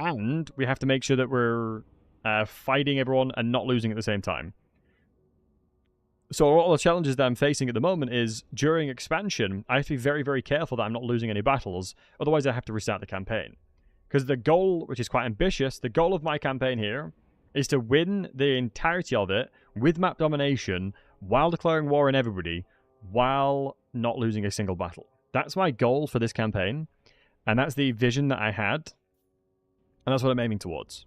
And we have to make sure that we're fighting everyone and not losing at the same time. So all the challenges that I'm facing at the moment is, during expansion, I have to be very, very careful that I'm not losing any battles. Otherwise, I have to restart the campaign. Because the goal, which is quite ambitious, the goal of my campaign here is to win the entirety of it with map domination while declaring war on everybody, while not losing a single battle. That's my goal for this campaign, and that's the vision that I had, and that's what I'm aiming towards.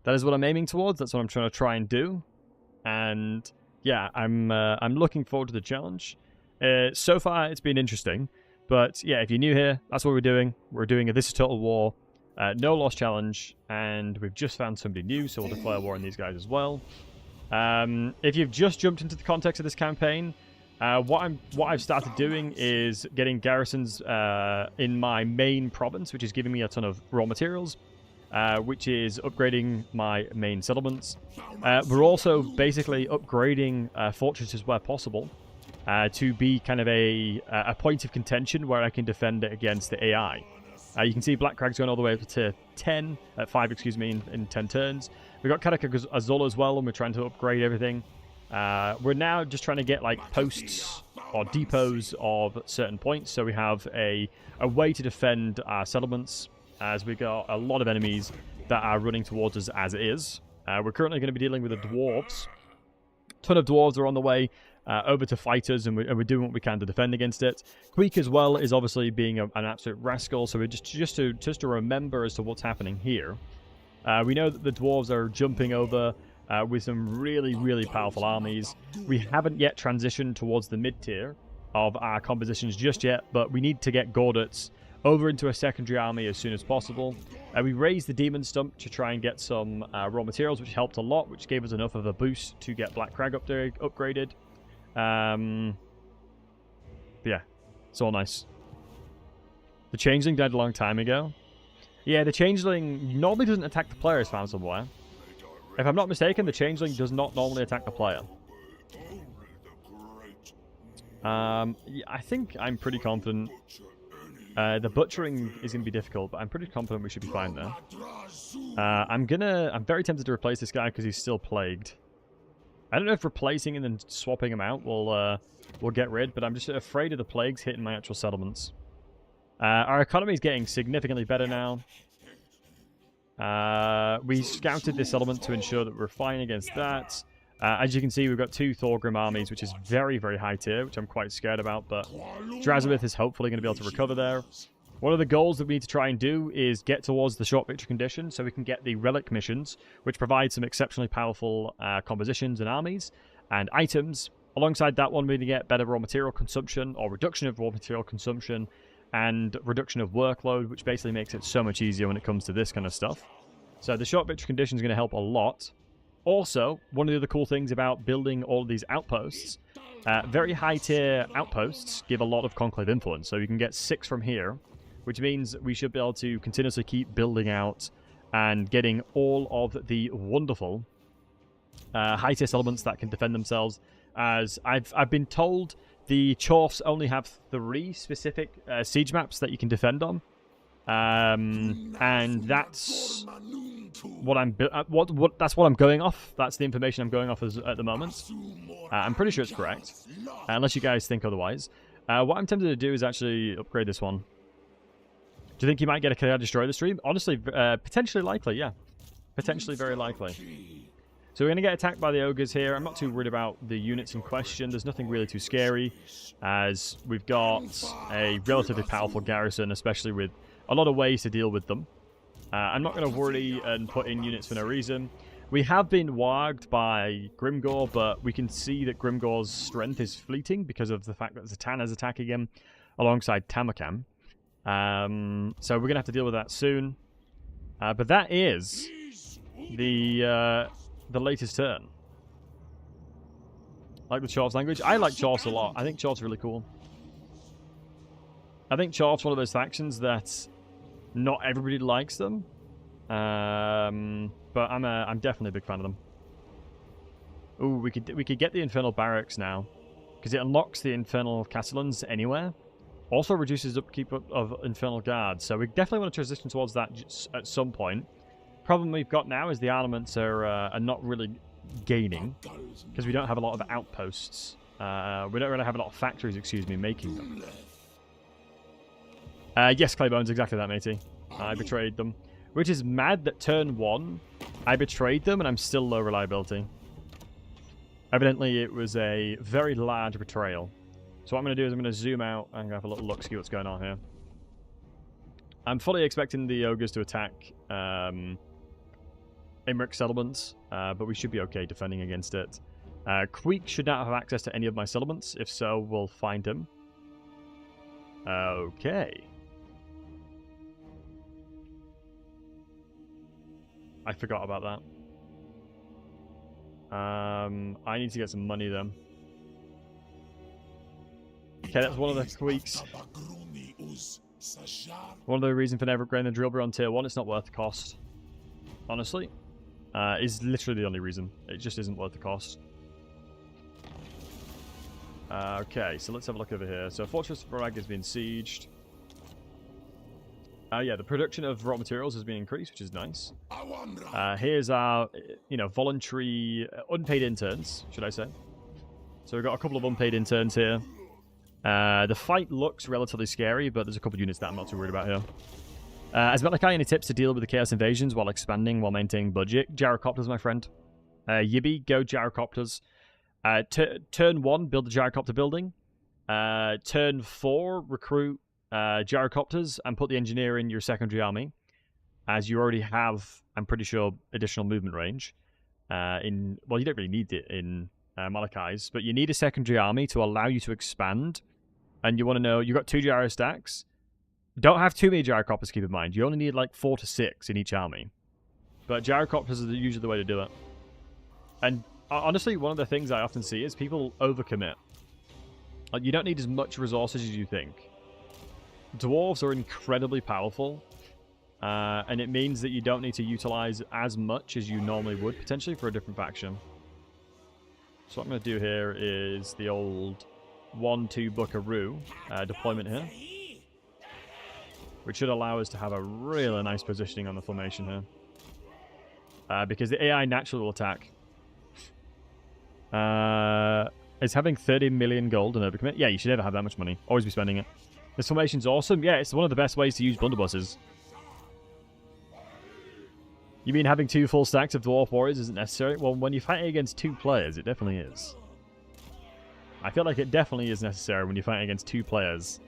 That is what I'm aiming towards. That's what I'm trying to try and do, and yeah, I'm looking forward to the challenge. So far, it's been interesting, but yeah, if you're new here, that's what we're doing. We're doing a This is Total War no loss challenge, and we've just found somebody new, so we'll declare war on these guys as well. If you've just jumped into the context of this campaign, what I've started doing is getting garrisons in my main province, which is giving me a ton of raw materials, which is upgrading my main settlements. We're also basically upgrading fortresses where possible to be kind of a point of contention where I can defend it against the AI. You can see Black Crag's going all the way up to 5, excuse me, in 10 turns. We've got Karaka Azul as well, and we're trying to upgrade everything. We're now just trying to get like posts or depots of certain points, so we have a way to defend our settlements, as we got a lot of enemies that are running towards us as it is. We're currently going to be dealing with the dwarves. A ton of dwarves are on the way over to fighters, and we're doing what we can to defend against it. Queek as well is obviously being an absolute rascal, so we're just to remember as to what's happening here. We know that the dwarves are jumping over with some really, really powerful armies. We haven't yet transitioned towards the mid-tier of our compositions just yet, but we need to get Gorduts over into a secondary army as soon as possible. We raised the Demon Stump to try and get some raw materials, which helped a lot, which gave us enough of a boost to get Black Crag upgraded. Yeah, it's all nice. The Changeling died a long time ago. Yeah, the Changeling normally doesn't attack the player, as found somewhere. If I'm not mistaken, the Changeling does not normally attack the player. Yeah, I think I'm pretty confident. The butchering is going to be difficult, but I'm pretty confident we should be fine there. I'm very tempted to replace this guy because he's still plagued. I don't know if replacing and then swapping him out will get rid, but I'm just afraid of the plagues hitting my actual settlements. Our economy is getting significantly better now. We scouted this settlement to ensure that we're fine against that. As you can see, we've got 2 Thorgrim armies, which is very, very high tier, which I'm quite scared about, but Drazhoath is hopefully going to be able to recover there. One of the goals that we need to try and do is get towards the short victory condition so we can get the relic missions, which provide some exceptionally powerful compositions and armies and items. Alongside that one, we need to get better raw material consumption, or reduction of raw material consumption, and reduction of workload, which basically makes it so much easier when it comes to this kind of stuff. So the short victory condition is going to help a lot. Also, one of the other cool things about building all of these outposts, very high tier outposts give a lot of conclave influence. So you can get 6 from here, which means we should be able to continuously keep building out and getting all of the wonderful high tier settlements that can defend themselves. As I've been told, the Chorfs only have 3 specific siege maps that you can defend on, and that's what I'm that's what I'm going off. That's the information I'm going off at the moment. I'm pretty sure it's correct, unless you guys think otherwise. What I'm tempted to do is actually upgrade this one. Do you think you might get a KR destroy the stream? Honestly, potentially likely, yeah, potentially very likely. So we're going to get attacked by the ogres here. I'm not too worried about the units in question. There's nothing really too scary, as we've got a relatively powerful garrison, especially with a lot of ways to deal with them. I'm not going to worry and put in units for no reason. We have been warged by Grimgor, but we can see that Grimgor's strength is fleeting because of the fact that Zatanna is attacking him alongside Tamakam. So we're going to have to deal with that soon. But that is the latest turn. Like the Chorfs language. I like Chorfs a lot. I think Chorfs are really cool. I think Chorfs one of those factions that not everybody likes them, but I'm definitely a big fan of them. Ooh, we could get the Infernal Barracks now, because it unlocks the Infernal Castellans anywhere. Also reduces upkeep of Infernal Guards, so we definitely want to transition towards that at some point. Problem we've got now is the armaments are not really gaining because we don't have a lot of outposts. We don't really have a lot of factories, excuse me, making them. Yes, Claybones, exactly that, matey. I betrayed them. Which is mad that turn 1, I betrayed them and I'm still low reliability. Evidently, it was a very large betrayal. So what I'm going to do is I'm going to zoom out and have a little look, see what's going on here. I'm fully expecting the ogres to attack Imric settlements, but we should be okay defending against it. Queek should not have access to any of my settlements. If so, we'll find him. Okay. I forgot about that. I need to get some money then. Okay, that's one of the tweaks. One of the reasons for never upgrading the drill bro on tier 1, it's not worth the cost. Honestly. Is literally the only reason. It just isn't worth the cost. Okay, so let's have a look over here. So Fortress Varag has been sieged. Yeah, the production of raw materials has been increased, which is nice. Here's our, voluntary, unpaid interns, should I say. So we've got a couple of unpaid interns here. The fight looks relatively scary, but there's a couple of units that I'm not too worried about here. As Malachi, any tips to deal with the Chaos Invasions while expanding, while maintaining budget? Gyrocopters, my friend. Yibby, go Gyrocopters. Turn 1, build the Gyrocopter building. Turn 4, recruit Gyrocopters and put the engineer in your secondary army, as you already have, I'm pretty sure, additional movement range. Well, you don't really need it in Malachi's, but you need a secondary army to allow you to expand. And you want to know, you've got 2 gyro stacks. Don't have too many gyrocopters, keep in mind. You only need like 4 to 6 in each army. But gyrocopters are usually the way to do it. And honestly, one of the things I often see is people overcommit. Like, you don't need as much resources as you think. Dwarves are incredibly powerful, and it means that you don't need to utilize as much as you normally would, potentially, for a different faction. So what I'm going to do here is the old 1-2 buckaroo deployment here, which should allow us to have a really nice positioning on the formation here. Because the AI naturally will attack. Is having 30 million gold and overcommit? Yeah, you should never have that much money. Always be spending it. This formation's awesome. Yeah, it's one of the best ways to use blunderbusses. You mean having 2 full stacks of Dwarf Warriors isn't necessary? Well, when you're fighting against 2 players, it definitely is. I feel like it definitely is necessary when you're fighting against 2 players.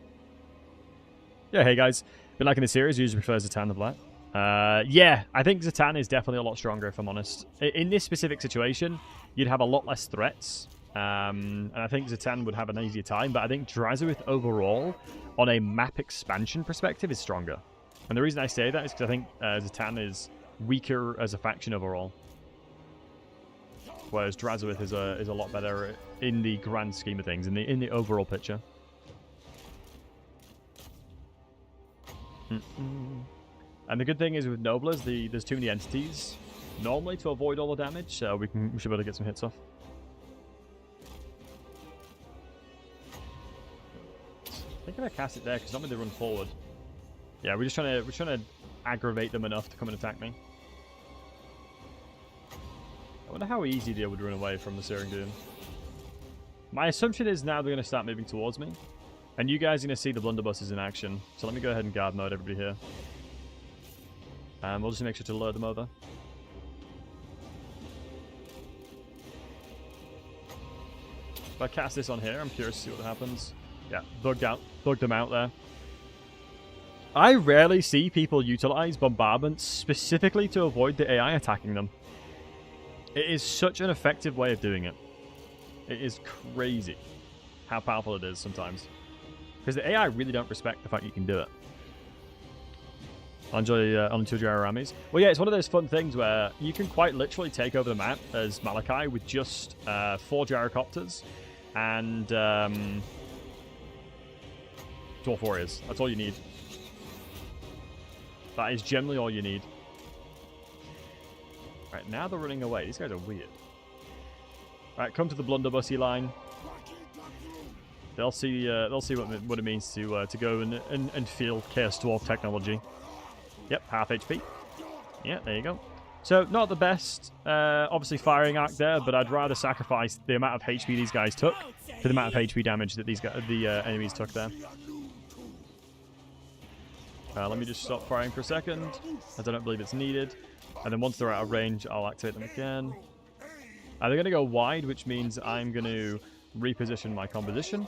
Yeah, hey guys. Been liking the series, usually prefer Zatan the Black. Yeah, I think Zatan is definitely a lot stronger, if I'm honest. In this specific situation, you'd have a lot less threats. And I think Zatan would have an easier time, but I think Drazhoath overall, on a map expansion perspective, is stronger. And the reason I say that is because I think Zatan is weaker as a faction overall. Whereas Drazhoath is a lot better in the grand scheme of things, in the overall picture. And the good thing is with Noblers, there's too many entities normally to avoid all the damage, so we should be able to get some hits off. I think I'm gonna cast it there because normally they run forward. Yeah, we're trying to aggravate them enough to come and attack me. I wonder how easy they would run away from the Searing Doom. My assumption is now they're going to start moving towards me. And you guys are going to see the blunderbusses in action. So let me go ahead and guard mode everybody here. We'll just make sure to lure them over. If I cast this on here, I'm curious to see what happens. Yeah, bugged them out there. I rarely see people utilize bombardment specifically to avoid the AI attacking them. It is such an effective way of doing it. It is crazy how powerful it is sometimes. Because the AI really don't respect the fact you can do it. I'll enjoy on 2 gyro armies. Well, yeah, it's one of those fun things where you can quite literally take over the map as Malachi with just 4 gyrocopters and Dwarf Warriors. That's all you need. That is generally all you need. Right, now they're running away. These guys are weird. Right, come to the blunderbussy line. They'll see what it means to go and field Chaos Dwarf technology. Yep, half HP. Yeah, there you go. So, not the best, obviously, firing arc there, but I'd rather sacrifice the amount of HP these guys took for the amount of HP damage that the enemies took there. Let me just stop firing for a second, as I don't believe it's needed. And then once they're out of range, I'll activate them again. They're going to go wide, which means I'm going to reposition my composition.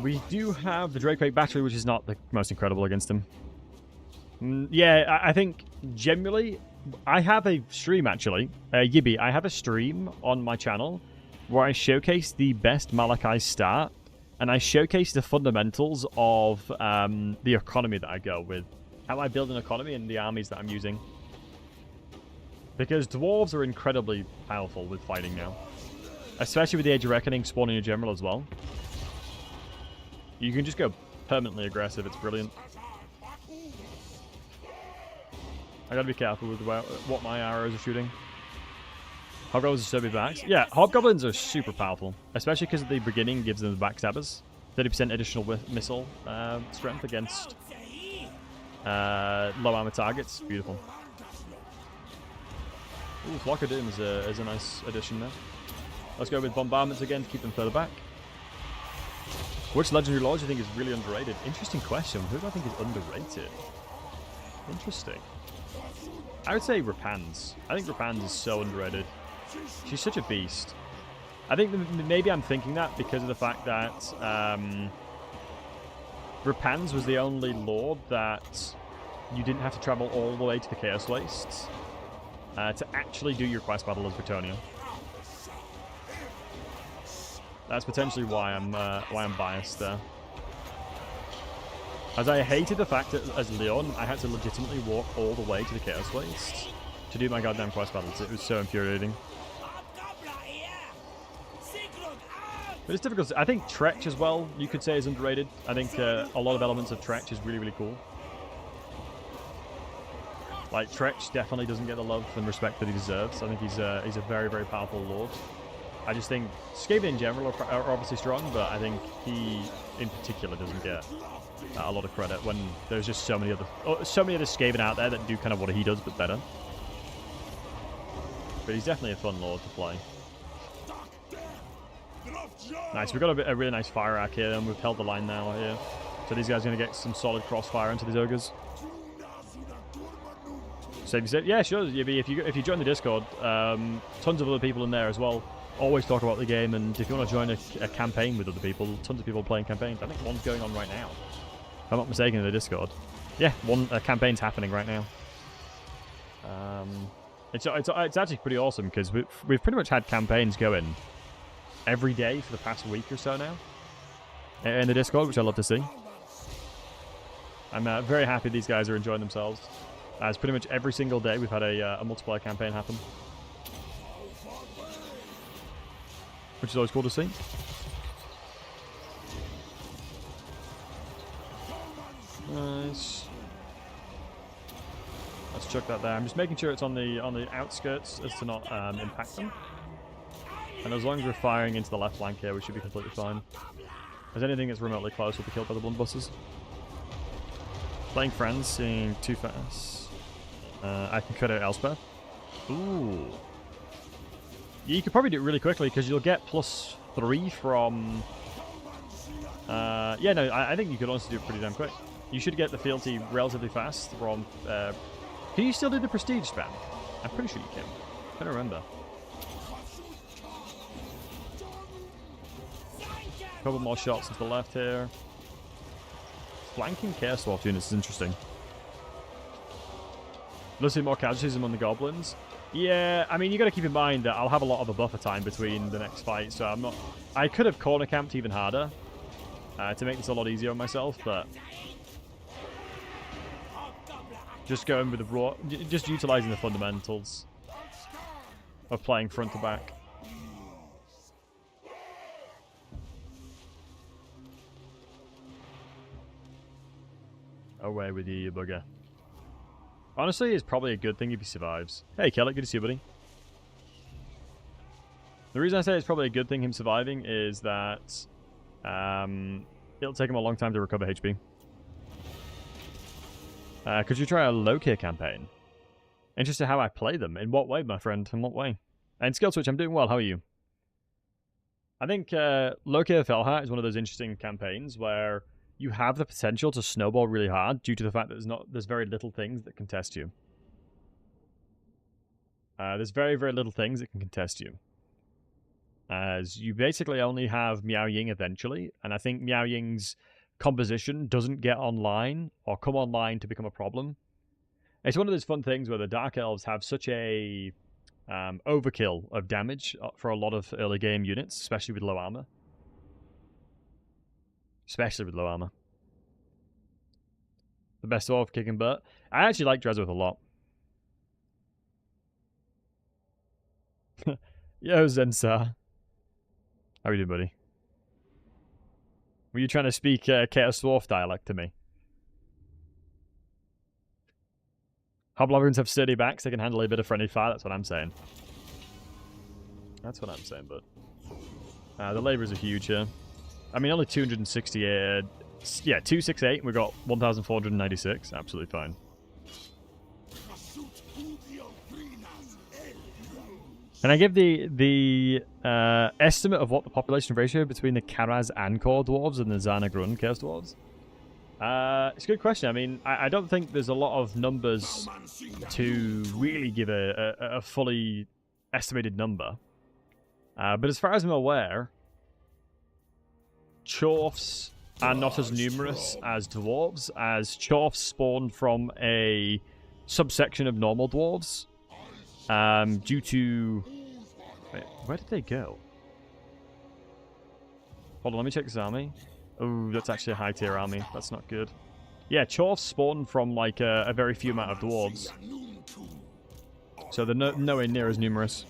We do have the Drazhoath battery, which is not the most incredible against him. Yeah, I think generally, I have a stream actually, Yibby, I have a stream on my channel where I showcase the best Malachi start, and I showcase the fundamentals of the economy that I go with, how I build an economy and the armies that I'm using. Because dwarves are incredibly powerful with fighting now, especially with the Age of Reckoning spawning a general as well. You can just go permanently aggressive, it's brilliant. I gotta be careful with what my arrows are shooting. Hobgoblins are so big backs. Yeah, Hobgoblins are super powerful, especially because at the beginning gives them the backstabbers. 30% additional missile strength against low armor targets. Beautiful. Ooh, Flock of Doom is a nice addition there. Let's go with bombardments again to keep them further back. Which legendary lord do you think is really underrated? Interesting question. Who do I think is underrated? Interesting. I would say Rapans. I think Rapans is so underrated. She's such a beast. I think maybe I'm thinking that because of the fact that Rapans was the only lord that you didn't have to travel all the way to the Chaos Wastes to actually do your quest battle as Bretonnia. That's potentially why I'm biased there. As I hated the fact that as Leon, I had to legitimately walk all the way to the Chaos Wastes to do my goddamn quest battles. It was so infuriating. But it's difficult. I think Tretch as well, you could say, is underrated. I think a lot of elements of Tretch is really, really cool. Like, Tretch definitely doesn't get the love and respect that he deserves. I think he's a very, very powerful lord. I just think Skaven in general are obviously strong, but I think he, in particular, doesn't get a lot of credit when there's just so many other Skaven out there that do kind of what he does, but better. But he's definitely a fun lord to play. Nice, we've got a really nice fire arc here, and we've held the line now here. So these guys are going to get some solid crossfire into these ogres. So if you said, yeah, sure, if you join the Discord, tons of other people in there as well. Always talk about the game, and if you want to join a campaign with other people, tons of people playing campaigns. I think one's going on right now, if I'm not mistaken, in the Discord. Yeah, a campaign's happening right now. It's actually pretty awesome because we've pretty much had campaigns going every day for the past week or so now in the Discord, which I love to see. I'm very happy these guys are enjoying themselves, as pretty much every single day we've had a multiplayer campaign happen, which is always cool to see. Nice. Let's chuck that there. I'm just making sure it's on the outskirts as to not impact them. And as long as we're firing into the left flank here, we should be completely fine. As anything that's remotely close will be killed by the blunderbusters. Playing friends, seeing too fast. I can cut out Elspeth. Ooh. You could probably do it really quickly because you'll get +3 from... yeah, no, I think you could honestly do it pretty damn quick. You should get the fealty relatively fast from... can you still do the prestige spam? I'm pretty sure you can. I don't remember. A couple more shots to the left here. Flanking Chaos Dwarf units is interesting. Let's see more casualties among the goblins. Yeah, I mean, you got to keep in mind that I'll have a lot of a buffer time between the next fight, so I'm not... I could have corner camped even harder to make this a lot easier on myself, but just going with the raw, just utilizing the fundamentals of playing front to back. Away with you, you bugger. Honestly, it's probably a good thing if he survives. Hey, Kelly, good to see you, buddy. The reason I say it's probably a good thing him surviving is that it'll take him a long time to recover HP. Could you try a low-tier campaign? Interested how I play them. In what way, my friend? In what way? And Skill Switch, I'm doing well. How are you? I think low-tier Felheart is one of those interesting campaigns where you have the potential to snowball really hard due to the fact that there's very little things that can test you. There's very, very little things that can contest you. As you basically only have Miao Ying eventually, and I think Miao Ying's composition doesn't get online or come online to become a problem. It's one of those fun things where the Dark Elves have such a overkill of damage for a lot of early game units, especially with low armor. Especially with low armor. The best dwarf kicking butt. I actually like Drazhoath a lot. Yo, Zensar. How are you doing, buddy? Were you trying to speak Chaos Dwarf dialect to me? Hobgoblins have sturdy backs, they can handle a bit of friendly fire, that's what I'm saying. That's what I'm saying, but... the labourers are huge here. I mean, only 268... yeah, 268, we got 1,496, absolutely fine. Can I give the estimate of what the population ratio between the Karaz Ankor dwarves and the Zanagrun Chaos dwarves? It's a good question. I mean, I don't think there's a lot of numbers to really give a fully estimated number. But as far as I'm aware, Chorfs are not as numerous as dwarves, as Chorfs spawned from a subsection of normal dwarves. Due to... Wait, where did they go? Hold on, let me check this army. Oh, that's actually a high-tier army. That's not good. Yeah, Chorfs spawned from, like, a very few amount of dwarves. So they're nowhere near as numerous.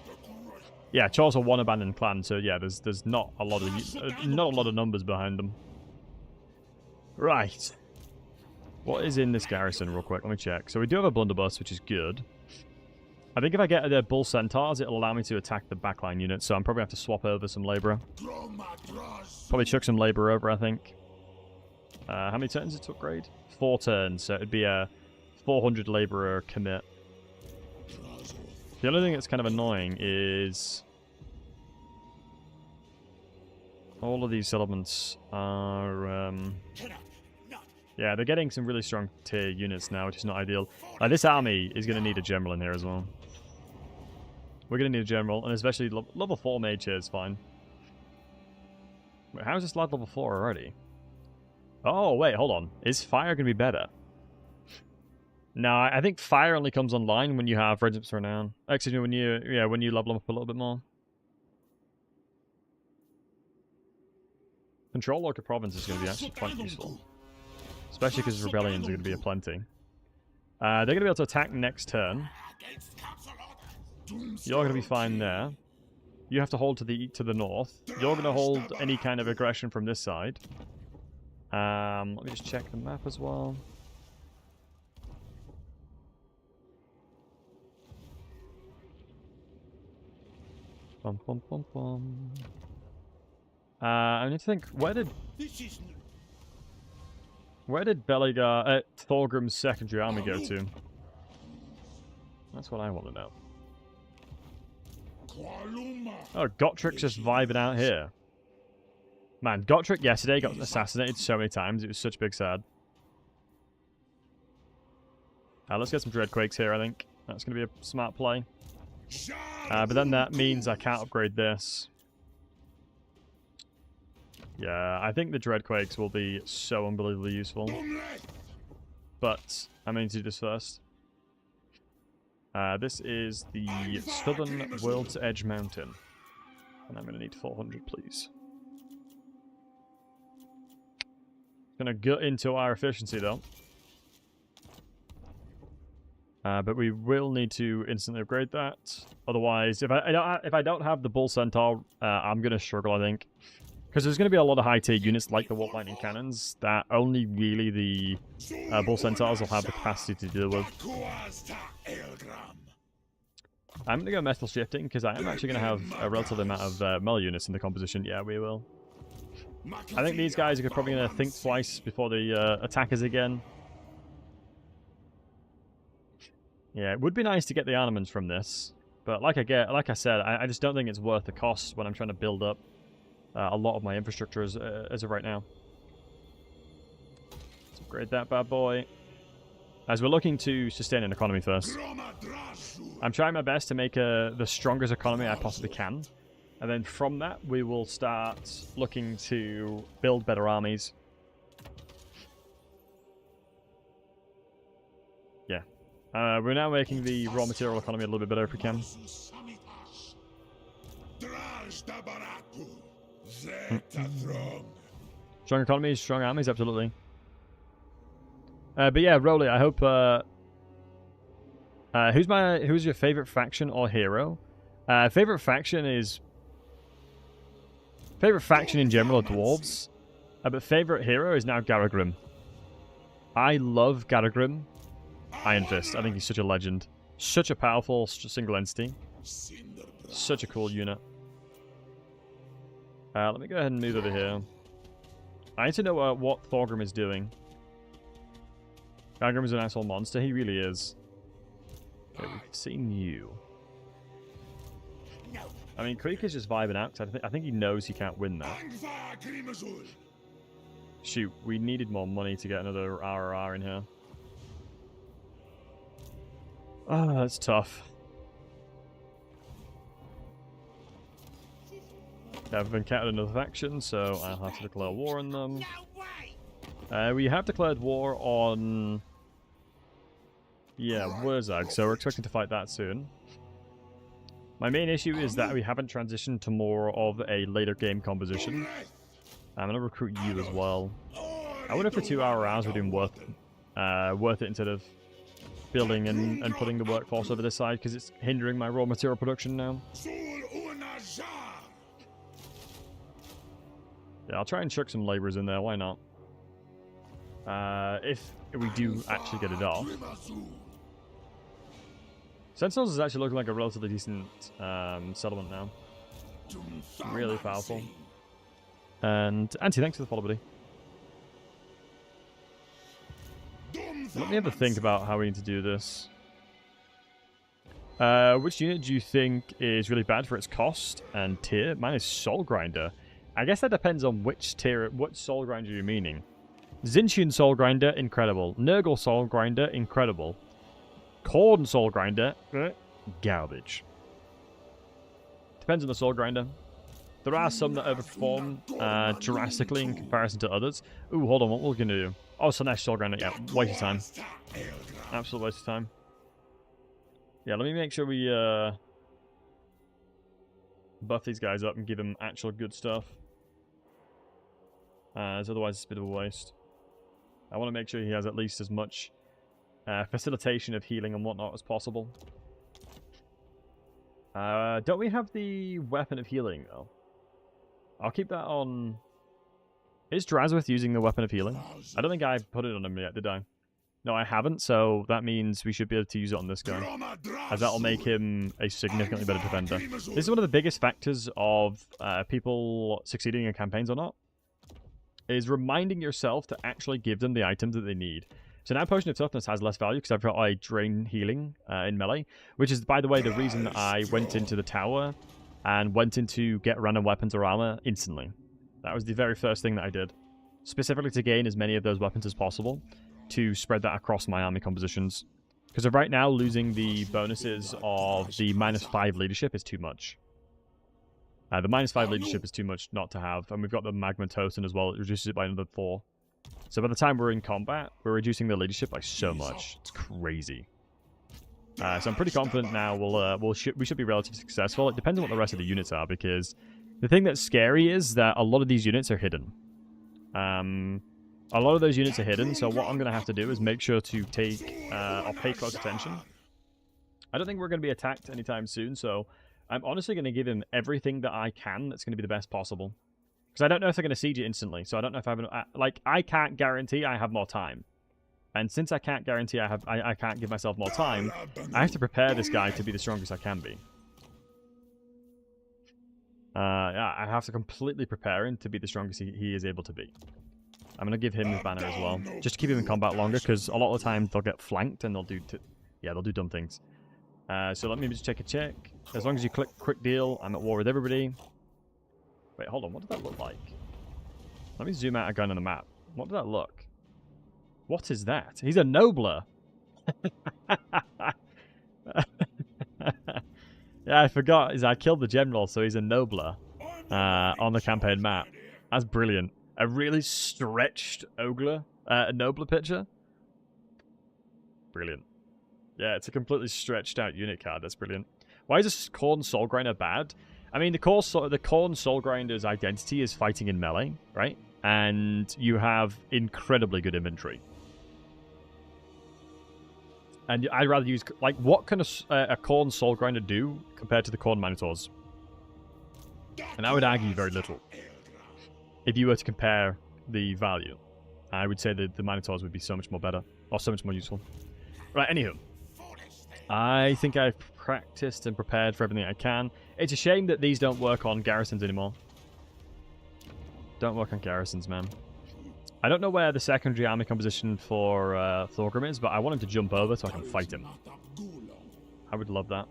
Yeah, Chorfs are one abandoned clan, so yeah, there's not a lot of numbers behind them. Right. What is in this garrison, real quick? Let me check. So we do have a blunderbuss, which is good. I think if I get the bull centaurs, it'll allow me to attack the backline units, so I'm probably going to have to swap over some labourer. Probably chuck some labourer over, I think. How many turns it to upgrade? 4 turns, so it'd be a 400 labourer commit. The only thing that's kind of annoying is... all of these settlements are... yeah, they're getting some really strong tier units now, which is not ideal. This army is going to need a general in here as well. We're going to need a general, and especially level 4 mage here is fine. Wait, how is this lad level 4 already? Oh, wait, hold on. Is fire going to be better? No, I think fire only comes online when you have Regiments Renown. Excuse me, when you level them up a little bit more. Control Local Province is going to be actually quite useful. Especially because rebellions are going to be aplenty. They're going to be able to attack next turn. You're going to be fine there. You have to hold to the north. You're going to hold any kind of aggression from this side. Let me just check the map as well. Bum, bum, bum, bum. I need to think, where did Beligar, Thorgrim's secondary army go to? That's what I want to know. Oh, Gottrik's just vibing out here. Man, Gottrik yesterday got assassinated so many times, it was such a big sad. Let's get some Dreadquakes here, I think. That's going to be a smart play. But then that means I can't upgrade this. Yeah, I think the Dreadquakes will be so unbelievably useful. But I'm going to do this first. This is the Southern World's Edge Mountain. And I'm going to need 400, please. Going to gut into our efficiency, though. But we will need to instantly upgrade that. Otherwise, if I don't have the Bull Centaur, I'm going to struggle, I think. Because there's going to be a lot of high-tier units like the Warp Lightning Cannons that only really the Bull Centaurs will have the capacity to deal with. I'm going to go Metal Shifting because I am actually going to have a relative amount of melee units in the composition. Yeah, we will. I think these guys are probably going to think twice before they attack us again. Yeah, it would be nice to get the armaments from this, but like I said, I just don't think it's worth the cost when I'm trying to build up a lot of my infrastructure as of right now. Let's upgrade that bad boy. As we're looking to sustain an economy first. I'm trying my best to make the strongest economy I possibly can. And then from that, we will start looking to build better armies. Yeah. We're now making the raw material economy a little bit better if we can. Strong economies, strong armies, absolutely. But yeah, Rolly, I hope... who's your favorite faction or hero? Favorite faction is... Favorite faction in general are dwarves. But favorite hero is now Garagrim. I love Garagrim. Iron Fist. I think he's such a legend. Such a powerful single entity. Such a cool unit. Let me go ahead and move over here. I need to know what Thorgrim is doing. Garagrim is an asshole monster. He really is. Okay, we've seen you. I mean, Creek is just vibing out. I think he knows he can't win that. Shoot, we needed more money to get another RRR in here. Oh, that's tough. Yeah, I've encountered another faction, so I'll have to declare war on them. We have declared war on... Yeah, Wurzag, so we're expecting to fight that soon. My main issue is that we haven't transitioned to more of a later game composition. I'm going to recruit you as well. I wonder if for 2 hours we're doing worth it instead of building and putting the workforce over this side, because it's hindering my raw material production now. Yeah, I'll try and chuck some laborers in there, why not? If we do actually get it off. Sentinels is actually looking like a relatively decent settlement now. Really powerful. And Auntie, thanks for the follow, buddy. Let me have a think about how we need to do this. Which unit do you think is really bad for its cost and tier? Mine is Soul Grinder. I guess that depends on which tier, what Soul Grinder you're meaning. Zinchian Soul Grinder, incredible. Nurgle Soul Grinder, incredible. Khorne Soul Grinder, garbage. Depends on the Soul Grinder. There are some that overperform drastically in comparison to others. Ooh, hold on, what we're going to do? Oh, Slanesh Soul Grinder, yeah, waste of time. Absolute waste of time. Yeah, let me make sure we buff these guys up and give them actual good stuff. As otherwise it's a bit of a waste. I want to make sure he has at least as much facilitation of healing and whatnot as possible. Don't we have the weapon of healing, though? I'll keep that on... Is Drazhoath using the weapon of healing? I don't think I put it on him yet, did I? No, I haven't, so that means we should be able to use it on this guy. As that'll make him a significantly better defender. This is one of the biggest factors of people succeeding in campaigns or not. Is reminding yourself to actually give them the items that they need. So now Potion of Toughness has less value because I've got Drain Healing in melee. Which is, by the way, the reason that I went into the tower and went into get random weapons or armor instantly. That was the very first thing that I did. Specifically to gain as many of those weapons as possible. To spread that across my army compositions. Because right now, losing the bonuses of the -5 leadership is too much. The -5 leadership is too much not to have. And we've got the Magma Totem as well. It reduces it by another 4. So by the time we're in combat, we're reducing the leadership by so much. It's crazy. So I'm pretty confident now we should be relatively successful. It depends on what the rest of the units are, because the thing that's scary is that a lot of these units are hidden. A lot of those units are hidden, so what I'm going to have to do is make sure to take or pay close attention. I don't think we're going to be attacked anytime soon, so I'm honestly going to give him everything that I can that's going to be the best possible. Because I don't know if they're going to siege it instantly, so I don't know if I have... Like, I can't guarantee I have more time. And since I can't guarantee I can't give myself more time, I have to prepare this guy to be the strongest I can be. Yeah, I have to completely prepare him to be the strongest he is able to be. I'm going to give him his banner as well, just to keep him in combat longer, because a lot of the time they'll get flanked and they'll do... Yeah, they'll do dumb things. So let me just check a check. As long as you click quick deal, I'm at war with everybody. Wait, hold on. What did that look like? Let me zoom out again on the map. What did that look? What is that? He's a nobler. Yeah, I forgot. I killed the general, so he's a nobler on the campaign map. That's brilliant. A really stretched nobler picture. Brilliant. Yeah, it's a completely stretched out unit card. That's brilliant. Why is this Khorne Soul Grinder bad? I mean, the Khorne Soul Grinder's identity is fighting in melee, right? And you have incredibly good inventory. And I'd rather use... Like, what can a Khorne Soul Grinder do compared to the Khorne Minotaurs? And I would argue very little. If you were to compare the value, I would say that the Minotaurs would be so much more better. Or so much more useful. Right, anywho. I think I've practiced and prepared for everything I can. It's a shame that these don't work on garrisons anymore. Don't work on garrisons, man. I don't know where the secondary army composition for Thorgrim is, but I want him to jump over so I can fight him. I would love that.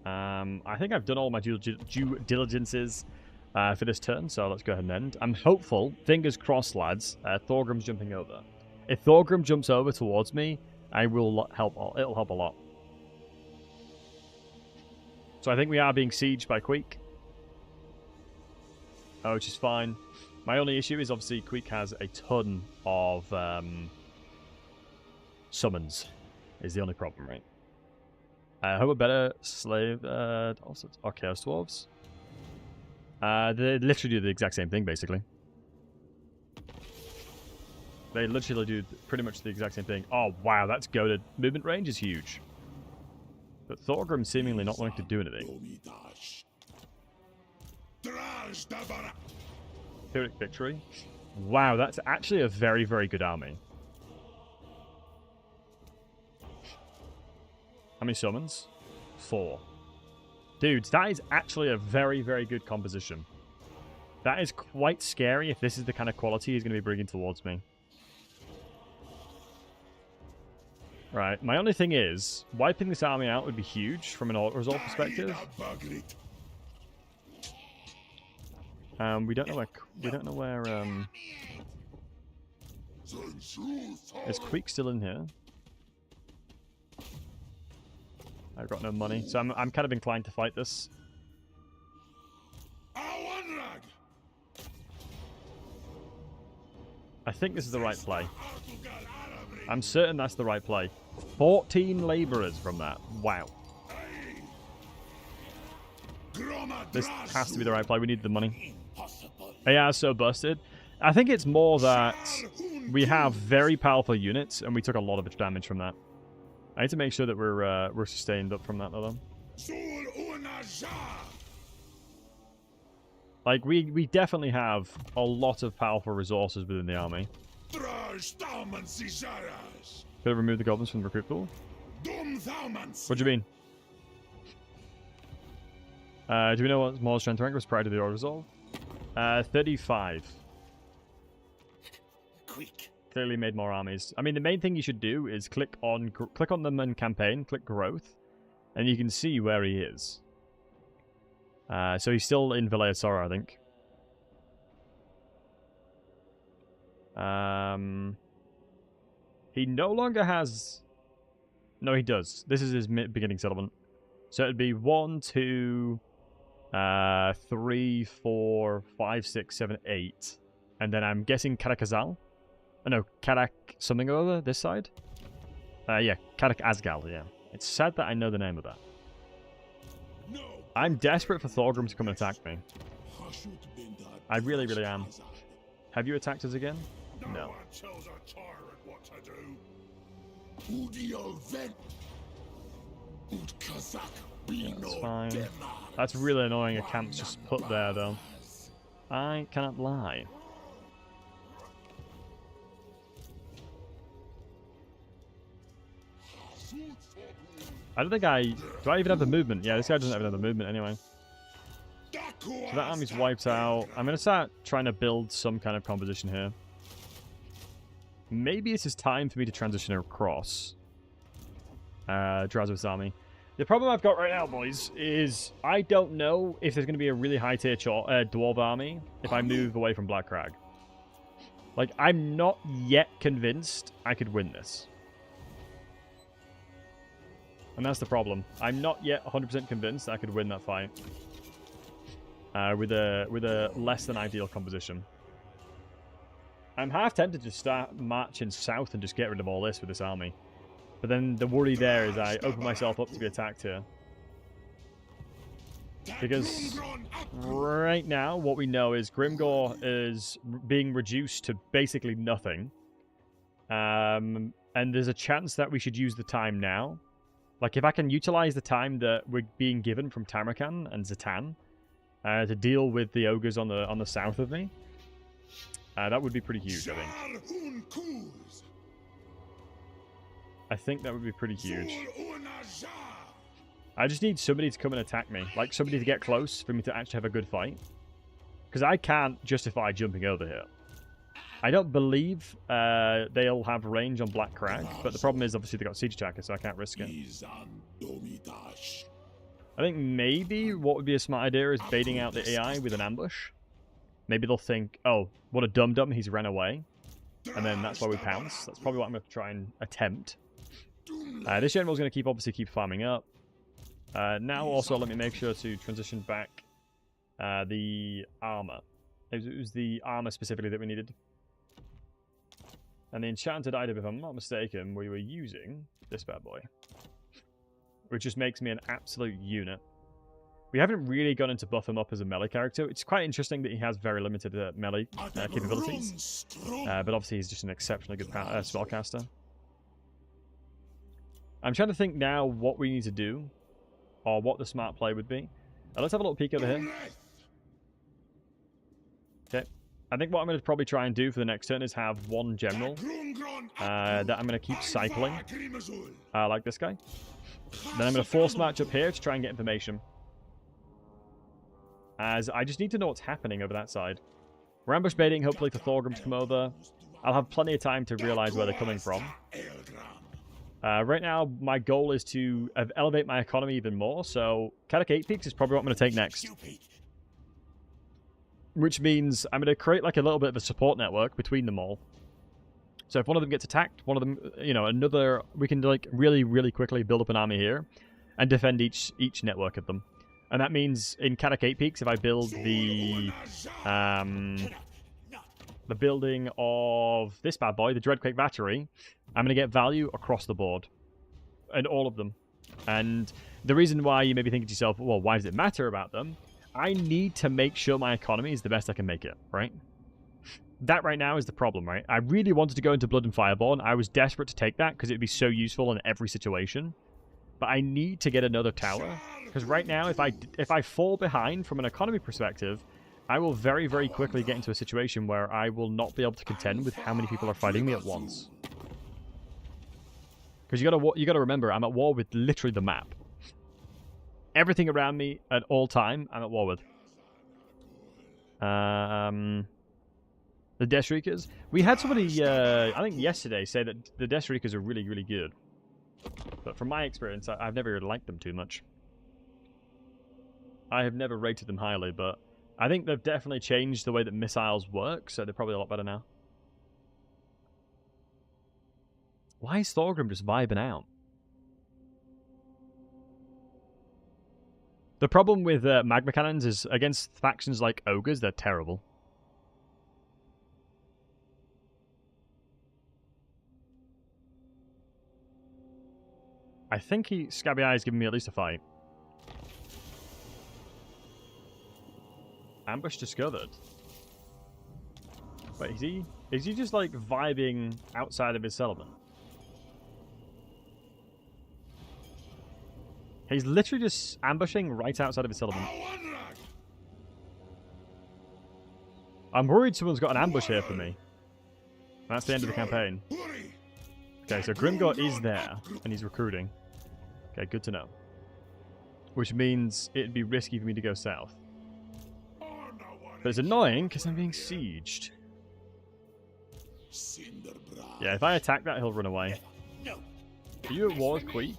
I think I've done all my due diligences for this turn, so let's go ahead and end. I'm hopeful, fingers crossed, lads, Thorgrim's jumping over. If Thorgrim jumps over towards me, I will help. It'll help a lot. So I think we are being sieged by Queek. Oh, which is fine. My only issue is obviously Queek has a ton of summons. Is the only problem, right? I hope a better slave. Also, Chaos Dwarves. They literally do the exact same thing, basically. They literally do pretty much the exact same thing. Oh, wow, that's goated. Movement range is huge. But Thorgrim seemingly not wanting to do anything. Pyrrhic Victory. Wow, that's actually a very, very good army. How many summons? 4. Dudes, that is actually a very, very good composition. That is quite scary if this is the kind of quality he's going to be bringing towards me. Right, my only thing is, wiping this army out would be huge from an auto-resolve perspective. We don't know where, is Queek still in here? I've got no money, so I'm kind of inclined to fight this. I think this is the right play. I'm certain that's the right play. 14 laborers from that. Wow. This has to be the right play. We need the money. Yeah, so busted. I think it's more that we have very powerful units, and we took a lot of damage from that. I need to make sure that we're sustained up from that, though. Like, we definitely have a lot of powerful resources within the army. Could I remove the goblins from the recruit pool? What do you mean? Do we know what Maul's strength rank was prior to the auto resolve? 35. Quick. Clearly made more armies. I mean, the main thing you should do is click on them in campaign, click growth, and you can see where he is. So he's still in Valley of Sorrow, I think. He no longer has... No, he does. This is his beginning settlement. So it'd be 1, 2, 3, 4, 5, 6, 7, 8. And then I'm guessing Karakazal. Oh, no, Karak something over this side? Yeah, Karak Asgal, yeah. It's sad that I know the name of that. I'm desperate for Thorgrim to come and attack me. I really, really am. Have you attacked us again? No. That's fine. That's really annoying. A camp's just put there, though. I cannot lie. I don't think do I even have the movement? Yeah, this guy doesn't even have the movement anyway. So that army's wiped out. I'm going to start trying to build some kind of composition here. Maybe this is time for me to transition across. Drazhoath's army. The problem I've got right now, boys, is I don't know if there's going to be a really high-tier dwarf army if I move away from Black Crag. Like, I'm not yet convinced I could win this. And that's the problem. I'm not yet 100% convinced I could win that fight. With a less than ideal composition. I'm half tempted to start marching south and just get rid of all this with this army. But then the worry there is I open myself up to be attacked here. Because right now, what we know is Grimgor is being reduced to basically nothing. And there's a chance that we should use the time now. Like, if I can utilize the time that we're being given from Tamarkan and Zatan to deal with the ogres on the south of me, that would be pretty huge, I think. I think that would be pretty huge. I just need somebody to come and attack me. Like, somebody to get close for me to actually have a good fight. Because I can't justify jumping over here. I don't believe they'll have range on Black Crag, but the problem is, obviously, they've got Siege Attacker, so I can't risk it. I think maybe what would be a smart idea is baiting out the AI with an ambush. Maybe they'll think, oh, what a dum-dum, he's ran away. And then that's why we pounce. That's probably what I'm going to try and attempt. This general's going to obviously keep farming up. Now also let me make sure to transition back the armor. It was the armor specifically that we needed. And the enchanted item, if I'm not mistaken, we were using this bad boy. Which just makes me an absolute unit. We haven't really gone into buff him up as a melee character. It's quite interesting that he has very limited melee capabilities. But obviously he's just an exceptionally good spellcaster. I'm trying to think now what we need to do. Or what the smart play would be. Let's have a little peek over here. Okay. I think what I'm going to probably try and do for the next turn is have one general that I'm going to keep cycling. Like this guy. Then I'm going to force march up here to try and get information. As I just need to know what's happening over that side. We're ambush baiting, hopefully for Thorgrim to come over. I'll have plenty of time to realize where they're coming from. Right now, my goal is to elevate my economy even more, so Kadak 8 Peaks is probably what I'm going to take next. Which means I'm going to create like a little bit of a support network between them all. So if one of them gets attacked, one of them, you know, another, we can like really, really quickly build up an army here and defend each network of them. And that means in Kadak 8 Peaks, if I build the building of this bad boy, the Dreadquake Battery, I'm going to get value across the board. And all of them. And the reason why you may be thinking to yourself, well, why does it matter about them? I need to make sure my economy is the best I can make it, right? That right now is the problem, right? I really wanted to go into Blood and Fireborn. I was desperate to take that because it would be so useful in every situation. But I need to get another tower. Because right now, if I fall behind from an economy perspective, I will very, very quickly get into a situation where I will not be able to contend with how many people are fighting me at once. Because you gotta remember, I'm at war with literally the map. Everything around me at all time, I'm at war with. The Deathshriekers. We had somebody, I think yesterday, say that the Deathshriekers are really, really good. But from my experience, I've never really liked them too much. I have never rated them highly, but I think they've definitely changed the way that missiles work, so they're probably a lot better now. Why is Thorgrim just vibing out? The problem with magma cannons is against factions like ogres, they're terrible. I think Scabby Eye is giving me at least a fight. Ambush discovered. Wait, is he just like vibing outside of his settlement? He's literally just ambushing right outside of his settlement. I'm worried someone's got an ambush here for me. That's the end of the campaign. Okay, so Grimgor is there, and he's recruiting. Okay, good to know. Which means it'd be risky for me to go south. But it's annoying, because I'm being sieged. Yeah, if I attack that, he'll run away. Are you at war with Queek?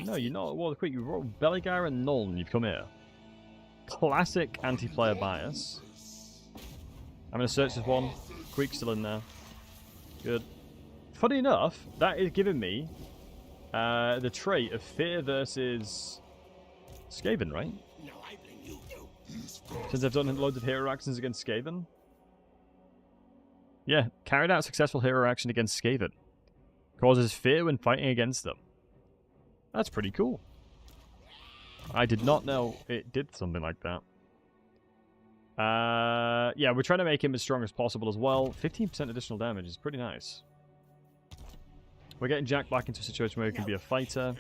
No, you're not at war with Queek. You rolled Belligar and Nuln. You've come here. Classic anti-player bias. I'm going to search this one. Queek's still in there. Good. Funny enough, that is giving me the trait of fear versus Skaven, right? Since I've done loads of hero actions against Skaven. Yeah, carried out a successful hero action against Skaven. Causes fear when fighting against them. That's pretty cool. I did not know it did something like that. Yeah, we're trying to make him as strong as possible as well. 15% additional damage is pretty nice. We're getting Jack back into a situation where he can be a fighter.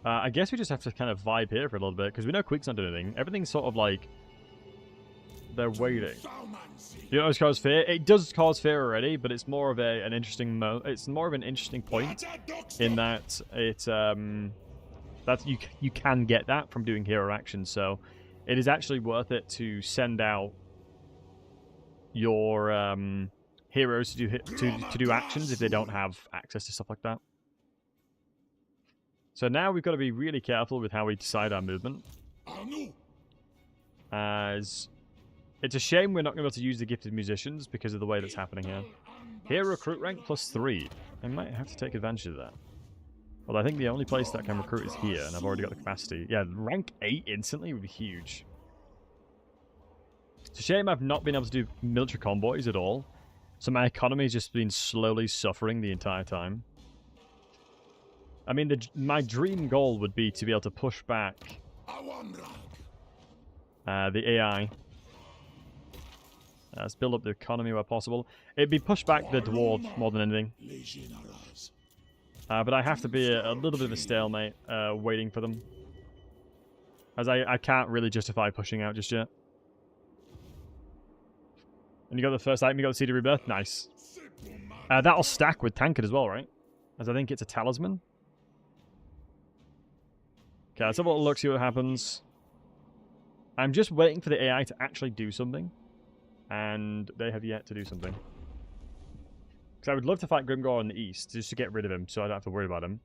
I guess we just have to kind of vibe here for a little bit, because we know Queek's not doing anything. Everything's sort of like... they're waiting. You know, it's cause fear. It does cause fear already, but it's more of an interesting it's more of an interesting point in that it that you can get that from doing hero actions. So it is actually worth it to send out your heroes to do actions if they don't have access to stuff like that. So now we've got to be really careful with how we decide our movement, as it's a shame we're not going to be able to use the gifted musicians because of the way that's happening here. Here, recruit rank +3. I might have to take advantage of that. Well, I think the only place that I can recruit is here, and I've already got the capacity. Yeah, rank 8 instantly would be huge. It's a shame I've not been able to do military convoys at all, so my economy has just been slowly suffering the entire time. I mean, my dream goal would be to be able to push back the AI. Let's build up the economy where possible. It'd be push back the dwarves more than anything. But I have to be a little bit of a stalemate waiting for them, as I can't really justify pushing out just yet. And you got the first item, you got the Seed of Rebirth. Nice. That'll stack with Tankard as well, right? As I think it's a talisman. Okay, let's have a little look, see what happens. I'm just waiting for the AI to actually do something. And they have yet to do something. Because I would love to fight Grimgor in the east, just to get rid of him, so I don't have to worry about him.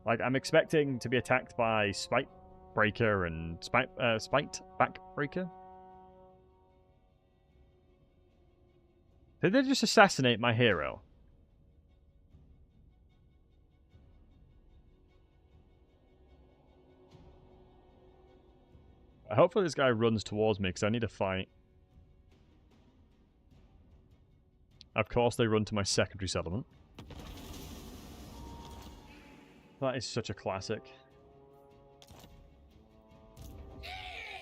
Like, I'm expecting to be attacked by Spite Breaker and Spite Backbreaker. Did they just assassinate my hero? Hopefully this guy runs towards me, because I need a fight. Of course, they run to my secondary settlement. That is such a classic.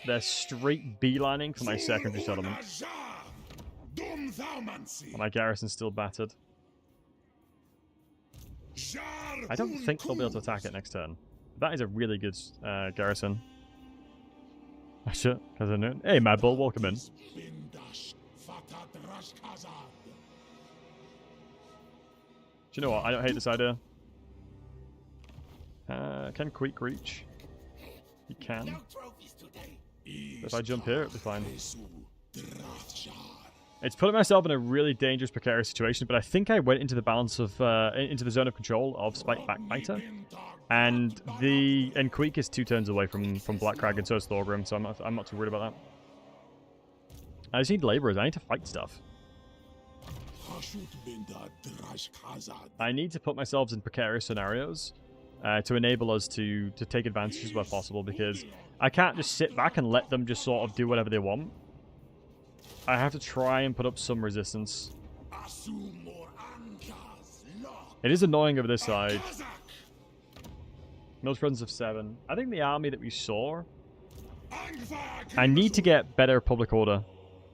They're straight beelining for my secondary settlement. And my garison's still battered. I don't think they'll be able to attack it next turn. That is a really good garrison. Shit, because I know. Hey, Mad Bull, welcome in. Do you know what? I don't hate this idea. Can Queek reach? He can. If I jump here, it'll be fine. It's putting myself in a really dangerous, precarious situation, but I think I went into the balance of into the zone of control of Spite Backbiter, and Queek is 2 turns away from Blackcrag, and so is Thorgrim, so I'm not too worried about that. I just need laborers. I need to fight stuff. I need to put myself in precarious scenarios to enable us to take advantages where possible, because I can't just sit back and let them just sort of do whatever they want. I have to try and put up some resistance. It is annoying over this side. Most runs of 7. I think the army that we saw... I need to get better public order.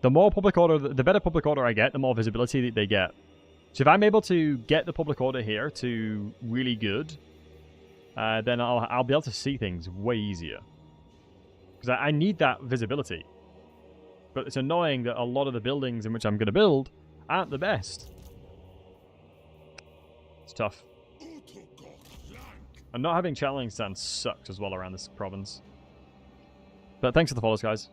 The more public order, the better public order I get, the more visibility they get. So if I'm able to get the public order here to really good, then I'll be able to see things way easier. Because I need that visibility. But it's annoying that a lot of the buildings in which I'm going to build aren't the best. It's tough. And not having channeling stance sucks as well around this province. But thanks for the follows, guys.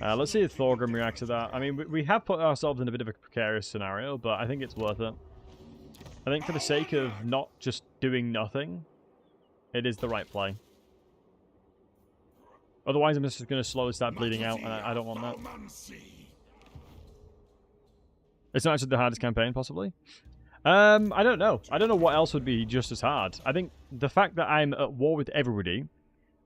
Let's see if Thorgrim reacts to that. I mean, we have put ourselves in a bit of a precarious scenario, but I think it's worth it. I think for the sake of not just doing nothing, it is the right play. Otherwise, I'm just going to slowly start bleeding out, and I don't want that. It's not actually the hardest campaign, possibly. I don't know. I don't know what else would be just as hard. I think the fact that I'm at war with everybody,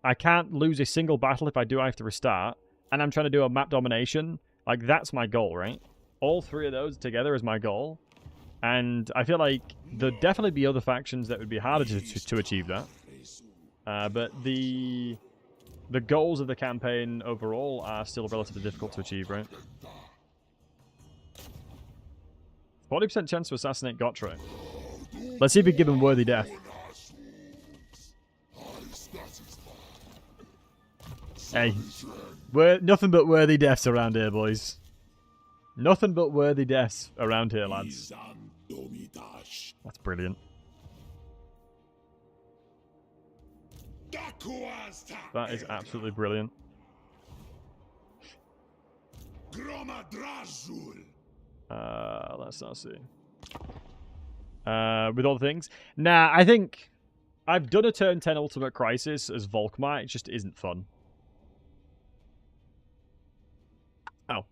I can't lose a single battle. If I do, I have to restart. And I'm trying to do a map domination. Like, that's my goal, right? All three of those together is my goal. And I feel like there'd definitely be other factions that would be harder to achieve that. But the goals of the campaign overall are still relatively difficult to achieve, right? 40% chance to assassinate Gottfried. Let's see if we give him worthy death. Hey, nothing but worthy deaths around here, boys. Nothing but worthy deaths around here, lads. That's brilliant. That is absolutely brilliant. Let's not see. With all the things. Nah, I think I've done a turn 10 Ultimate Crisis as Volkmar. It just isn't fun. Oh.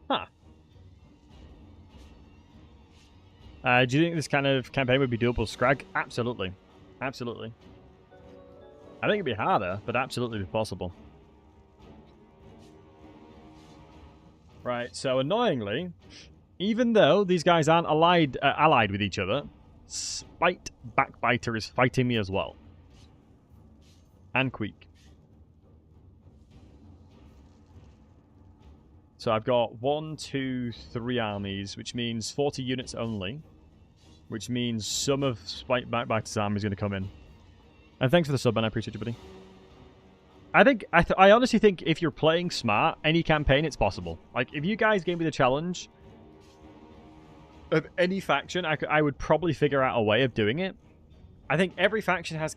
Huh. Do you think this kind of campaign would be doable with Scrag? Absolutely. Absolutely. I think it'd be harder, but absolutely be possible. Right, so annoyingly, even though these guys aren't allied with each other, Spite Backbiter is fighting me as well. And Queek. So I've got 1, 2, 3 armies, which means 40 units only. Which means some of Spite Backbiter's army is going to come in. And thanks for the sub, man. I appreciate you, buddy. I honestly think if you're playing smart, any campaign, it's possible. Like, if you guys gave me the challenge of any faction, I would probably figure out a way of doing it. I think every faction has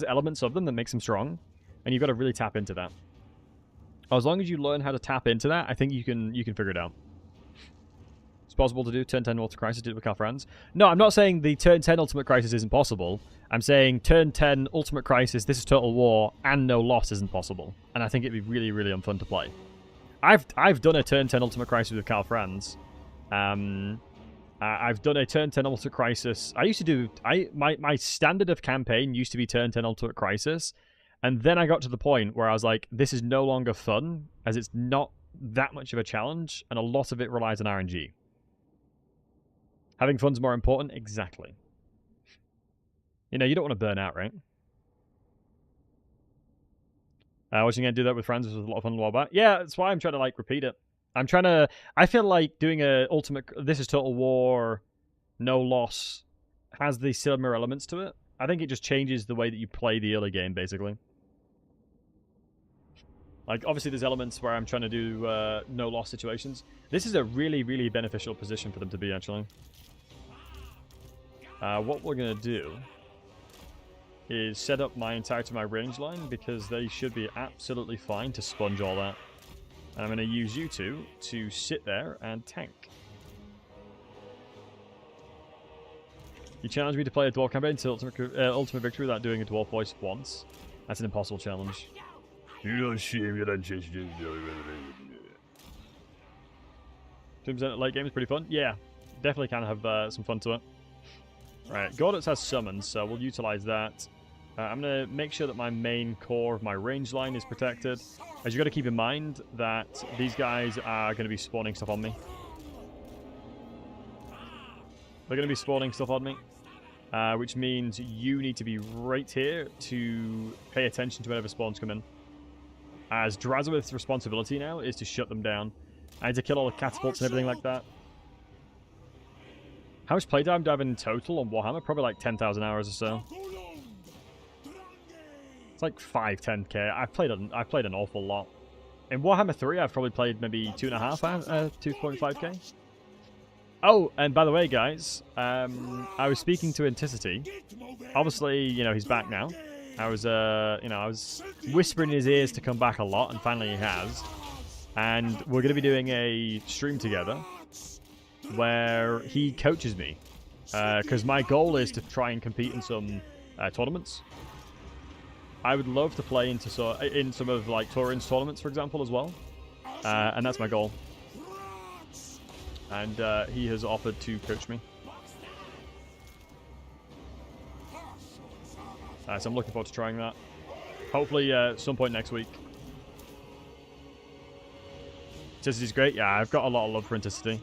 elements of them that makes them strong, and you've got to really tap into that. As long as you learn how to tap into that, I think you can figure it out. It's possible to do turn 10 Ultimate Crisis, do it with Cal friends. No, I'm not saying the turn 10 Ultimate Crisis isn't possible. I'm saying turn 10 Ultimate Crisis, this is Total War, and no loss isn't possible. And I think it'd be really, really unfun to play. I've done a turn 10 Ultimate Crisis with Cal friends. I've done a turn 10 Ultimate Crisis. I used to do... My standard of campaign used to be turn 10 Ultimate Crisis. And then I got to the point where I was like, this is no longer fun, as it's not that much of a challenge, and a lot of it relies on RNG. Having fun's more important? Exactly. You know, you don't want to burn out, right? Watching again, do that with friends was a lot of fun a while back. Yeah, that's why I'm trying to, like, repeat it. I feel like doing a ultimate... This is Total War, no loss, has these similar elements to it. I think it just changes the way that you play the early game, basically. Like, obviously there's elements where I'm trying to do no-loss situations. This is a really, really beneficial position for them to be, actually. What we're going to do is set up my entirety of my range line, because they should be absolutely fine to sponge all that. And I'm going to use you two to sit there and tank. You challenge me to play a dwarf campaign to ultimate victory without doing a dwarf voice once. That's an impossible challenge. You don't shame, you don't chase. 2% late game is pretty fun. Yeah, definitely can have some fun to it. Right, Gorditz has summons, so we'll utilize that. I'm going to make sure that my main core of my range line is protected. As you've got to keep in mind that these guys are going to be spawning stuff on me. They're going to be spawning stuff on me. Which means you need to be right here to pay attention to whenever spawns come in. As Drazhoath's responsibility now is to shut them down. I need to kill all the catapults and everything like that. How much playtime do I have in total on Warhammer? Probably like 10,000 hours or so. It's like 5-10k. I've played an awful lot. In Warhammer 3, I've probably played maybe 2.5k. Oh, and by the way, guys, I was speaking to Anticity. Obviously, you know, he's back now. I was whispering in his ears to come back a lot, and finally he has. And we're going to be doing a stream together where he coaches me. Because my goal is to try and compete in some tournaments. I would love to play in some of like Turin's tournaments, for example, as well. And that's my goal. And he has offered to coach me. So I'm looking forward to trying that. Hopefully at some point next week. Anticity's great. Yeah, I've got a lot of love for Anticity.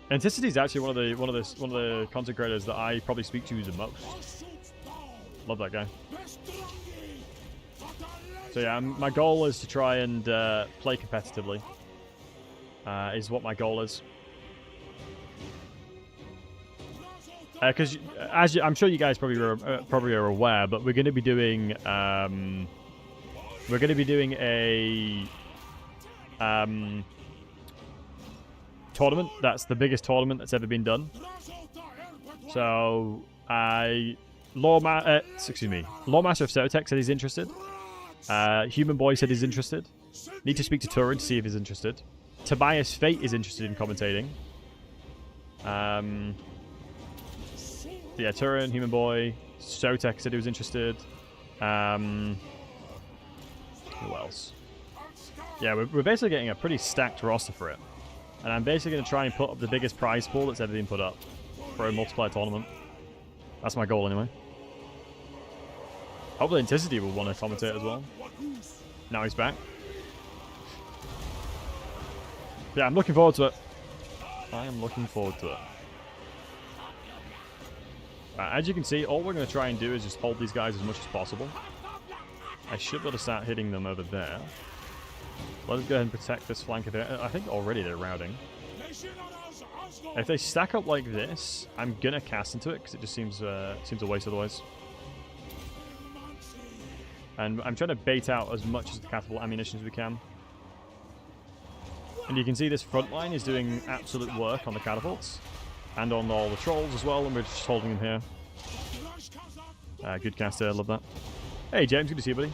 Anticity is actually one of the content creators that I probably speak to the most. Love that guy. So yeah, my goal is to try and play competitively. Is what my goal is. Because as I'm sure you guys probably are aware, but we're going to be doing a tournament. That's the biggest tournament that's ever been done. So Lawmaster of Certec said he's interested. Human Boy said he's interested. Need to speak to Turin to see if he's interested. Tobias Fate is interested in commentating. Yeah, Turin, Human Boy, Sotek said he was interested. Who else? Yeah, we're basically getting a pretty stacked roster for it. And I'm basically going to try and put up the biggest prize pool that's ever been put up for a multiplayer tournament. That's my goal anyway. Hopefully Anticity will want to commentate as well. Now he's back. Yeah, I'm looking forward to it. I am looking forward to it. As you can see, all we're going to try and do is just hold these guys as much as possible. I should be able to start hitting them over there. Let us go ahead and protect this flank. I think already they're routing. If they stack up like this, I'm going to cast into it because it just seems a waste otherwise. And I'm trying to bait out as much as the catapult ammunition as we can. And you can see this front line is doing absolute work on the catapults. And on all the trolls as well, and we're just holding them here. Good caster, love that. Hey James, good to see you, buddy.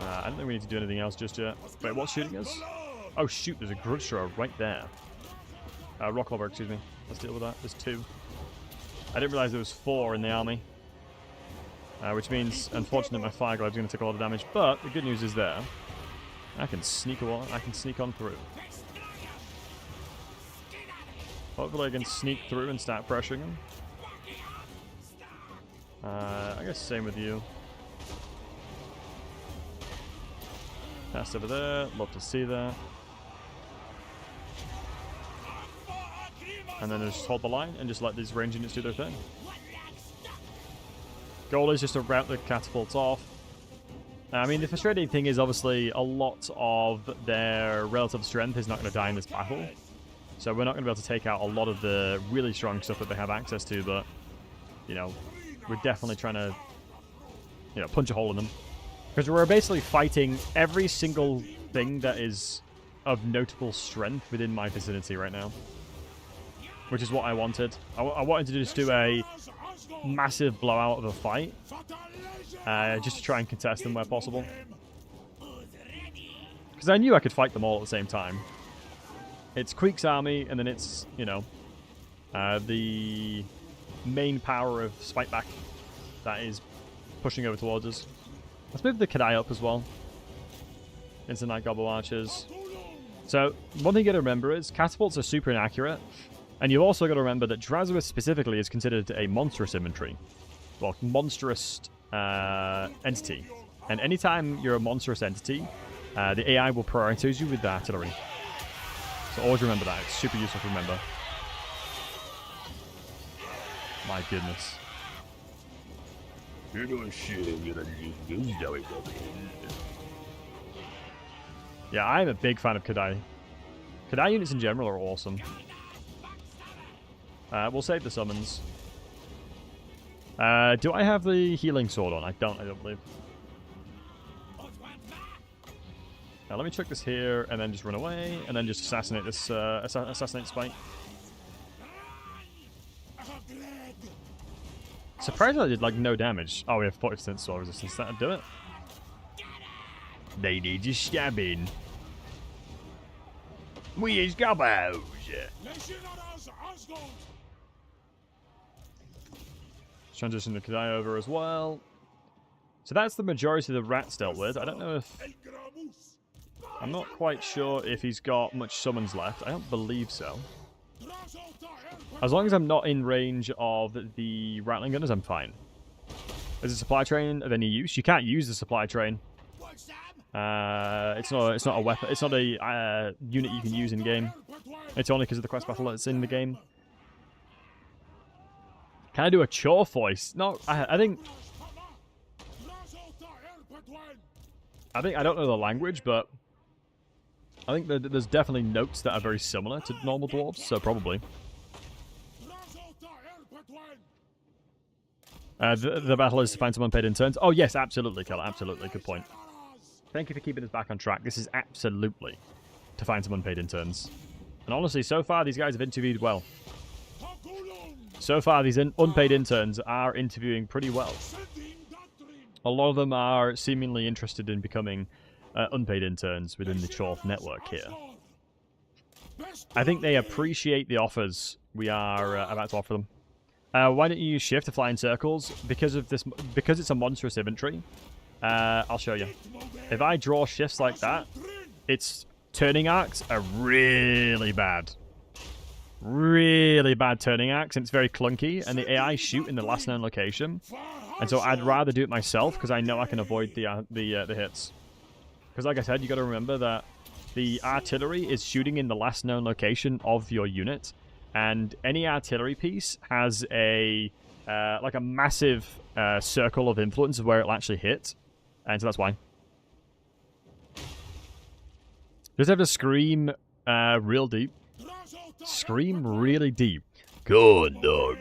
I don't think we need to do anything else just yet. Wait, what's shooting us? Oh shoot, there's a grudge thrower right there. Rock lobber, excuse me. Let's deal with that. There's 2. I didn't realize there was 4 in the army. Which means, unfortunately, my fire glide's going to take a lot of damage. But the good news is there. I can sneak on through. Hopefully I can sneak through and start pressuring them. I guess same with you. Pass over there. Love to see that. And then just hold the line and just let these range units do their thing. Goal is just to rout the catapults off. I mean, the frustrating thing is obviously a lot of their relative strength is not going to die in this battle. So we're not going to be able to take out a lot of the really strong stuff that they have access to, but, you know, we're definitely trying to, you know, punch a hole in them. Because we're basically fighting every single thing that is of notable strength within my vicinity right now. Which is what I wanted. I wanted to just do a massive blowout of a fight. Just to try and contest them where possible. Because I knew I could fight them all at the same time. It's Queek's army, and then it's, you know, the main power of Spiteback that is pushing over towards us. Let's move the Kadai up as well. Into Night Goblin Archers. So, one thing you got to remember is catapults are super inaccurate. And you've also got to remember that Drazhoath specifically is considered a monstrous inventory. Well, monstrous entity. And anytime you're a monstrous entity, the AI will prioritize you with the artillery. So always remember that. It's super useful to remember. My goodness. Yeah, I'm a big fan of Kadai. Kadai units in general are awesome. We'll save the summons. Do I have the healing sword on? I don't believe. Now let me check this here, and then just run away, and then just assassinate this, assassinate Spike. Surprisingly, I did, like, no damage. Oh, we have 40% sword resistance. That'll do it. They need your stabbing. We is gobos. Transition the Kadai over as well. So that's the majority of the rats dealt with. I don't know if... I'm not quite sure if he's got much summons left. I don't believe so. As long as I'm not in range of the rattling gunners, I'm fine. Is a supply train of any use? You can't use the supply train. It's not a weapon. It's not a unit you can use in game. It's only because of the quest battle that's in the game. Can I do a chore voice? No, I think I don't know the language, but I think that there's definitely notes that are very similar to normal dwarves, so probably. The battle is to find some unpaid interns. Oh yes, absolutely, Keller, absolutely, good point. Thank you for keeping us back on track. This is absolutely to find some unpaid interns. And honestly, so far, these guys have interviewed well. So far, these unpaid interns are interviewing pretty well. A lot of them are seemingly interested in becoming unpaid interns within the Drazhoath network here. I think they appreciate the offers we are about to offer them. Why don't you use shift to fly in circles? Because it's a monstrous inventory. I'll show you. If I draw shifts like that, its turning arcs are really bad. Really bad turning arcs, and it's very clunky, and the AI shoot in the last known location. And so I'd rather do it myself, because I know I can avoid the hits. Because like I said, you got to remember that the artillery is shooting in the last known location of your unit, and any artillery piece has a like a massive circle of influence of where it'll actually hit. And so that's why. Just have to scream real deep. Scream really deep. Go on, dog.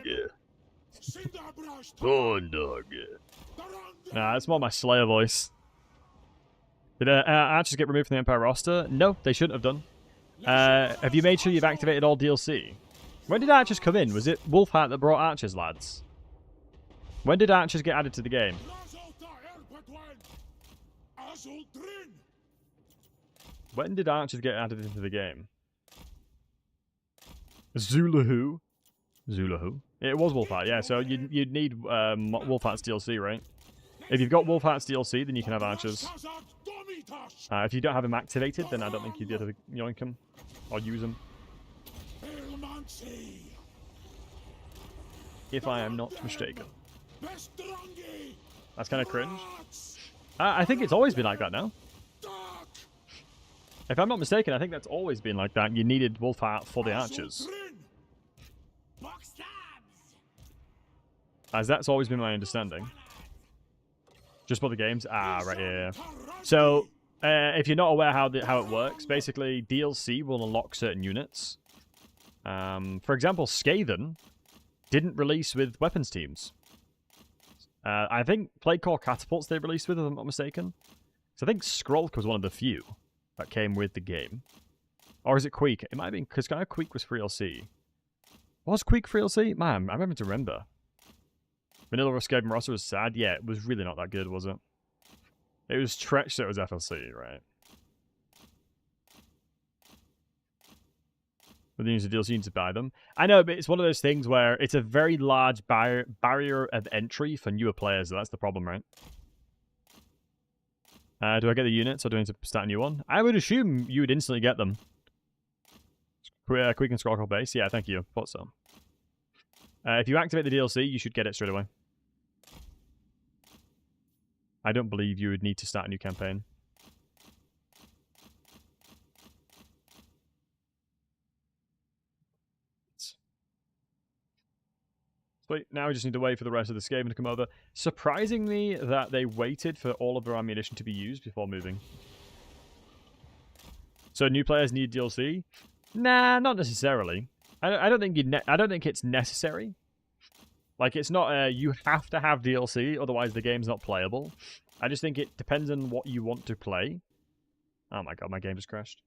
Go on, dog. Nah, it's more my Slayer voice. Did archers get removed from the Empire roster? No, they shouldn't have done. Have you made sure you've activated all DLC? When did archers come in? Was it Wolfheart that brought archers, lads? When did archers get added to the game? When did archers get added into the game? Zuluhu? Zuluhu? It was Wolfheart, yeah, so you'd need Wolfheart's DLC, right? If you've got Wolfheart's DLC, then you can have archers. If you don't have him activated, then I don't think you'd be able to yoink him. Or use him. If I am not mistaken. That's kind of cringe. I think it's always been like that now. If I'm not mistaken, I think that's always been like that. You needed Wolfheart for the archers. As that's always been my understanding. Just for the games? Ah, right, yeah. So, if you're not aware how it works, basically DLC will unlock certain units. For example, Skaven didn't release with weapons teams. I think Plague Core Catapults they released with, if I'm not mistaken. So I think Skrulk was one of the few that came with the game. Or is it Queek? It might have been, because kind of Queek was free LC. Was Queek free LC? Man, I'm having to remember. Vanilla Skaven roster was sad. Yeah, it was really not that good, was it? It was Tretch that was FLC, right? But then you use the DLC, you need to buy them. I know, but it's one of those things where it's a very large barrier of entry for newer players. So that's the problem, right? Do I get the units, or do I need to start a new one? I would assume you would instantly get them. Quick and Scroll base. Yeah, thank you. Thought so. If you activate the DLC, you should get it straight away. I don't believe you would need to start a new campaign. Sweet. Now we just need to wait for the rest of the Skaven to come over. Surprising me that they waited for all of their ammunition to be used before moving. So new players need DLC? Nah, not necessarily. I don't think it's necessary. Like, it's not you have to have DLC, otherwise the game's not playable. I just think it depends on what you want to play. Oh my god, my game just crashed.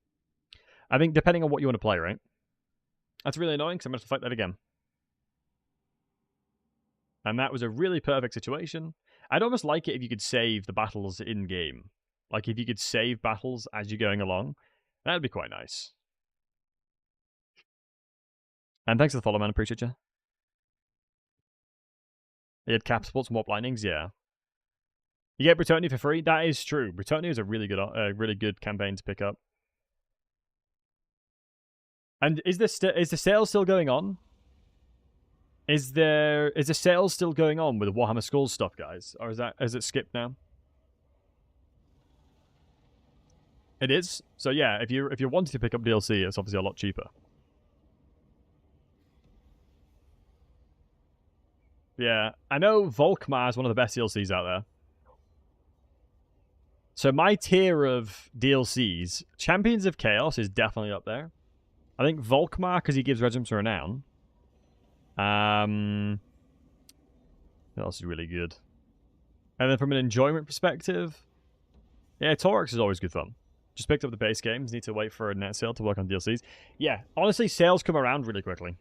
I think depending on what you want to play, right? That's really annoying, because I'm going to have to fight that again. And that was a really perfect situation. I'd almost like it if you could save the battles in-game. Like, if you could save battles as you're going along. That would be quite nice. And thanks for the follow, man. Appreciate you. You had cap sports and warp lightnings, yeah. You get Bretonnia for free. That is true. Bretonnia is a really good campaign to pick up. And is the sale still going on? Is the sale still going on with the Warhammer Skulls stuff, guys, or is it skipped now? It is. So yeah, if you're wanting to pick up DLC, it's obviously a lot cheaper. Yeah, I know Volkmar is one of the best DLCs out there. So my tier of DLCs, Champions of Chaos is definitely up there. I think Volkmar, because he gives Regiments of Renown. What else is really good? And then from an enjoyment perspective, yeah, Torx is always good fun. Just picked up the base games, need to wait for a net sale to work on DLCs. Yeah, honestly, sales come around really quickly.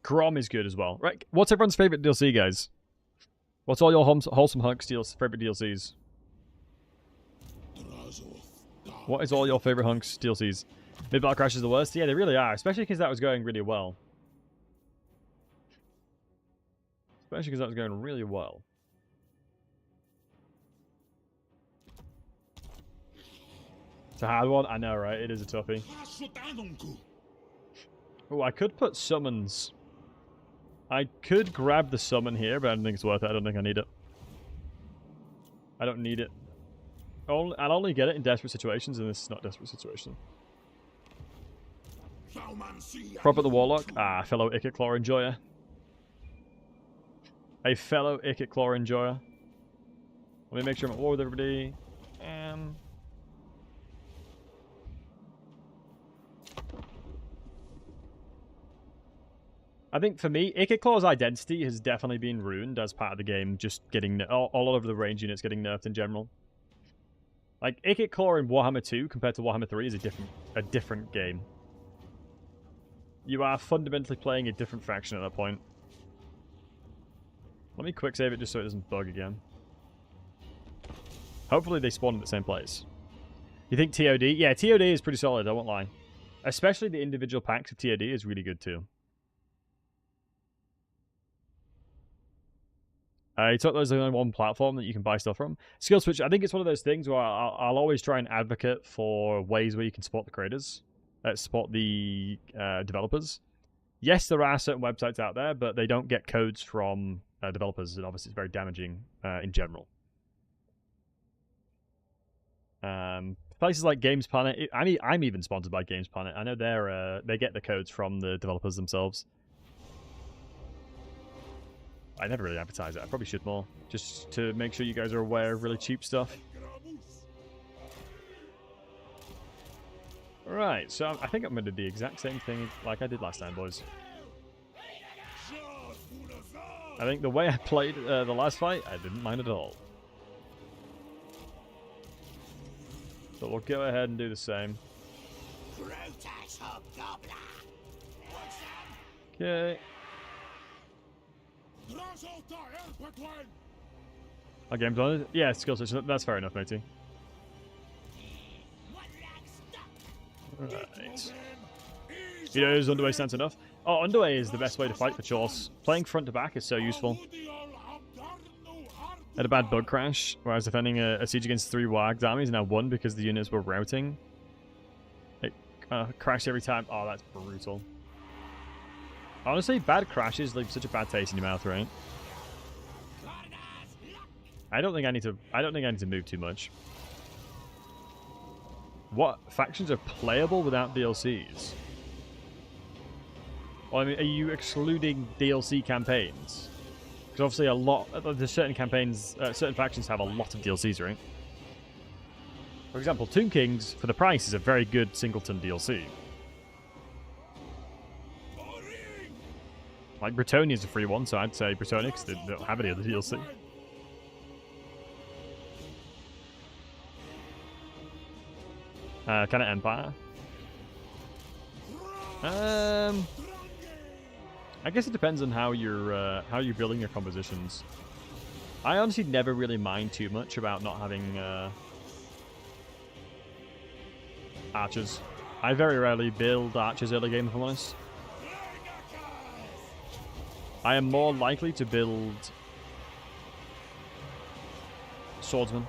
Grom is good as well. Right, what's everyone's favorite DLC, guys? What's all your Wholesome Hunks favorite DLCs? What is all your favorite Hunks DLCs? Mid-Battle Crash is the worst? Yeah, they really are, especially because that was going really well. Especially because that was going really well. It's a hard one, I know, right? It is a toughie. Oh, I could put summons. I could grab the summon here, but I don't think it's worth it. I don't think I need it. I don't need it. I'll only get it in desperate situations, and this is not a desperate situation. Prop at the Warlock. Ah, fellow Ikit-Claw enjoyer. A fellow Ikit-Claw enjoyer. Let me make sure I'm at war with everybody. I think for me, Ikit-Claw's identity has definitely been ruined as part of the game, just getting all over the range units getting nerfed in general. Like, Ikit-Claw in Warhammer 2 compared to Warhammer 3 is a different game. You are fundamentally playing a different faction at that point. Let me quick save it just so it doesn't bug again. Hopefully they spawn in the same place. You think TOD? Yeah, TOD is pretty solid, I won't lie. Especially the individual packs of TOD is really good too. I thought there's only one platform that you can buy stuff from. Skill Switch, I think it's one of those things where I'll always try and advocate for ways where you can support the creators. Support the developers. Yes, there are certain websites out there, but they don't get codes from developers, and obviously it's very damaging in general. Places like Games Planet, I'm even sponsored by Games Planet. I know they get the codes from the developers themselves. I never really advertise it. I probably should more, just to make sure you guys are aware of really cheap stuff. Right, so I think I'm going to do the exact same thing like I did last time, boys. I think the way I played the last fight, I didn't mind at all. So we'll go ahead and do the same. Okay. Our game's on it? Yeah, skill switch. That's fair enough, matey. Right. You know, is underway stance enough? Oh, underway is the best way to fight for Chorse. Playing front to back is so useful. Had a bad bug crash where I was defending a siege against 3 Warg's armies and I won because the units were routing. It crashed every time. Oh, that's brutal. Honestly, bad crashes leave such a bad taste in your mouth, right? I don't think I need to move too much. What factions are playable without DLCs? Well, I mean, are you excluding DLC campaigns? Because obviously there's certain campaigns, certain factions have a lot of DLCs, right? For example, Tomb Kings, for the price, is a very good singleton DLC. Like, Bretonia's a free one, so I'd say Bretonia, because they don't have any other DLC. Kind of Empire. I guess it depends on how you're building your compositions. I honestly never really mind too much about not having archers. I very rarely build archers early game, if I'm honest. I am more likely to build swordsmen.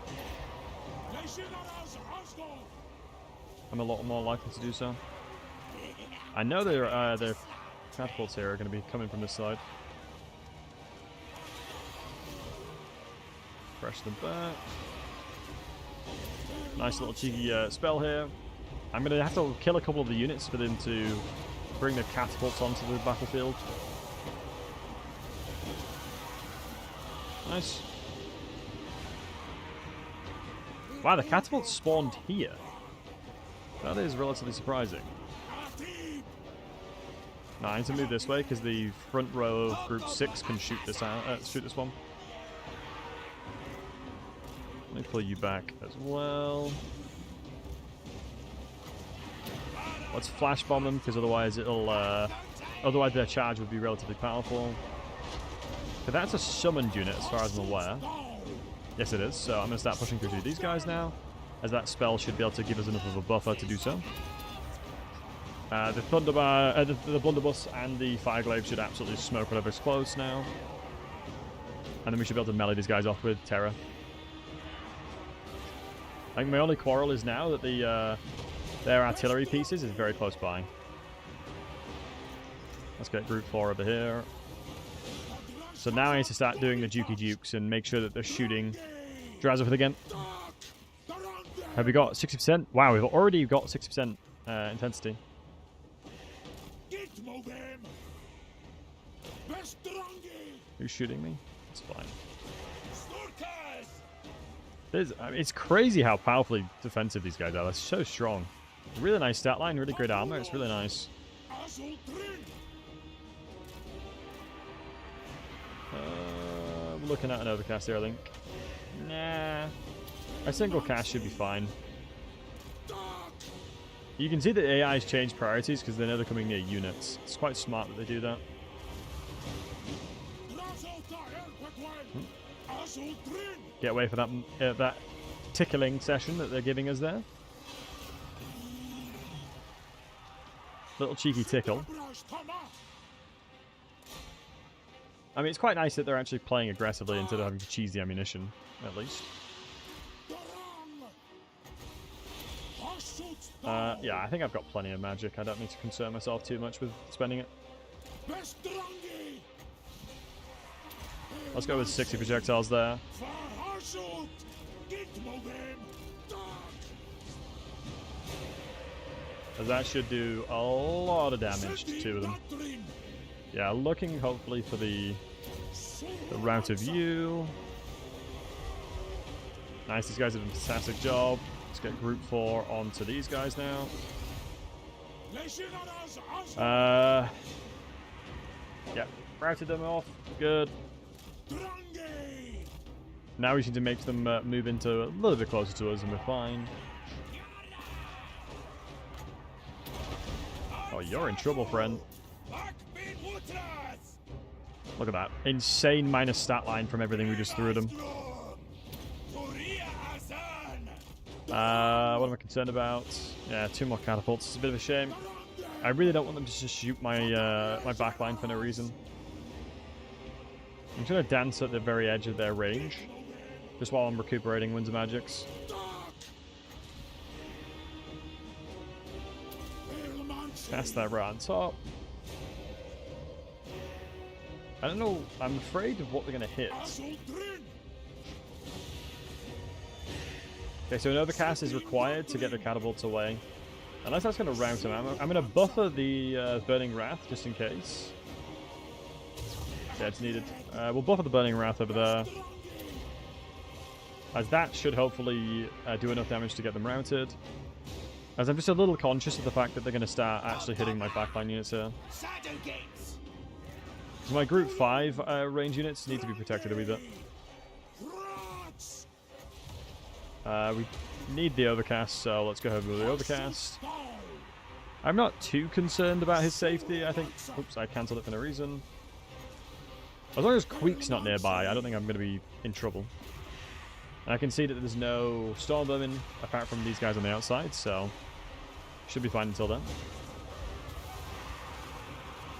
I'm a lot more likely to do so. I know their catapults here are going to be coming from this side. Press them back. Nice little cheeky spell here. I'm going to have to kill a couple of the units for them to bring the catapults onto the battlefield. Nice. Wow, the catapults spawned here. That is relatively surprising. Now I need to move this way because the front row of Group 6 can shoot this out. Shoot this one. Let me pull you back as well. Let's flash bomb them because otherwise it'll. Otherwise their charge would be relatively powerful. But that's a summoned unit as far as I'm aware. Yes, it is. So I'm going to start pushing through to these guys now, as that spell should be able to give us enough of a buffer to do so. The blunderbuss and the fireglaive should absolutely smoke whatever's close now. And then we should be able to melee these guys off with terror. I think my only quarrel is now that their artillery pieces is very close by. Let's get Group 4 over here. So now I need to start doing the Dukey Dukes and make sure that they're shooting Drazhoath again. Have we got 60%? Wow, we've already got 60% intensity. Who's shooting me? It's fine. It's crazy how powerfully defensive these guys are. They're so strong. Really nice stat line, really great armor. It's really nice. We're looking at an overcast here, I think. Nah. A single cast should be fine. You can see that AI's changed priorities because they know they're coming near units. It's quite smart that they do that. Get away from that tickling session that they're giving us there. Little cheeky tickle. I mean, it's quite nice that they're actually playing aggressively instead of having to cheese the ammunition, at least. Yeah, I think I've got plenty of magic. I don't need to concern myself too much with spending it. Let's go with 60 projectiles there. As that should do a lot of damage to two of them. Yeah, looking hopefully for the route of view. Nice, these guys have done a fantastic job. Let's get Group 4 onto these guys now. Yeah, routed them off. Good. Now we just need to make them move into a little bit closer to us and we're fine. Oh, you're in trouble, friend. Look at that. Insane minus stat line from everything we just threw at them. What am I concerned about? Yeah, 2 more catapults. It's a bit of a shame. I really don't want them to just shoot my my backline for no reason. I'm going to dance at the very edge of their range, just while I'm recuperating Winds of Magics. Cast that right on top. I don't know, I'm afraid of what they're going to hit. Okay, so an overcast is required to get the catapults away. Unless that's going to rout them. I'm going to buffer the Burning Wrath just in case. Yeah, it's needed. We'll buffer the Burning Wrath over there. As that should hopefully do enough damage to get them routed. As I'm just a little conscious of the fact that they're going to start actually hitting my backline units here. So my group 5 range units need to be protected a wee bit. We need the overcast, so let's go ahead with the overcast. I'm not too concerned about his safety, I think. Oops, I cancelled it for no reason. As long as Queek's not nearby, I don't think I'm going to be in trouble. And I can see that there's no storm vermin apart from these guys on the outside, so should be fine until then.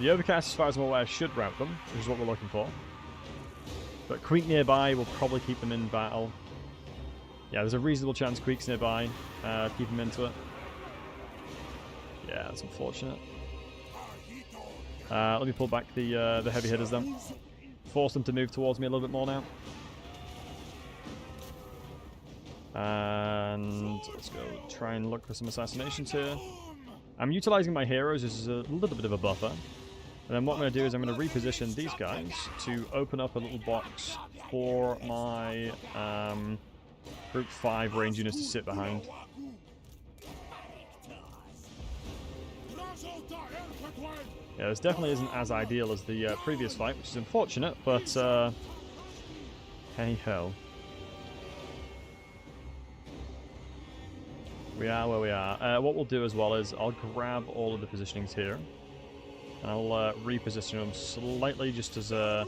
The overcast, as far as I'm aware, should rout them, which is what we're looking for. But Queek nearby will probably keep them in battle. Yeah, there's a reasonable chance Queek's nearby. Keep him into it. Yeah, that's unfortunate. Let me pull back the heavy hitters then. Force them to move towards me a little bit more now. And let's go try and look for some assassinations here. I'm utilizing my heroes as a little bit of a buffer. And then what I'm going to do is I'm going to reposition these guys to open up a little box for my Group 5 range units to sit behind. Yeah, this definitely isn't as ideal as the previous fight, which is unfortunate, but hey-ho. We are where we are. What we'll do as well is I'll grab all of the positionings here. And I'll reposition them slightly just as a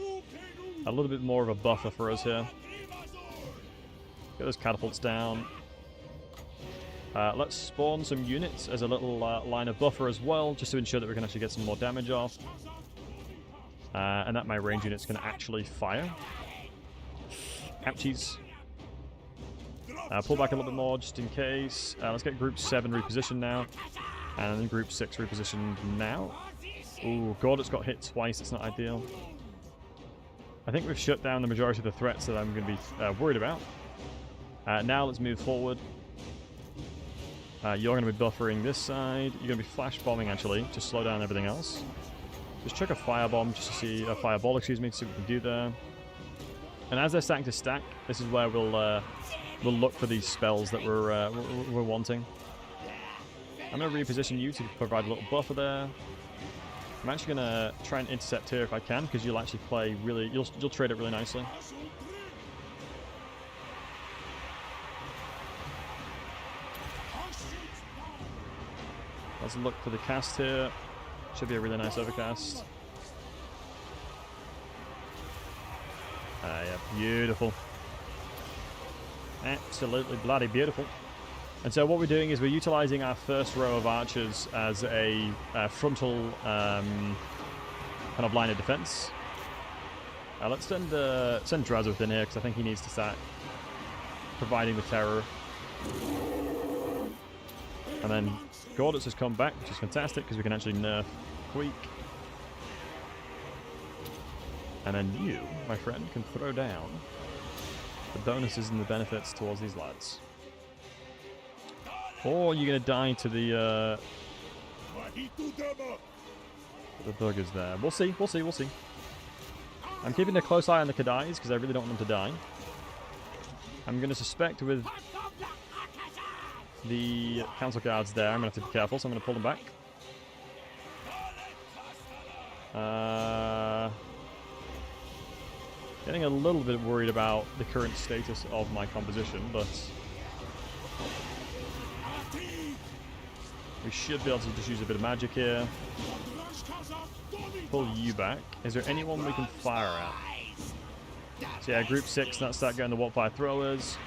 little bit more of a buffer for us here. Get those catapults down. Let's spawn some units as a little line of buffer as well, just to ensure that we can actually get some more damage off. And that my range units can actually fire. Ouchies. Pull back a little bit more just in case. Let's get Group 7 repositioned now. And then Group 6 repositioned now. Ooh, Gordit's got hit twice. It's not ideal. I think we've shut down the majority of the threats that I'm going to be worried about. Now let's move forward. You're going to be buffering this side. You're going to be flash bombing actually to slow down everything else. Just chuck a firebomb just to see a fireball, excuse me, to see what we can do there. And as they're starting to stack, this is where we'll look for these spells that we're wanting. I'm going to reposition you to provide a little buffer there. I'm actually going to try and intercept here if I can, because you'll actually play really, you'll trade it really nicely. Let's look for the cast here. Should be a really nice overcast. Yeah, beautiful. Absolutely bloody beautiful. And so what we're doing is we're utilizing our first row of archers as a frontal kind of line of defense. Let's send Drazhoath in here because I think he needs to start providing the terror. And then Gordit's has come back, which is fantastic because we can actually nerf Queek. And then you, my friend, can throw down the bonuses and the benefits towards these lads. Or you're going to die to the buggers there. We'll see, we'll see, we'll see. I'm keeping a close eye on the Kadais because I really don't want them to die. I'm going to suspect with the council guards there, I'm going to have to be careful, so I'm going to pull them back. Getting a little bit worried about the current status of my composition, but we should be able to just use a bit of magic here. Pull you back. Is there anyone we can fire at? So yeah, Group 6, let's start getting the Warpfire Throwers.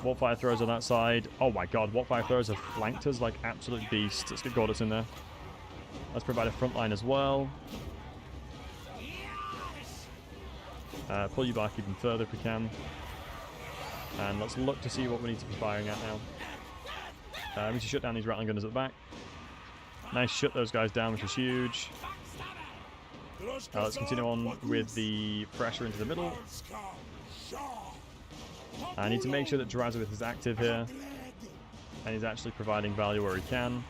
Warpfire Throwers on that side. Oh my god, Warpfire Throwers have flanked us like absolute beasts. Let's get Gordit's in there. Let's provide a front line as well. Pull you back even further if we can. And let's look to see what we need to be firing at now. We need to shut down these rattling gunners at the back. Nice, shut those guys down, which is huge. Let's continue on with the pressure into the middle. I need to make sure that Drazhoath is active here. And he's actually providing value where he can.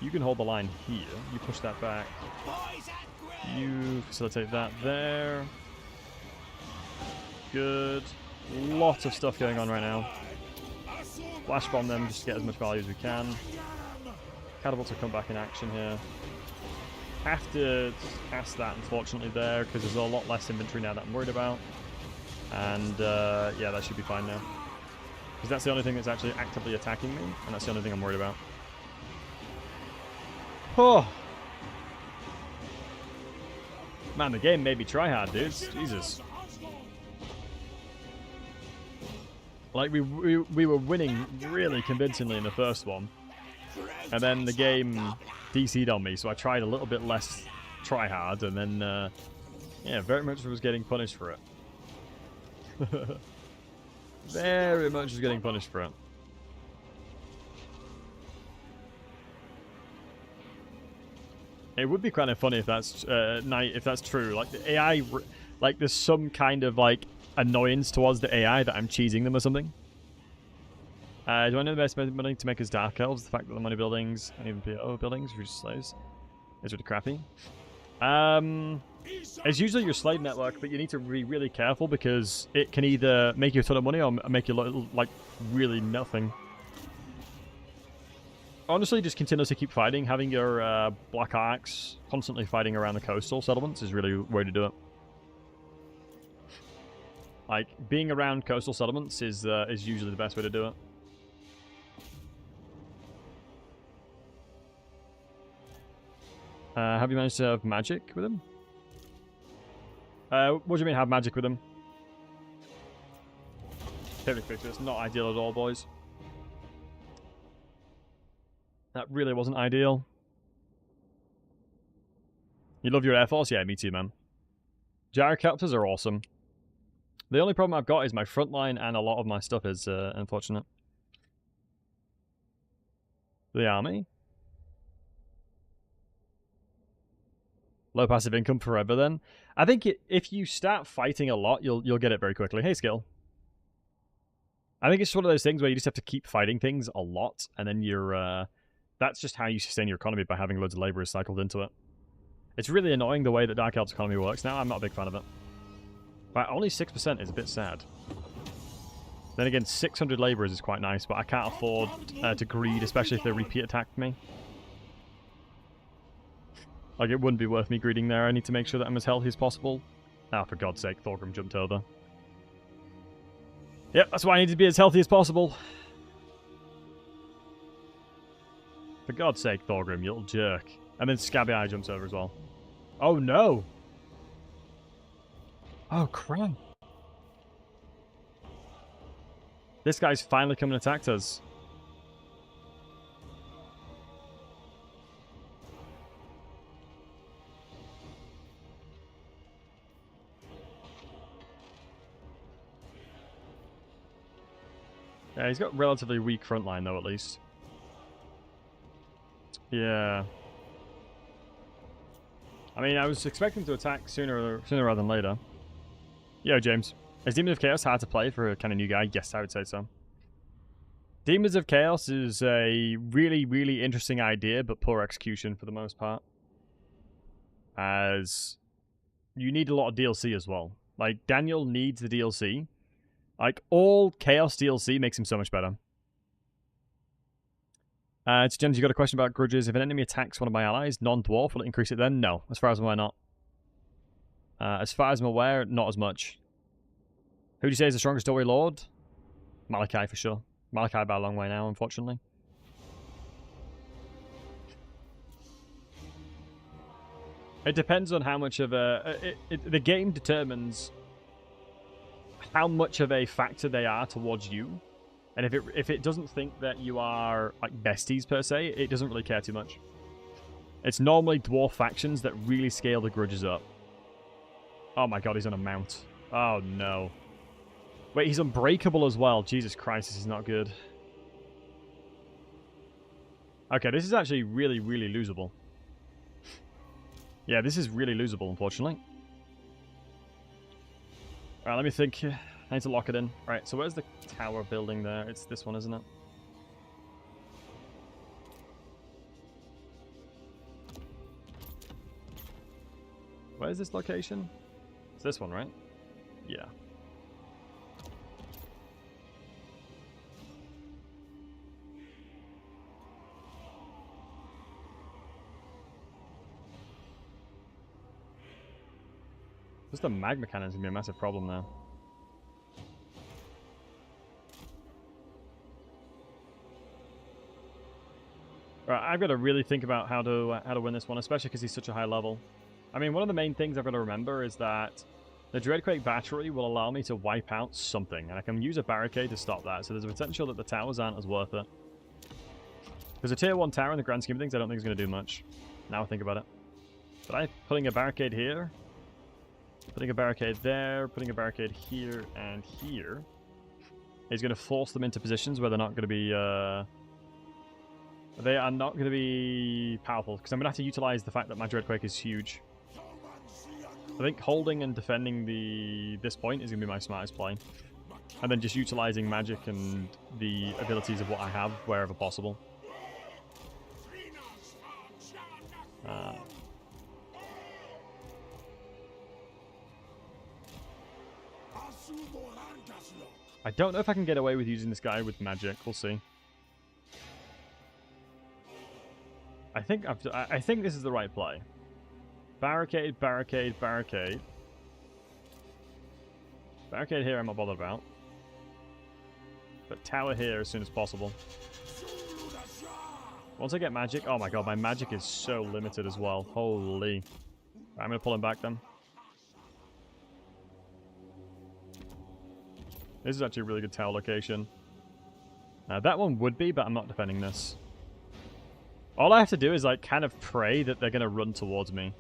You can hold the line here. You push that back. You facilitate that there. Good. Lots of stuff going on right now. Flash bomb them just to get as much value as we can. Catapults will come back in action here. have to cast that, unfortunately, there, because there's a lot less inventory now that I'm worried about. And, yeah, that should be fine now. Because that's the only thing that's actually actively attacking me, and that's the only thing I'm worried about. Oh! Man, the game made me try hard, dudes. Jesus. Like, we were winning really convincingly in the first one. And then the game DC'd on me, so I tried a little bit less try hard, and then, yeah, very much was getting punished for it. Very much was getting punished for it. It would be kind of funny if that's if that's true. Like the AI, like there's some kind of like annoyance towards the AI that I'm cheesing them or something. Do I know the best money to make us dark elves? The fact that the money buildings and even PO buildings reduce slaves is really crappy. It's usually your slave network, but you need to be really careful because it can either make you a ton of money or make you like really nothing. Honestly, just continuously keep fighting. Having your Black Axe constantly fighting around the coastal settlements is really the way to do it. Like, being around coastal settlements is usually the best way to do it. Have you managed to have magic with him? What do you mean have magic with him? Perfect picture. It's not ideal at all, boys. That really wasn't ideal. You love your Air Force? Yeah, me too, man. Gyrocopters are awesome. The only problem I've got is my front line and a lot of my stuff is unfortunate. The army? Low passive income forever then? I think if you start fighting a lot, you'll get it very quickly. Hey, Skill. I think it's one of those things where you just have to keep fighting things a lot, and then you're... that's just how you sustain your economy, by having loads of laborers cycled into it. It's really annoying the way that Dark Elf's economy works now. I'm not a big fan of it. But only 6% is a bit sad. Then again, 600 laborers is quite nice, but I can't afford to greed, especially if they repeat attack me. Like, it wouldn't be worth me greeding there. I need to make sure that I'm as healthy as possible. Ah, for God's sake, Thorgrim jumped over. Yep, that's why I need to be as healthy as possible. For God's sake, Thorgrim, you little jerk. And then Scabby Eye jumps over as well. Oh, no! Oh, crap. This guy's finally come and attacked us. Yeah, he's got relatively weak front line, though, at least. Yeah. I mean, I was expecting to attack sooner rather than later. Yo, James. Is Demons of Chaos hard to play for a kind of new guy? Yes, I would say so. Demons of Chaos is a really, really interesting idea, but poor execution for the most part. As you need a lot of DLC as well. Like, Daniel needs the DLC. Like, all Chaos DLC makes him so much better. It's Jens, you got a question about grudges. If an enemy attacks one of my allies, non-dwarf, will it increase it then? No. As far as I'm aware, not. As far as I'm aware, not as much. Who do you say is the strongest doorway lord? Malachi, for sure. Malachi by a long way now, unfortunately. It depends on how much of a... the game determines how much of a factor they are towards you. And if it doesn't think that you are like besties per se, it doesn't really care too much. It's normally dwarf factions that really scale the grudges up. Oh my god, he's on a mount. Oh no. Wait, he's unbreakable as well. Jesus Christ, this is not good. Okay, this is actually really, really losable. Yeah, this is really losable, unfortunately. Alright, let me think. I need to lock it in. Alright, so where's the tower building there? It's this one, isn't it? Where's this location? It's this one, right? Yeah. Just the magma cannon's gonna be a massive problem there. Right, I've got to really think about how to win this one, especially because he's such a high level. I mean, one of the main things I've got to remember is that the Dreadquake battery will allow me to wipe out something, and I can use a barricade to stop that, so there's a potential that the towers aren't as worth it. Because a tier 1 tower in the grand scheme of things, I don't think it's going to do much. Now I think about it. But I'm putting a barricade here, putting a barricade there, putting a barricade here and here is going to force them into positions where they're not going to be... they are not going to be powerful, because I'm going to have to utilize the fact that my Dreadquake is huge. I think holding and defending this point is going to be my smartest play. And then just utilizing magic and the abilities of what I have wherever possible. I don't know if I can get away with using this guy with magic. We'll see. I think this is the right play. Barricade, barricade, barricade. Barricade here I'm not bothered about. But tower here as soon as possible. Once I get magic... Oh my god, my magic is so limited as well. Holy. Right, I'm going to pull him back then. This is actually a really good tower location. That one would be, but I'm not defending this. All I have to do is, like, kind of pray that they're going to run towards me.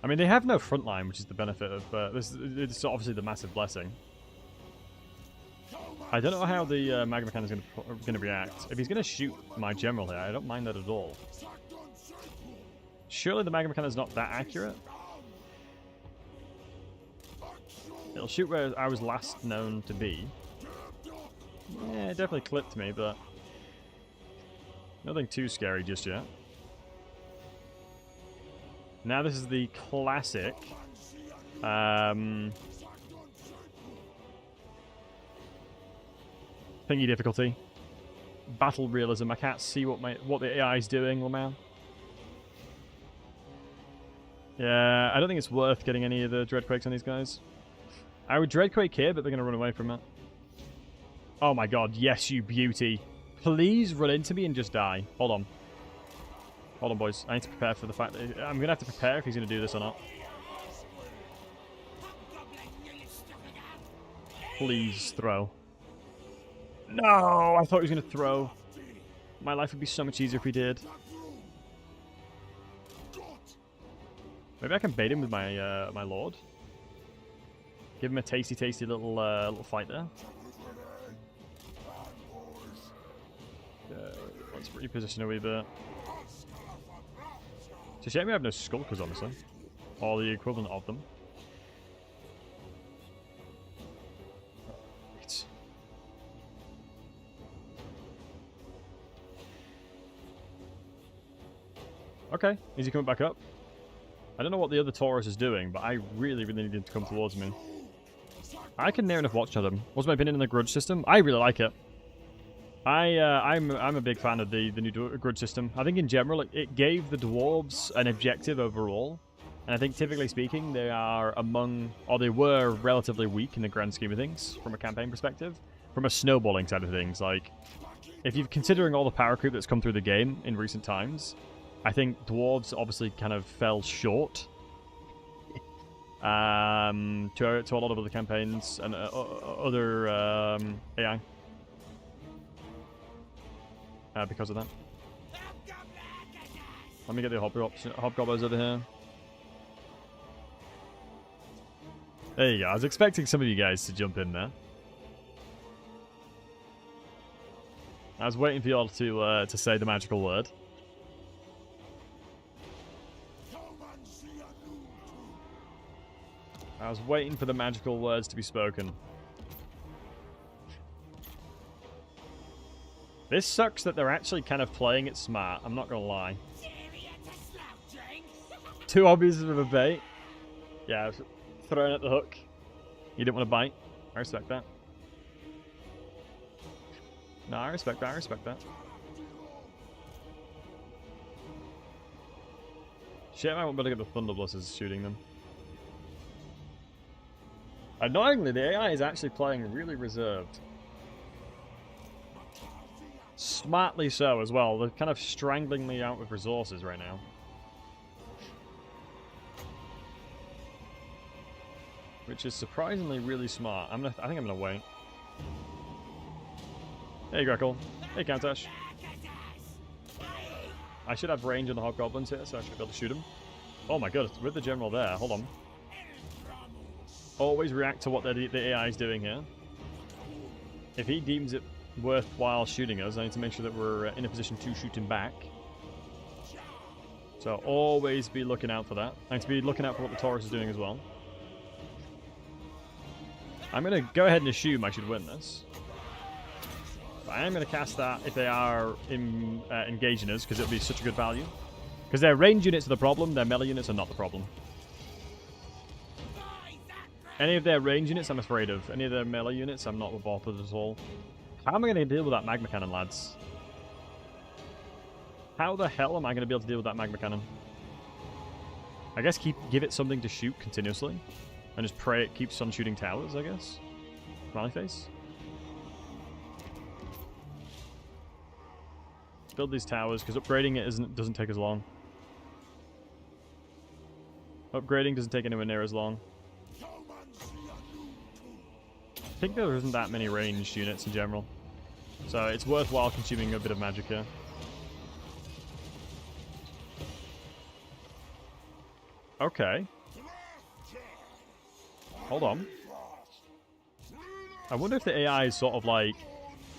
I mean, they have no front line, which is the benefit of... this it's obviously the massive blessing. I don't know how the Magma Cannon is going to react. If he's going to shoot my general here, I don't mind that at all. Surely the Magma Cannon is not that accurate? It'll shoot where I was last known to be. Yeah, it definitely clipped me, but... nothing too scary just yet. Now this is the classic... thingy difficulty. Battle realism. I can't see what the AI is doing, Lamau. Yeah, I don't think it's worth getting any of the Dreadquakes on these guys. I would Dreadquake here, but they're going to run away from it. Oh my god, yes, you beauty. Please run into me and just die. Hold on. Hold on, boys. I need to prepare for the fact that... I'm going to have to prepare if he's going to do this or not. Please, throw. No! I thought he was going to throw. My life would be so much easier if he did. Maybe I can bait him with my my lord. Give him a tasty, tasty little fight there. Let's reposition a wee bit. It's a shame we have no skulkers, honestly. Or the equivalent of them. Right. Okay, is he coming back up? I don't know what the other Taurus is doing, but I really, really need him to come towards me. I can near enough watch at him. What's my opinion on the grudge system? I really like it. I'm a big fan of the new grudge system. I think in general it gave the dwarves an objective overall, and I think typically speaking they were relatively weak in the grand scheme of things from a campaign perspective. From a snowballing side of things, like if you're considering all the power creep that's come through the game in recent times, I think dwarves obviously kind of fell short to a lot of other campaigns and other AI. Because of that. Let me get the hobgoblins over here. There you go. I was expecting some of you guys to jump in there. I was waiting for y'all to say the magical word. I was waiting for the magical words to be spoken. This sucks that they're actually kind of playing it smart, I'm not gonna lie. Too obvious of a bait. Yeah, throwing at the hook. You didn't want to bite. I respect that. No, I respect that, I respect that. Shit, I won't be able to get the Thunder Blasters shooting them. Annoyingly, the AI is actually playing really reserved. Smartly so as well. They're kind of strangling me out with resources right now. Which is surprisingly really smart. I think I'm gonna wait. Hey Gretel. Hey Countess. I should have range on the hobgoblins here, so I should be able to shoot him. Oh my god, with the general there. Hold on. Always react to what the AI is doing here. If he deems it worthwhile shooting us, I need to make sure that we're in a position to shoot him back. So always be looking out for that. I need to be looking out for what the Taurus is doing as well. I'm going to go ahead and assume I should win this. But I am going to cast that if they are engaging us, because it'll be such a good value. Because their range units are the problem, their melee units are not the problem. Any of their range units I'm afraid of. Any of their melee units I'm not bothered at all. How am I going to deal with that magma cannon, lads? How the hell am I going to be able to deal with that magma cannon? I guess give it something to shoot continuously. And just pray it keeps on shooting towers, I guess. Smiley face. Build these towers, because upgrading it doesn't take as long. Upgrading doesn't take anywhere near as long. I think there isn't that many ranged units in general. So it's worthwhile consuming a bit of magic here. Okay. Hold on. I wonder if the AI is sort of like...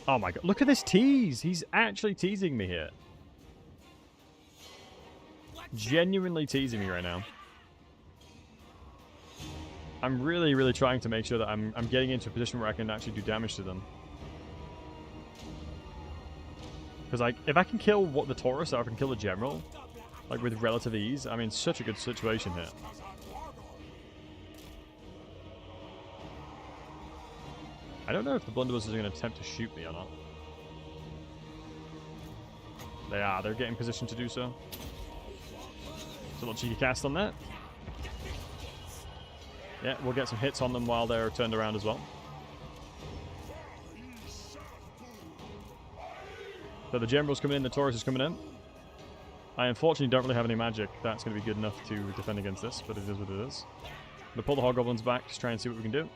Oh my god, look at this tease! He's actually teasing me here. Genuinely teasing me right now. I'm really, really trying to make sure that I'm getting into a position where I can actually do damage to them. Because like, if I can kill the Taurus or I can kill the General, like with relative ease, I'm in such a good situation here. I don't know if the blunderbusses are going to attempt to shoot me or not. They are. They're getting positioned to do so. It's a little cheeky cast on that. Yeah, we'll get some hits on them while they're turned around as well. So the General's coming in, the Taurus is coming in. I unfortunately don't really have any magic. That's going to be good enough to defend against this, but it is what it is. I'm going to pull the Hobgoblins back, just try and see what we can do.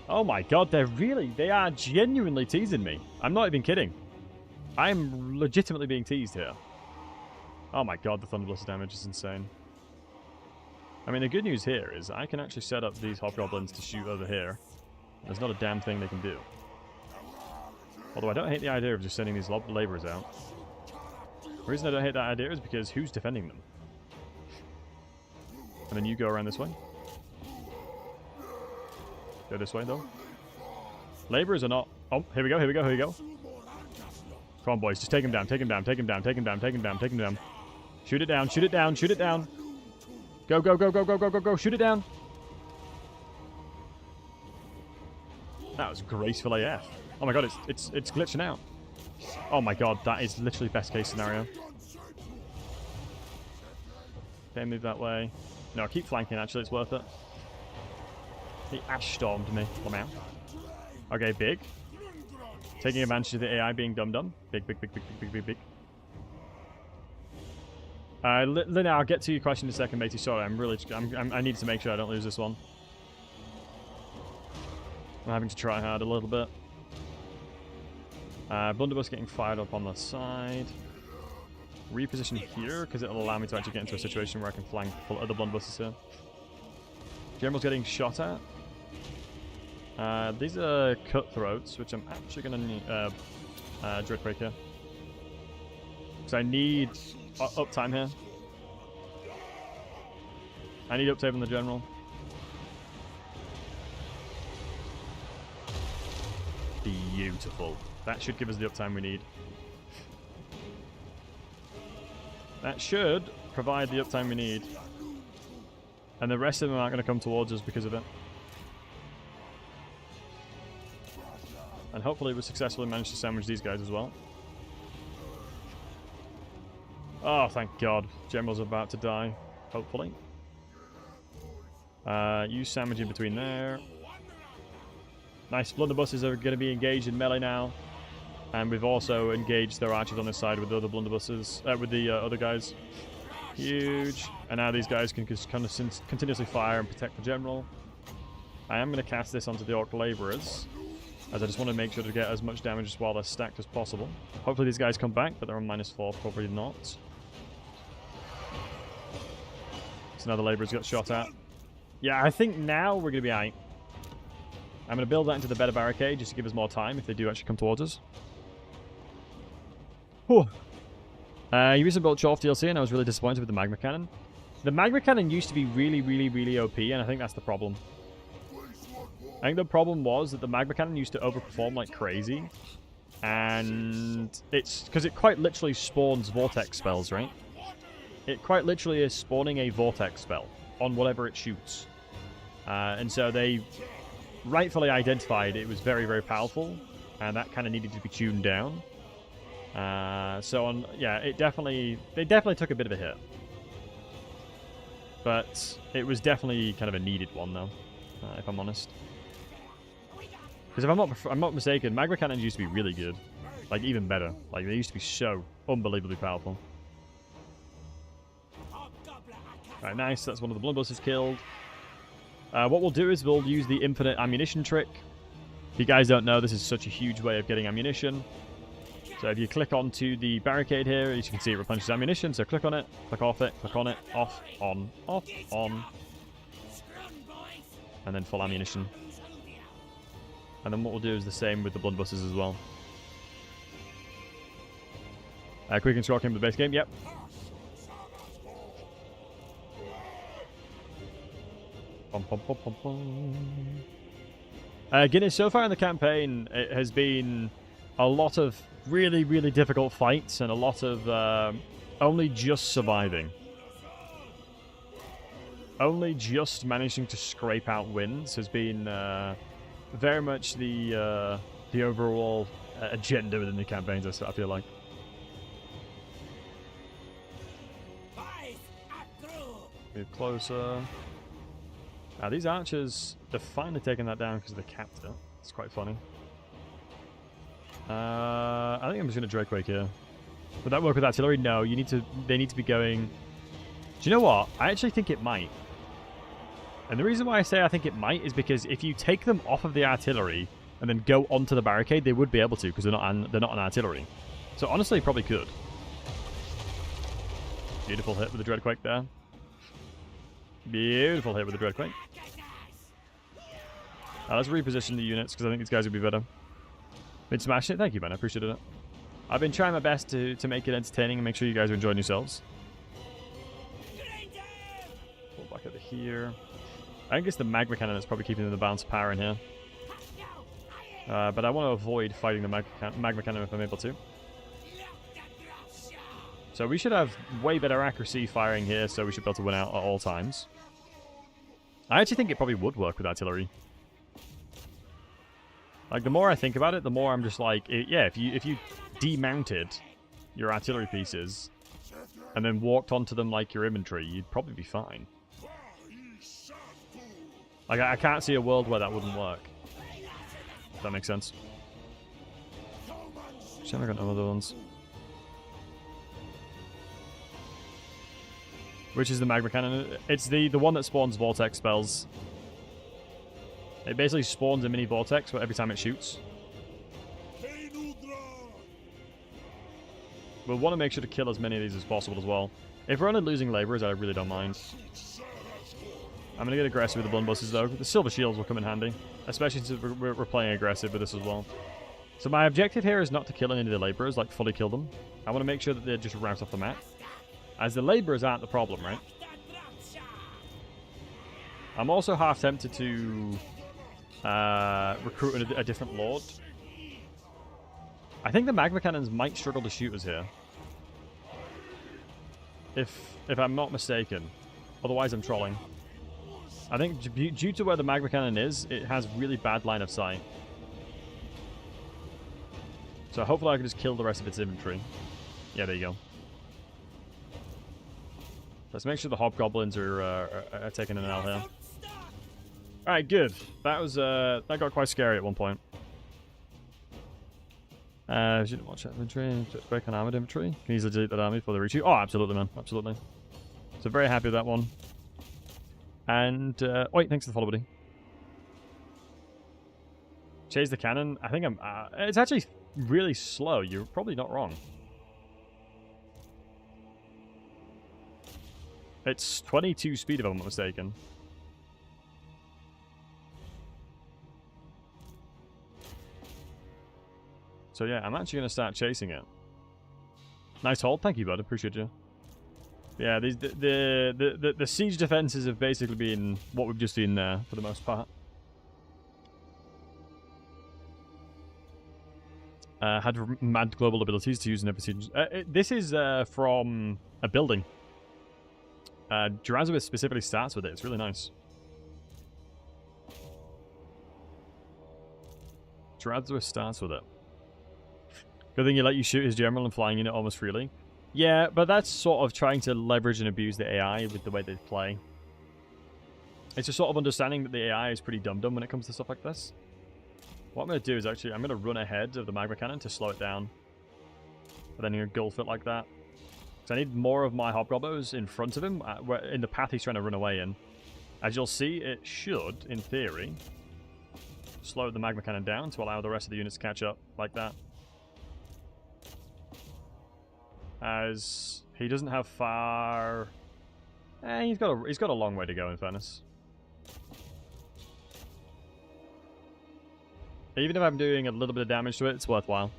Oh my god, they are genuinely teasing me. I'm not even kidding. I'm legitimately being teased here. Oh my god, the Thunderblast damage is insane. I mean, the good news here is I can actually set up these Hobgoblins to shoot over here. There's not a damn thing they can do. Although I don't hate the idea of just sending these laborers out. The reason I don't hate that idea is because who's defending them? And then you go around this way. Go this way, though. Laborers are not... Oh, here we go, here we go, here we go. Come on, boys. Just take him down, take him down, take him down, take him down, take him down, take him down. Shoot it down, shoot it down, shoot it down. Go, go, go, go, go, go, go, go. Shoot it down. That was graceful AF. Oh my god, it's glitching out. Oh my god, that is literally best case scenario. Okay, move that way. No, keep flanking, actually, it's worth it. He ash stormed me. Come out. Okay, big. Taking advantage of the AI being dum-dum. Big, big, big, big, big, big, big, big. Lina, I'll get to your question in a second, matey. Sorry, I need to make sure I don't lose this one. I'm having to try hard a little bit. Blunderbuss getting fired up on the side. Reposition here, because it'll allow me to actually get into a situation where I can flank pull other blunderbusses here. General's getting shot at. These are cutthroats, which I'm actually going to need Dreadquake here. So I need uptime here. I need uptime on the General. Beautiful. That should give us the uptime we need. That should provide the uptime we need. And the rest of them aren't going to come towards us because of it. And hopefully we successfully manage to sandwich these guys as well. Oh, thank God. General's about to die. Hopefully. Use sandwich in between there. Nice. Blunderbusses are going to be engaged in melee now. And we've also engaged their archers on this side with the other blunderbusses. With the other guys. Huge. And now these guys can just kind of continuously fire and protect the general. I am going to cast this onto the orc laborers, as I just want to make sure to get as much damage while they're stacked as possible. Hopefully these guys come back, but they're on -4, probably not. So now the laborers got shot at. Yeah, I think now we're going to be aight. I'm going to build that into the better barricade just to give us more time if they do actually come towards us. Whew. You recently built Drazhoath DLC and I was really disappointed with the magma cannon. The magma cannon used to be really, really, really OP, and I think that's the problem. I think the problem was that the magma cannon used to overperform like crazy. And it's because it quite literally spawns vortex spells, right? It quite literally is spawning a vortex spell on whatever it shoots. And so they rightfully identified it was very, very powerful, and that kind of needed to be tuned down. Yeah, they definitely took a bit of a hit. But it was definitely kind of a needed one, though, if I'm honest. Because if I'm not mistaken, magma cannons used to be really good. Like, even better. Like, they used to be so unbelievably powerful. Alright, nice. That's one of the blunderbusses killed. What we'll do is we'll use the infinite ammunition trick. If you guys don't know, this is such a huge way of getting ammunition. So if you click onto the barricade here, as you can see, it replenishes ammunition. So click on it, click off it, click on it, off, on, and then full ammunition. And then what we'll do is the same with the blunderbusses as well. Quick and Scroll came to the base game, yep. Guinness, so far in the campaign, it has been a lot of really, really difficult fights and a lot of only just surviving. Only just managing to scrape out wins has been very much the overall agenda within the campaigns, I feel like. Move closer. Now these archers, they're finally taking that down because of the captor. It's quite funny. I think I'm just going to Drazhoath here. Would that work with artillery? No, they need to be going... Do you know what? I actually think it might. And the reason why I say I think it might is because if you take them off of the artillery and then go onto the barricade, they would be able to because they're not on artillery. So honestly, probably could. Beautiful hit with the Drazhoath there. Beautiful hit with the Drazhoath. Let's reposition the units because I think these guys would be better. Been smashing it. Thank you, man. I appreciated it. I've been trying my best to make it entertaining and make sure you guys are enjoying yourselves. Pull back over here. I think it's the magma cannon that's probably keeping the bounce power in here. But I want to avoid fighting the magma cannon if I'm able to. So we should have way better accuracy firing here, so we should be able to win out at all times. I actually think it probably would work with artillery. Like, the more I think about it, the more I'm just like, yeah, if you demounted your artillery pieces and then walked onto them like your inventory, you'd probably be fine. Like, I can't see a world where that wouldn't work. If that makes sense. Shall I got no other ones? Which is the magma cannon? It's the one that spawns vortex spells. It basically spawns a mini vortex every time it shoots. We'll want to make sure to kill as many of these as possible as well. If we're only losing laborers, I really don't mind. I'm going to get aggressive with the blunderbusses though. The silver shields will come in handy. Especially since we're playing aggressive with this as well. So my objective here is not to kill any of the laborers, like fully kill them. I want to make sure that they're just rout off the map. As the laborers aren't the problem, right? I'm also half tempted to recruit a different lord. I think the magma cannons might struggle to shoot us here. If I'm not mistaken. Otherwise I'm trolling. I think due to where the magma cannon is, it has really bad line of sight. So hopefully I can just kill the rest of its infantry. Yeah, there you go. Let's make sure the hobgoblins are taking an L here. Alright, good. That was, that got quite scary at one point. Shouldn't watch that inventory. Just break on armored inventory. Can easily delete that army before they reach you. Oh, absolutely, man. Absolutely. So very happy with that one. And, wait, thanks for the follow, buddy. Chase the cannon. I think I'm, it's actually really slow. You're probably not wrong. It's 22 speed if I'm not mistaken. So yeah, I'm actually going to start chasing it. Nice hold. Thank you, bud. Appreciate you. Yeah, these the siege defenses have basically been what we've just seen there for the most part. Had mad global abilities to use in every siege. This is from a building. Drazhoath specifically starts with it. It's really nice. Drazhoath starts with it. Good thing you let you shoot his general and flying in it almost freely. Yeah, but that's sort of trying to leverage and abuse the AI with the way they play. It's a sort of understanding that the AI is pretty dumb when it comes to stuff like this. What I'm going to do is actually, I'm going to run ahead of the magma cannon to slow it down. But then engulf it like that. So I need more of my hobgoblins in front of him, in the path he's trying to run away in. As you'll see, it should, in theory, slow the magma cannon down to allow the rest of the units to catch up like that. As he doesn't have far... he's got a long way to go, in fairness. Even if I'm doing a little bit of damage to it, it's worthwhile.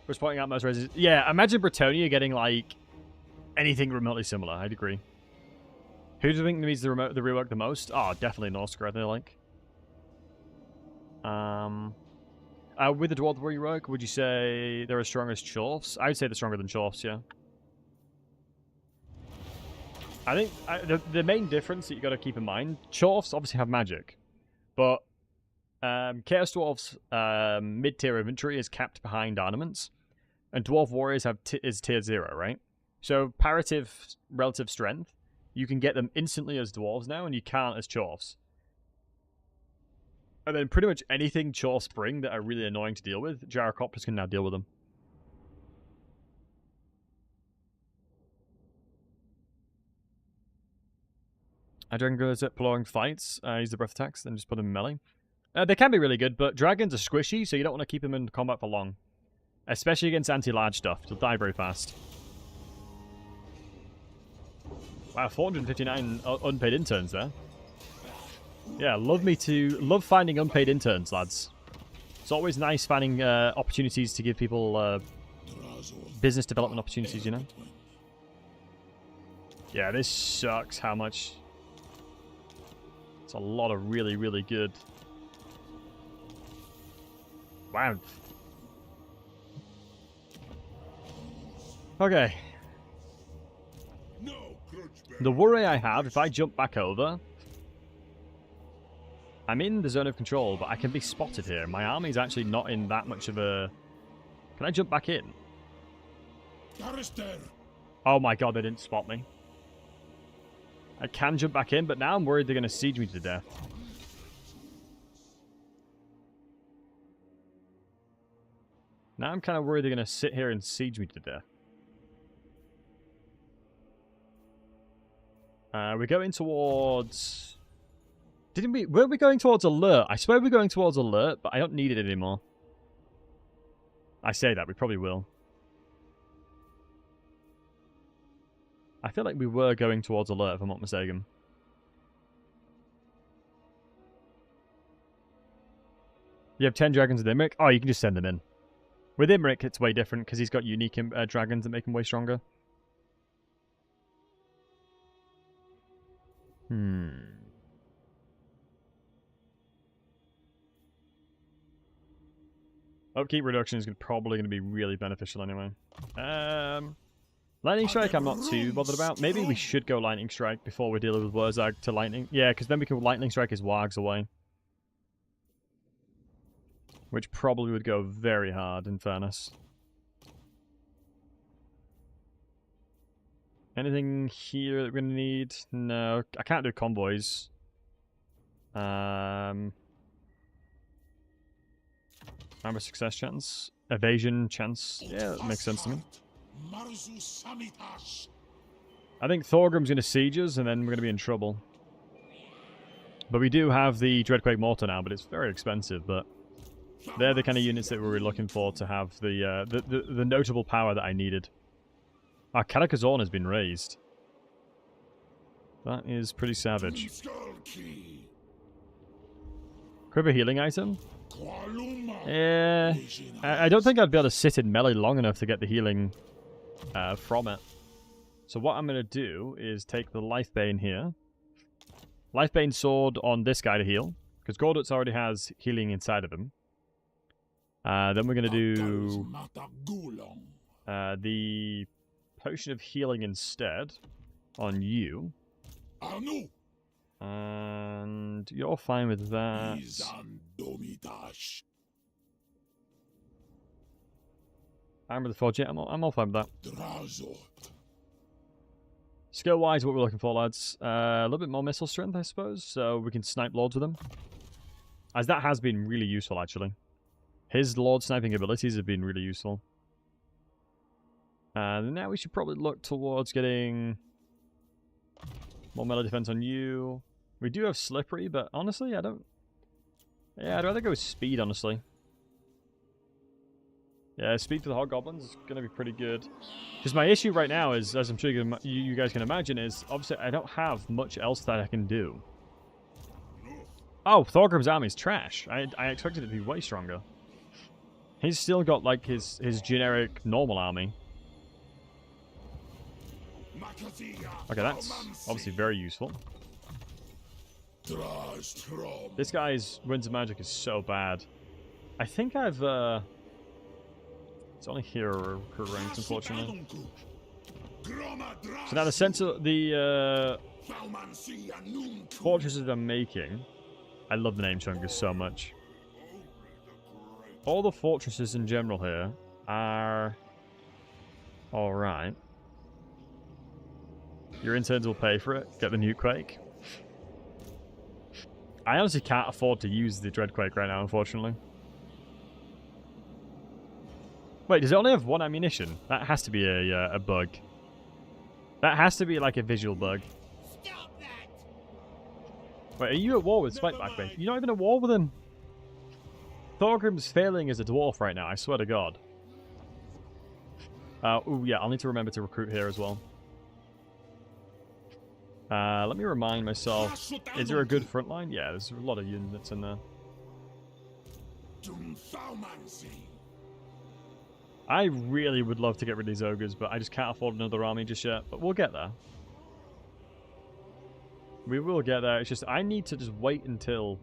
Just pointing out most raises. Yeah, imagine Bretonia getting, like, anything remotely similar. I'd agree. Who do you think needs the rework the most? Oh, definitely Norsca, I feel like. With the Dwarf rework, would you say they're as strong as Chorfs? I would say they're stronger than Chorfs, yeah. I think the main difference that you got to keep in mind, Chorfs obviously have magic, but Chaos Dwarfs' mid-tier inventory is capped behind armaments, and Dwarf Warriors is tier 0, right? So relative strength, you can get them instantly as Dwarves now, and you can't as Chorfs. And then pretty much anything Chorfs bring that are really annoying to deal with, Gyrocopters can now deal with them. Dragon goes at prolonged fights, use the breath attacks, then just put them in melee. They can be really good, but dragons are squishy, so you don't want to keep them in combat for long. Especially against anti-large stuff. They'll die very fast. Wow, 459 unpaid interns there. Yeah, love finding unpaid interns, lads. It's always nice finding opportunities to give people business development opportunities, you know? Yeah, this sucks how much... It's a lot of really, really good... Wow. Okay. The worry I have, if I jump back over... I'm in the zone of control, but I can be spotted here. My army's actually not in that much of a... Can I jump back in? Oh my god, they didn't spot me. I can jump back in, but now I'm worried they're going to siege me to death. Now I'm kind of worried they're going to sit here and siege me to death. We're going towards... Weren't we going towards alert? I swear we're going towards alert, but I don't need it anymore. I say that, we probably will. I feel like we were going towards alert, if I'm not mistaken. You have 10 dragons with Imric? Oh, you can just send them in. With Imric, it's way different, because he's got unique dragons that make him way stronger. Upkeep reduction is probably going to be really beneficial anyway. Lightning Strike I'm not too bothered about. Maybe we should go Lightning Strike before we deal with Wurzag to Lightning. Yeah, because then we can Lightning Strike his Wargs away. Which probably would go very hard, in fairness. Anything here that we're going to need? No, I can't do convoys. Armor success chance. Evasion chance. Yeah, that makes sense to me. I think Thorgrim's going to siege us, and then we're going to be in trouble. But we do have the Dreadquake Mortar now, but it's very expensive. But they're the kind of units that we were looking for to have the notable power that I needed. Our Karakazorn has been raised. That is pretty savage. Quiver healing item? Yeah. I don't think I'd be able to sit in melee long enough to get the healing from it. So what I'm going to do is take the Lifebane here. Lifebane sword on this guy to heal. Because Gorduts already has healing inside of him. Then we're going to do the Potion of Healing instead on you. And you're fine with that. Armor of the Forge, yeah, I'm all fine with that. Skill-wise, what we're looking for, lads. A little bit more missile strength, I suppose, so we can snipe lords with them. As that has been really useful, actually. His lord sniping abilities have been really useful. And now we should probably look towards getting more melee defense on you. We do have Slippery, but honestly, I don't... Yeah, I'd rather go with Speed, honestly. Yeah, Speed for the Hobgoblins is going to be pretty good. Because my issue right now is, as I'm sure you guys can imagine, is obviously I don't have much else that I can do. Oh, Thorgrim's army is trash. I expected it to be way stronger. He's still got, like, his generic normal army. Okay, that's obviously very useful. This guy's Winds of Magic is so bad. I think I've, it's only hero ranks, unfortunately. So now the fortresses I'm making, I love the name Chungus so much. All the fortresses in general here are alright. Your interns will pay for it. Get the Nukequake. I honestly can't afford to use the Dreadquake right now, unfortunately. Wait, does it only have one ammunition? That has to be a bug. That has to be like a visual bug. Wait, are you at war with Spikeback, mate? You're not even at war with him. Thorgrim's failing as a dwarf right now, I swear to God. Oh yeah, I'll need to remember to recruit here as well. Let me remind myself. Is there a good front line? Yeah, there's a lot of units in there. I really would love to get rid of these ogres, but I just can't afford another army just yet. But we'll get there. We will get there. It's just I need to just wait until...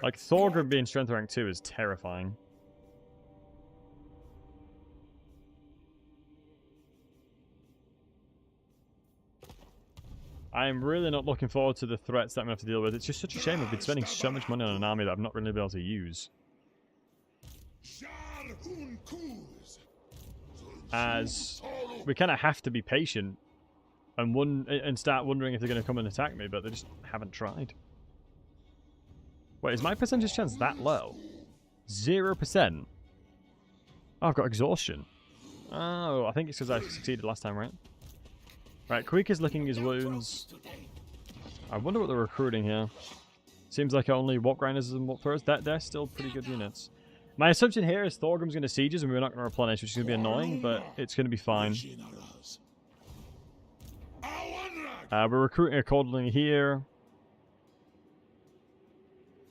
Like, Thorgrim being strength rank 2 is terrifying. I'm really not looking forward to the threats that I'm going to have to deal with. It's just such a shame I've been spending so much money on an army that I've not really been able to use. As we kind of have to be patient and start wondering if they're going to come and attack me, but they just haven't tried. Wait, is my percentage chance that low? 0%? Oh, I've got exhaustion. Oh, I think it's because I succeeded last time, right? Right, Queek is licking his wounds. I wonder what they're recruiting here. Seems like only Warp Grinders and Warp Throwers. They're still pretty good units. My assumption here is Thorgrim's going to siege us and we're not going to replenish, which is going to be annoying, but it's going to be fine. We're recruiting accordingly here.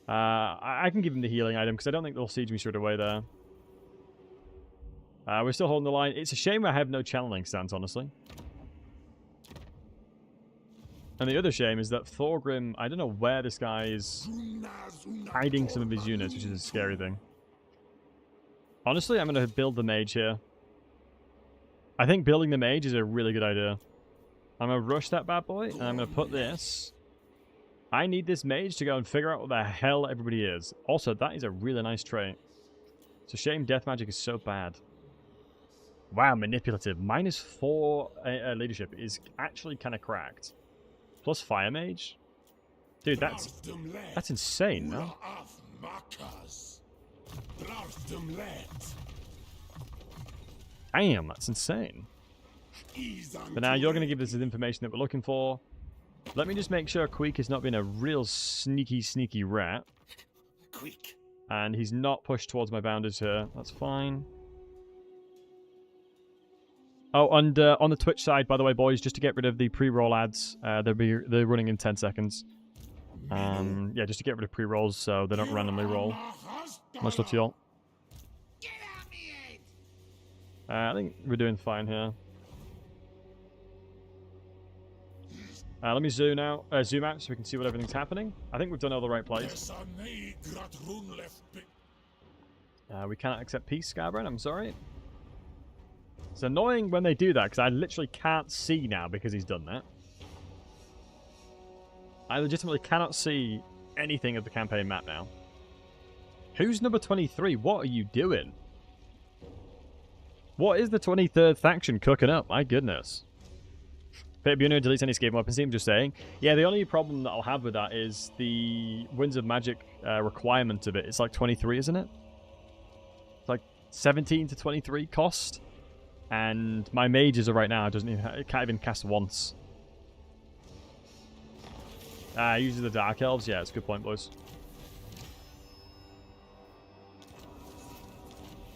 I can give him the healing item because I don't think they'll siege me straight away there. We're still holding the line. It's a shame I have no channeling stance, honestly. And the other shame is that Thorgrim, I don't know where this guy is hiding some of his units, which is a scary thing. Honestly, I'm going to build the mage here. I think building the mage is a really good idea. I'm going to rush that bad boy, and I'm going to put this. I need this mage to go and figure out what the hell everybody is. Also, that is a really nice trait. It's a shame death magic is so bad. Wow, manipulative. -4 leadership is actually kind of cracked. Plus fire mage? Dude, that's insane, no? Damn, that's insane. But now you're going to give us the information that we're looking for. Let me just make sure Queek has not been a real sneaky rat. Quick. And he's not pushed towards my boundaries here. That's fine. Oh, and on the Twitch side, by the way, boys, just to get rid of the pre-roll ads, they're running in 10 seconds. Yeah, just to get rid of pre-rolls so they don't randomly roll. Much love to y'all. I think we're doing fine here. Let me zoom out so we can see what everything's happening. I think we've done all the right plays. We cannot accept peace, Scarborough. I'm sorry. It's annoying when they do that, because I literally can't see now because he's done that. I legitimately cannot see anything of the campaign map now. Who's number 23? What are you doing? What is the 23rd faction cooking up? My goodness. Fabiano deletes any escape weapons. I'm just saying. Yeah, the only problem that I'll have with that is the Winds of Magic requirement of it. It's like 23, isn't it? It's like 17 to 23 cost. And my mages are right now, it can't even cast once. Usually the Dark Elves. Yeah, it's a good point, boys.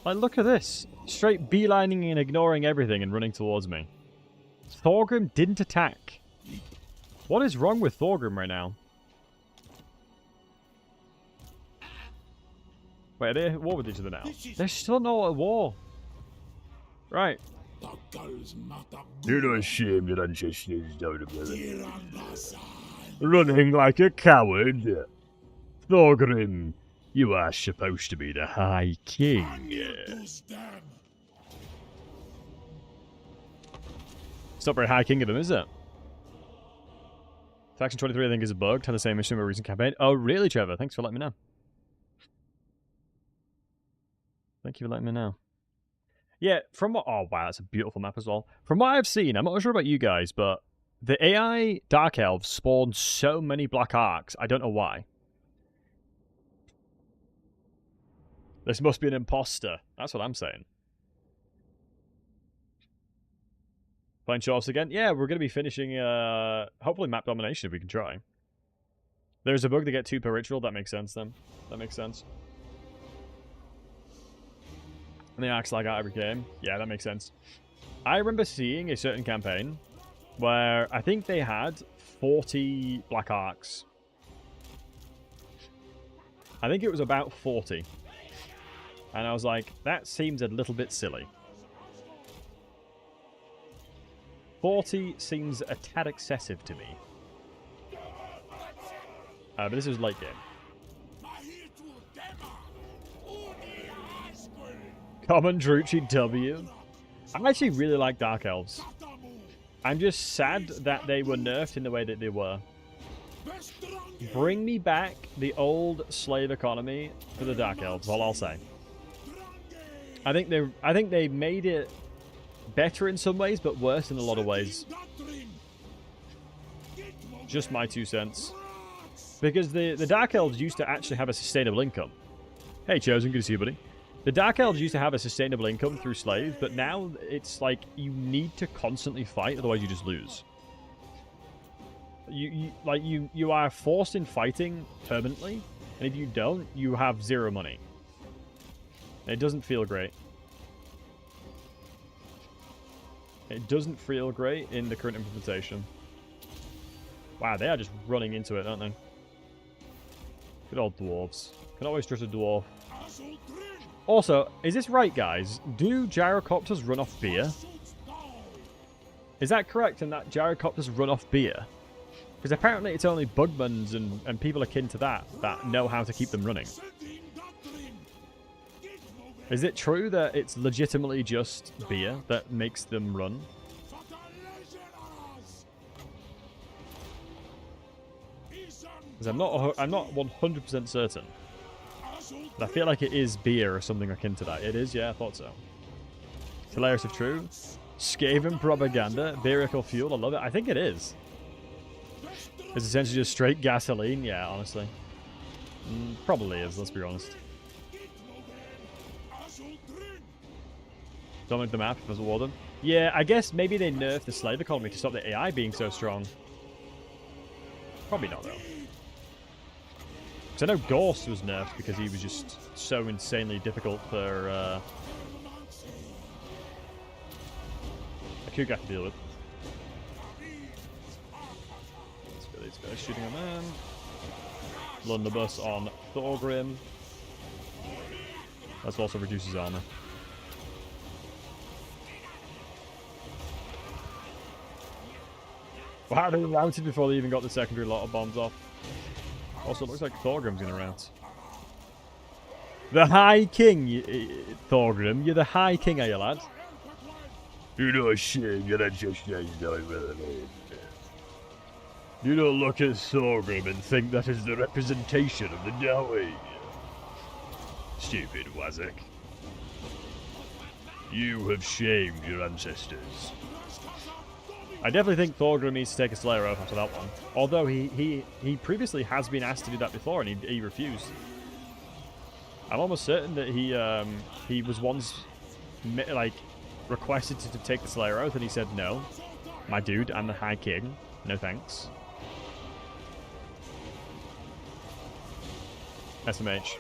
Like, look at this. Straight beelining and ignoring everything and running towards me. Thorgrim didn't attack. What is wrong with Thorgrim right now? Wait, are they at war with each other now? They're still not at war. Right. You're not ashamed that ancestors don't ability. Running like a coward. Thorgrim, you are supposed to be the High King. It's not very high king of them, is it? Faction 23, I think, is bugged. Had the same issue in a recent campaign. Oh, really, Trevor? Thanks for letting me know. Thank you for letting me know. Yeah, from what... Oh, wow, that's a beautiful map as well. From what I've seen, I'm not sure about you guys, but the AI Dark Elves spawned so many Black Arcs. I don't know why. This must be an imposter. That's what I'm saying. Playing Shorts again? Yeah, we're going to be finishing, hopefully map domination if we can try. There's a bug to get 2 per ritual. That makes sense, then. That makes sense. And they axe like out every game. Yeah, that makes sense. I remember seeing a certain campaign where I think they had 40 Black Arcs. I think it was about 40. And I was like, that seems a little bit silly. 40 seems a tad excessive to me. But this is late game. Common Druchii W. I actually really like Dark Elves. I'm just sad that they were nerfed in the way that they were. Bring me back the old slave economy for the Dark Elves, all I'll say. I think they made it better in some ways, but worse in a lot of ways. Just my 2 cents. Because the Dark Elves used to actually have a sustainable income. Hey, Chosen, good to see you, buddy. The Dark Elves used to have a sustainable income through slaves, but now it's like you need to constantly fight, otherwise you just lose. You are forced in fighting permanently, and if you don't, you have 0 money. And it doesn't feel great. It doesn't feel great in the current implementation. Wow, they are just running into it, aren't they? Good old dwarves. Can always trust a dwarf. Also, is this right, guys? Do gyrocopters run off beer? Is that correct in that gyrocopters run off beer? Because apparently it's only bugmans and people akin to that know how to keep them running. Is it true that it's legitimately just beer that makes them run? Because I'm not 100% certain. But I feel like it is beer or something akin to that. It is, yeah, I thought so. It's hilarious if true. Skaven propaganda, vehicle fuel. I love it. I think it is. It's essentially just straight gasoline. Yeah, honestly. Probably is, let's be honest. Dominate the map if there's a warden. Yeah, I guess maybe they nerfed the slave economy to stop the AI being so strong. Probably not, though. Because I know Gorst was nerfed because he was just so insanely difficult for a Kugat to deal with. Let's get these guys shooting on them. Blunderbuss on Thorgrim. That also reduces armor. Wow, they routed before they even got the secondary lot of bombs off. Also, it looks like Thorgrim's gonna rout. The High King, Thorgrim. You're the High King, are you, lad? You know, shame, you're just You don't look at Thorgrim and think that is the representation of the Dawi. Stupid Wazak. You have shamed your ancestors. I definitely think Thorgrim needs to take a Slayer Oath after that one. Although he previously has been asked to do that before and he refused. I'm almost certain that he was once like requested to take the Slayer Oath and he said no. My dude, I'm the High King. No thanks. SMH.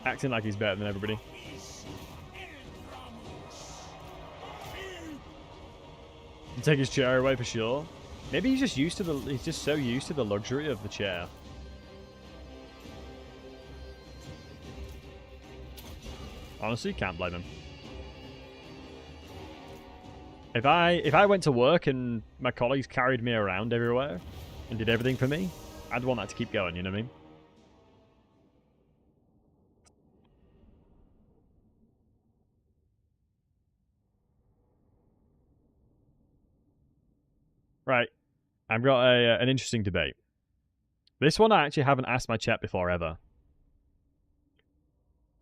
Acting like he's better than everybody. Take his chair away for sure. Maybe he's just used to the. He's just so used to the luxury of the chair. Honestly, can't blame him. If I went to work and my colleagues carried me around everywhere and did everything for me, I'd want that to keep going. You know what I mean? Right. I've got an interesting debate. This one I actually haven't asked my chat before ever.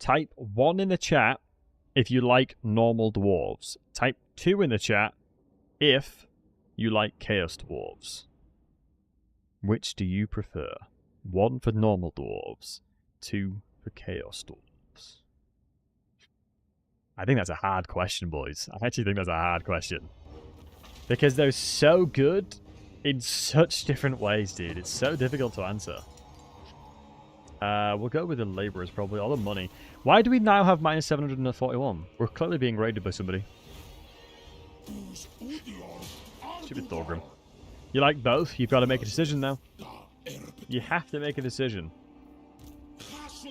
Type 1 in the chat if you like normal dwarves. Type 2 in the chat if you like chaos dwarves. Which do you prefer? 1 for normal dwarves, 2 for chaos dwarves. I think that's a hard question, boys. I actually think that's a hard question. Because they're so good in such different ways, dude. It's so difficult to answer. We'll go with the laborers, probably. All the money. Why do we now have minus 741? We're clearly being raided by somebody. Stupid Thorgrim. You like both? You've got to make a decision now. You have to make a decision.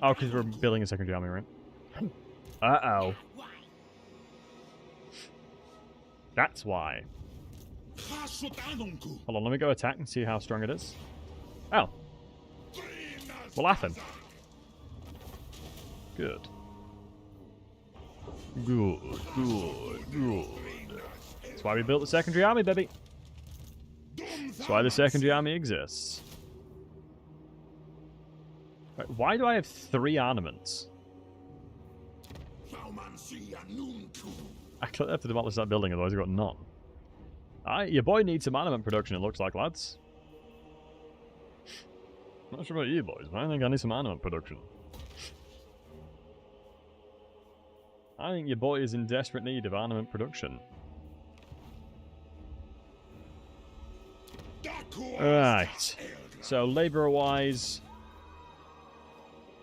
Oh, because we're building a secondary army, right? Uh-oh. That's why. Hold on, let me go attack and see how strong it is. Oh. We're laughing. Good. Good. That's why we built the secondary army, baby. That's why the secondary army exists. Right, why do I have 3 armaments? I clearly have to demolish that building, otherwise I've got none. Your boy needs some armament production, it looks like, lads. Not sure about you boys, but I think I need some armament production. I think your boy is in desperate need of armament production. Right. So, labourer-wise...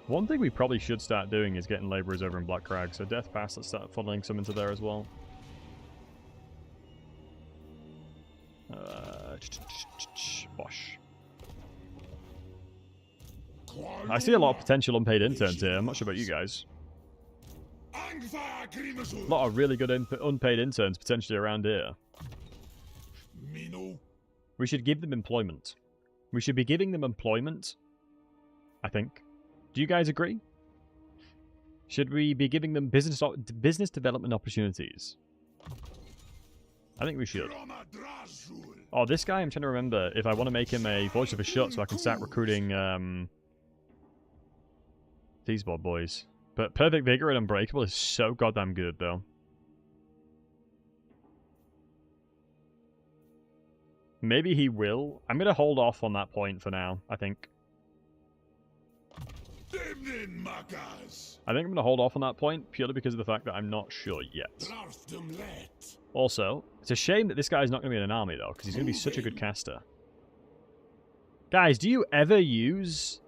One thing we probably should start doing is getting labourers over in Black Crag. So, Death Pass, let's start funneling some into there as well. Bosh. I see a lot of potential unpaid interns here. I'm not sure about you guys. A lot of really good unpaid interns potentially around here. We should give them employment. We should be giving them employment, I think. Do you guys agree? Should we be giving them business development opportunities? I think we should. Oh, this guy, I'm trying to remember if I want to make him a voice of a shut so I can start recruiting these boys. But Perfect Vigor and Unbreakable is so goddamn good, though. Maybe he will. I'm going to hold off on that point for now, I think. I think I'm going to hold off on that point purely because of the fact that I'm not sure yet. Also, it's a shame that this guy's not going to be in an army, though, because he's going to be such a good caster. Guys, do you ever use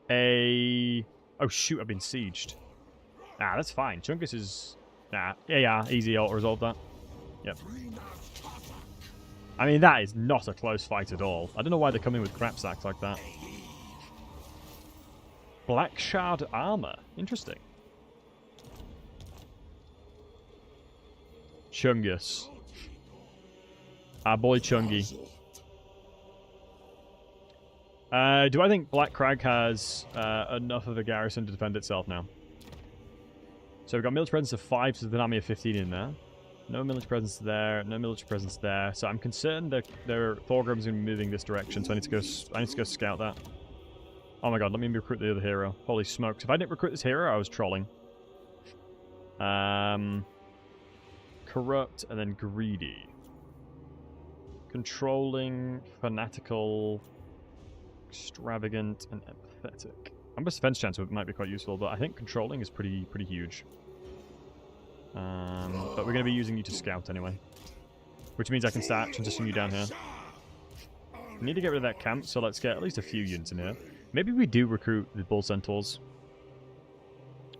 a... Oh, shoot, I've been sieged. Ah, that's fine. Chungus is... Nah, yeah, easy auto-resolve that. Yep. I mean, that is not a close fight at all. I don't know why they're coming with crap sacks like that. Black Shard Armor. Interesting. Chungus. Our boy Chungy. Do I think Black Crag has enough of a garrison to defend itself now? So we've got military presence of 5, so there's an army of 15 in there. No military presence there, no military presence there. So I'm concerned that their Thorgrim's going to be moving this direction, so I need to go scout that. Oh my god, let me recruit the other hero. Holy smokes. If I didn't recruit this hero, I was trolling. Corrupt, and then Greedy. Controlling, Fanatical, Extravagant, and Empathetic. Amber's defense chance might be quite useful, but I think Controlling is pretty huge. But we're going to be using you to scout anyway. Which means I can start transitioning you down here. We need to get rid of that camp, so let's get at least a few units in here. Maybe we do recruit the Bull Centaurs.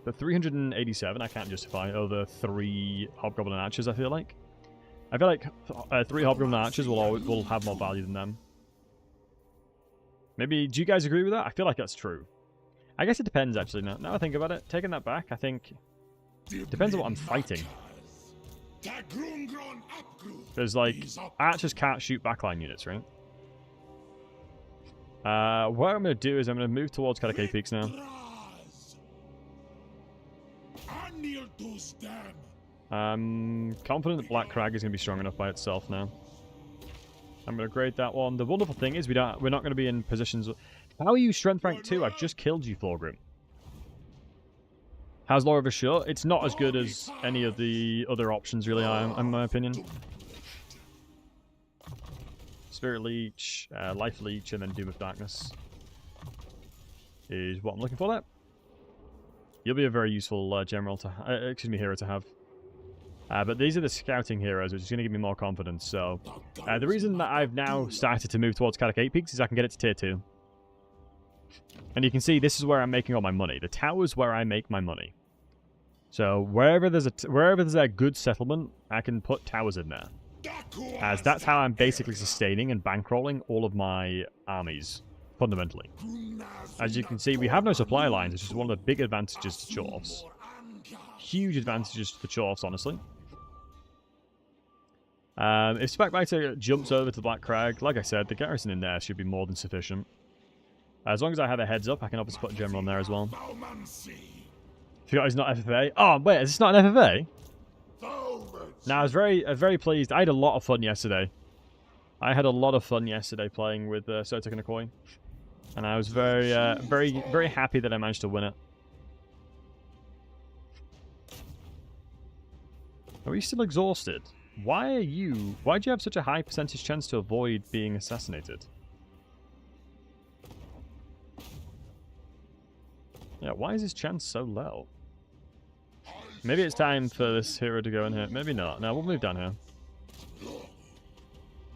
But 387 I can't justify over 3 Hobgoblin Archers, I feel like. I feel like 3 Hobgoblin Archers will have more value than them. Maybe, do you guys agree with that? I feel like that's true. I guess it depends, actually, now I think about it. Taking that back, I think... Depends on what I'm fighting. Because, like, archers can't shoot backline units, right? What I'm going to do is I'm going to move towards Katakay Peaks now. I'm confident that Black Crag is going to be strong enough by itself now. I'm going to grade that one. The wonderful thing is we're not going to be in positions... How are you strength rank 2? I've just killed you, Thorgrim. How's Law of Ashur? It's not as good as any of the other options, really, in my opinion. Spirit Leech, Life Leech, and then Doom of Darkness is what I'm looking for there. You'll be a very useful hero to have. But these are the scouting heroes, which is going to give me more confidence. So the reason that I've now started to move towards Katakay Peaks is I can get it to tier 2. And you can see this is where I'm making all my money. The tower's where I make my money. So wherever there's a good settlement, I can put towers in there. As that's how I'm basically sustaining and bankrolling all of my armies, fundamentally. As you can see, we have no supply lines, which is one of the big advantages to Chorfs. Huge advantages to the Chorfs, honestly. If Specbiter jumps over to the Black Crag, like I said, the garrison in there should be more than sufficient. As long as I have a heads up, I can obviously put a general in there as well. Forgot he's not FFA. Oh, wait, is this not an FFA? No, I was very pleased. I had a lot of fun yesterday. I had a lot of fun yesterday playing with Sotek and Akoi. And I was very happy that I managed to win it. Are you still exhausted? Why'd you have such a high percentage chance to avoid being assassinated? Yeah, why is his chance so low? Maybe it's time for this hero to go in here. Maybe not. No, we'll move down here.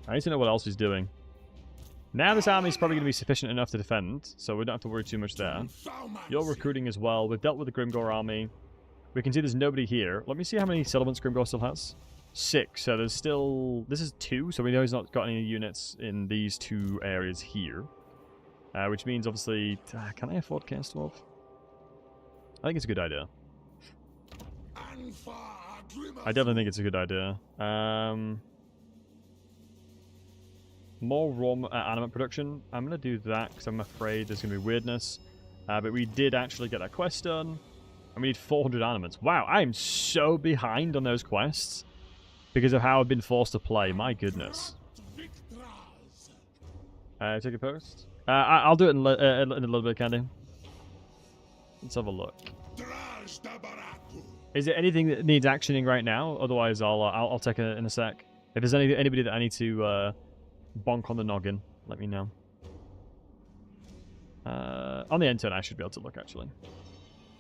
I need to know what else he's doing. Now this army is probably going to be sufficient enough to defend, so we don't have to worry too much there. You're recruiting as well. We've dealt with the Grimgor army. We can see there's nobody here. Let me see how many settlements Grimgor still has. 6, so there's still... This is 2, so we know he's not got any units in these 2 areas here. Which means, obviously... can I afford Chaos Dwarf? I think it's a good idea. I definitely think it's a good idea. More raw animate production. I'm going to do that because I'm afraid there's going to be weirdness. But we did actually get that quest done. And we need 400 animates. Wow, I am so behind on those quests because of how I've been forced to play. My goodness. Take a post. I'll do it in a little bit, Candy. Let's have a look. Is there anything that needs actioning right now? Otherwise, I'll take it in a sec. If there's anybody that I need to bonk on the noggin, let me know. On the end turn, I should be able to look, actually.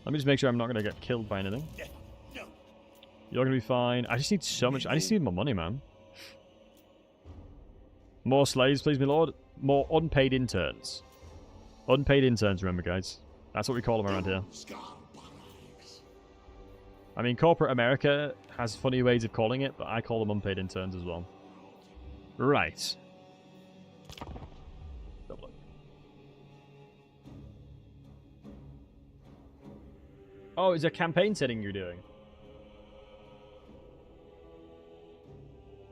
Let me just make sure I'm not going to get killed by anything. You're going to be fine. I just need so much. I just need more money, man. More slaves, please, my lord. More unpaid interns. Unpaid interns, remember, guys. That's what we call them around here. I mean, corporate America has funny ways of calling it, but I call them unpaid interns as well. Right. Oh, it's a campaign setting you're doing.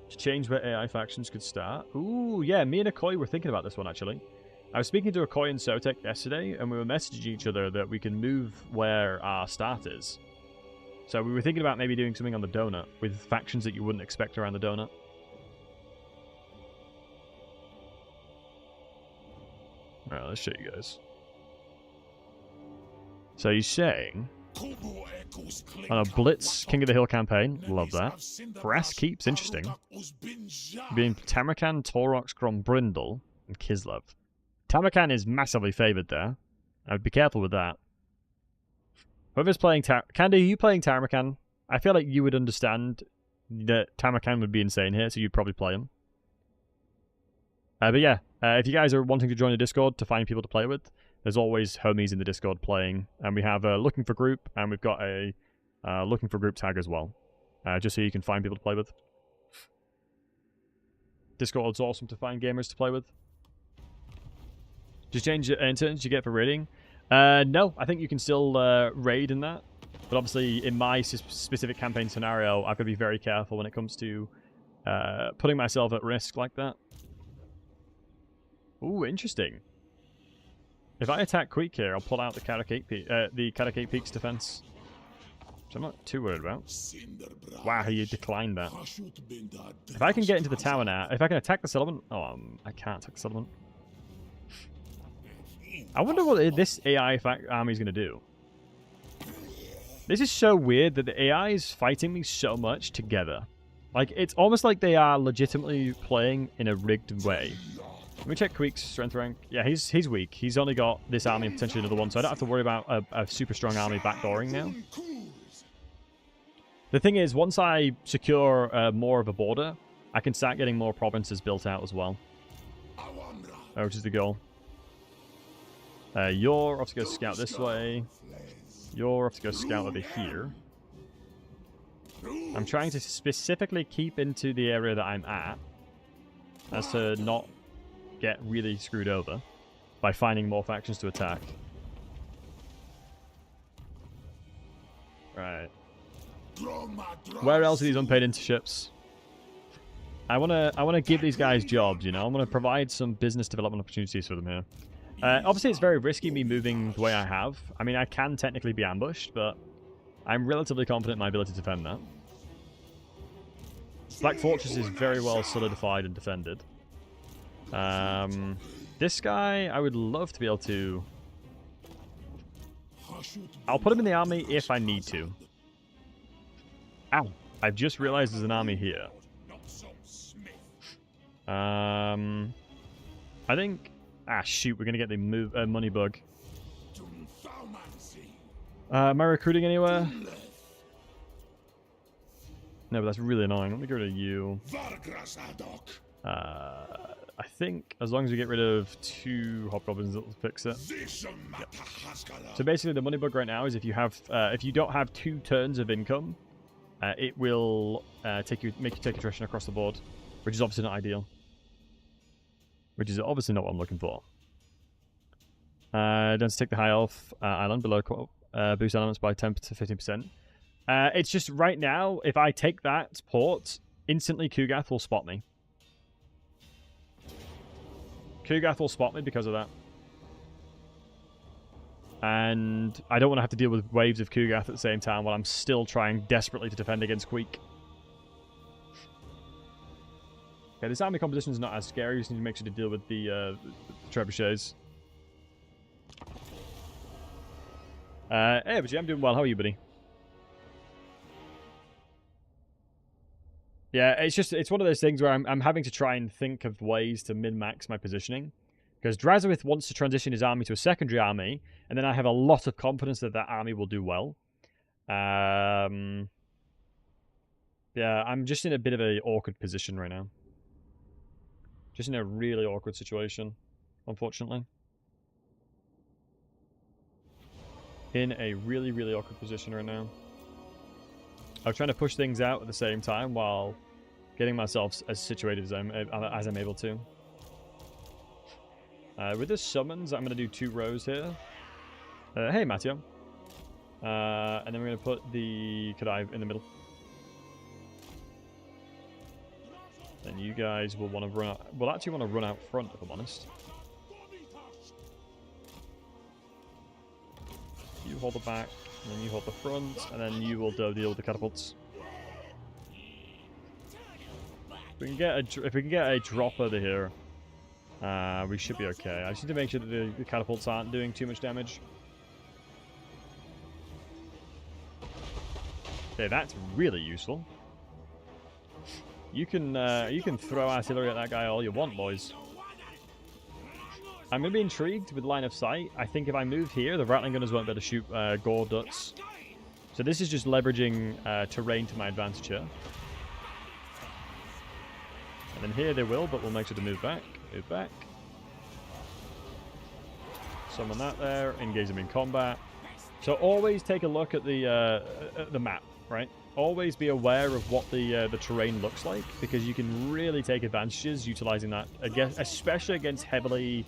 To change where AI factions could start. Ooh, yeah, me and Akoi were thinking about this one, actually. I was speaking to Akoi and Sotek yesterday, and we were messaging each other that we can move where our start is. So we were thinking about maybe doing something on the donut, with factions that you wouldn't expect around the donut. Alright, let's show you guys. So you're saying... on a Blitz King of the Hill campaign, love that. Brass Keeps, interesting. Being Tamarkan, Torox, Grombrindle, and Kislev. Tamarkan is massively favoured there. I'd be careful with that. Whoever's playing Candy, are you playing Tamarkan? I feel like you would understand that Tamarkan would be insane here, so you'd probably play him. But yeah, if you guys are wanting to join the Discord to find people to play with, there's always homies in the Discord playing, and we have a looking for group, and we've got a looking for group tag as well, just so you can find people to play with. Discord's awesome to find gamers to play with. Just change the interns you get for raiding. No, I think you can still raid in that, but obviously in my specific campaign scenario, I've got to be very careful when it comes to putting myself at risk like that. Ooh, interesting. If I attack Queek here, I'll pull out the Karakate Peaks defense, which I'm not too worried about. Wow, you declined that. If I can get into the tower now, if I can attack the settlement... Oh, I can't attack the settlement. I wonder what this AI army is going to do. This is so weird that the AI is fighting me so much together. Like, it's almost like they are legitimately playing in a rigged way. Let me check Queek's strength rank. Yeah, he's weak. He's only got this army and potentially another one, so I don't have to worry about a super strong army backdooring now. The thing is, once I secure more of a border, I can start getting more provinces built out as well. Which is the goal. You're off to go scout this way. You're off to go scout over here. I'm trying to specifically keep into the area that I'm at, as to not get really screwed over by finding more factions to attack. Right. Where else are these unpaid internships? I wanna give these guys jobs, you know. I want to provide some business development opportunities for them here. Obviously, it's very risky me moving the way I have. I mean, I can technically be ambushed, but I'm relatively confident in my ability to defend that. Black Fortress is very well solidified and defended. This guy, I would love to be able to... I'll put him in the army if I need to. Ow! I've just realized there's an army here. I think... Ah, shoot, we're going to get the money bug. Am I recruiting anywhere? No, but that's really annoying. Let me go to you. I think as long as we get rid of 2 hobgoblins, it'll fix it. Yep. So basically, the money bug right now is if you don't have 2 turns of income, it will make you take attrition across the board, which is obviously not ideal. Which is obviously not what I'm looking for. Don't take the high elf island below boost elements by 10 to 15%. It's just right now, if I take that port, instantly Kugath will spot me. Kugath will spot me because of that. And I don't want to have to deal with waves of Kugath at the same time while I'm still trying desperately to defend against Queek. Okay, this army composition is not as scary. You just need to make sure to deal with the trebuchets. Hey, but I'm doing well. How are you, buddy? Yeah, it's one of those things where I'm having to try and think of ways to min-max my positioning. Because Drazhoath wants to transition his army to a secondary army, and then I have a lot of confidence that that army will do well. Yeah, I'm just in a bit of an awkward position right now. Just in a really awkward situation, unfortunately. In a really, really awkward position right now. I'm trying to push things out at the same time while getting myself as situated as I'm able to. With the summons, I'm going to do 2 rows here. Hey, Matteo. And then we're going to put the Khedive in the middle. And you guys will want to run out... Well, actually want to run out front, if I'm honest. You hold the back, and then you hold the front, and then you will deal with the catapults. If we can get a drop over here, we should be okay. I just need to make sure that the catapults aren't doing too much damage. Okay, that's really useful. You can throw artillery at that guy all you want, boys. I'm going to be intrigued with line of sight. I think if I move here, the Rattling Gunners won't be able to shoot Gore Duts. So this is just leveraging terrain to my advantage here. And then here they will, but we'll make sure to move back. Move back. Summon that there. Engage them in combat. So always take a look at the map, right? Always be aware of what the terrain looks like, because you can really take advantages utilizing that, especially against heavily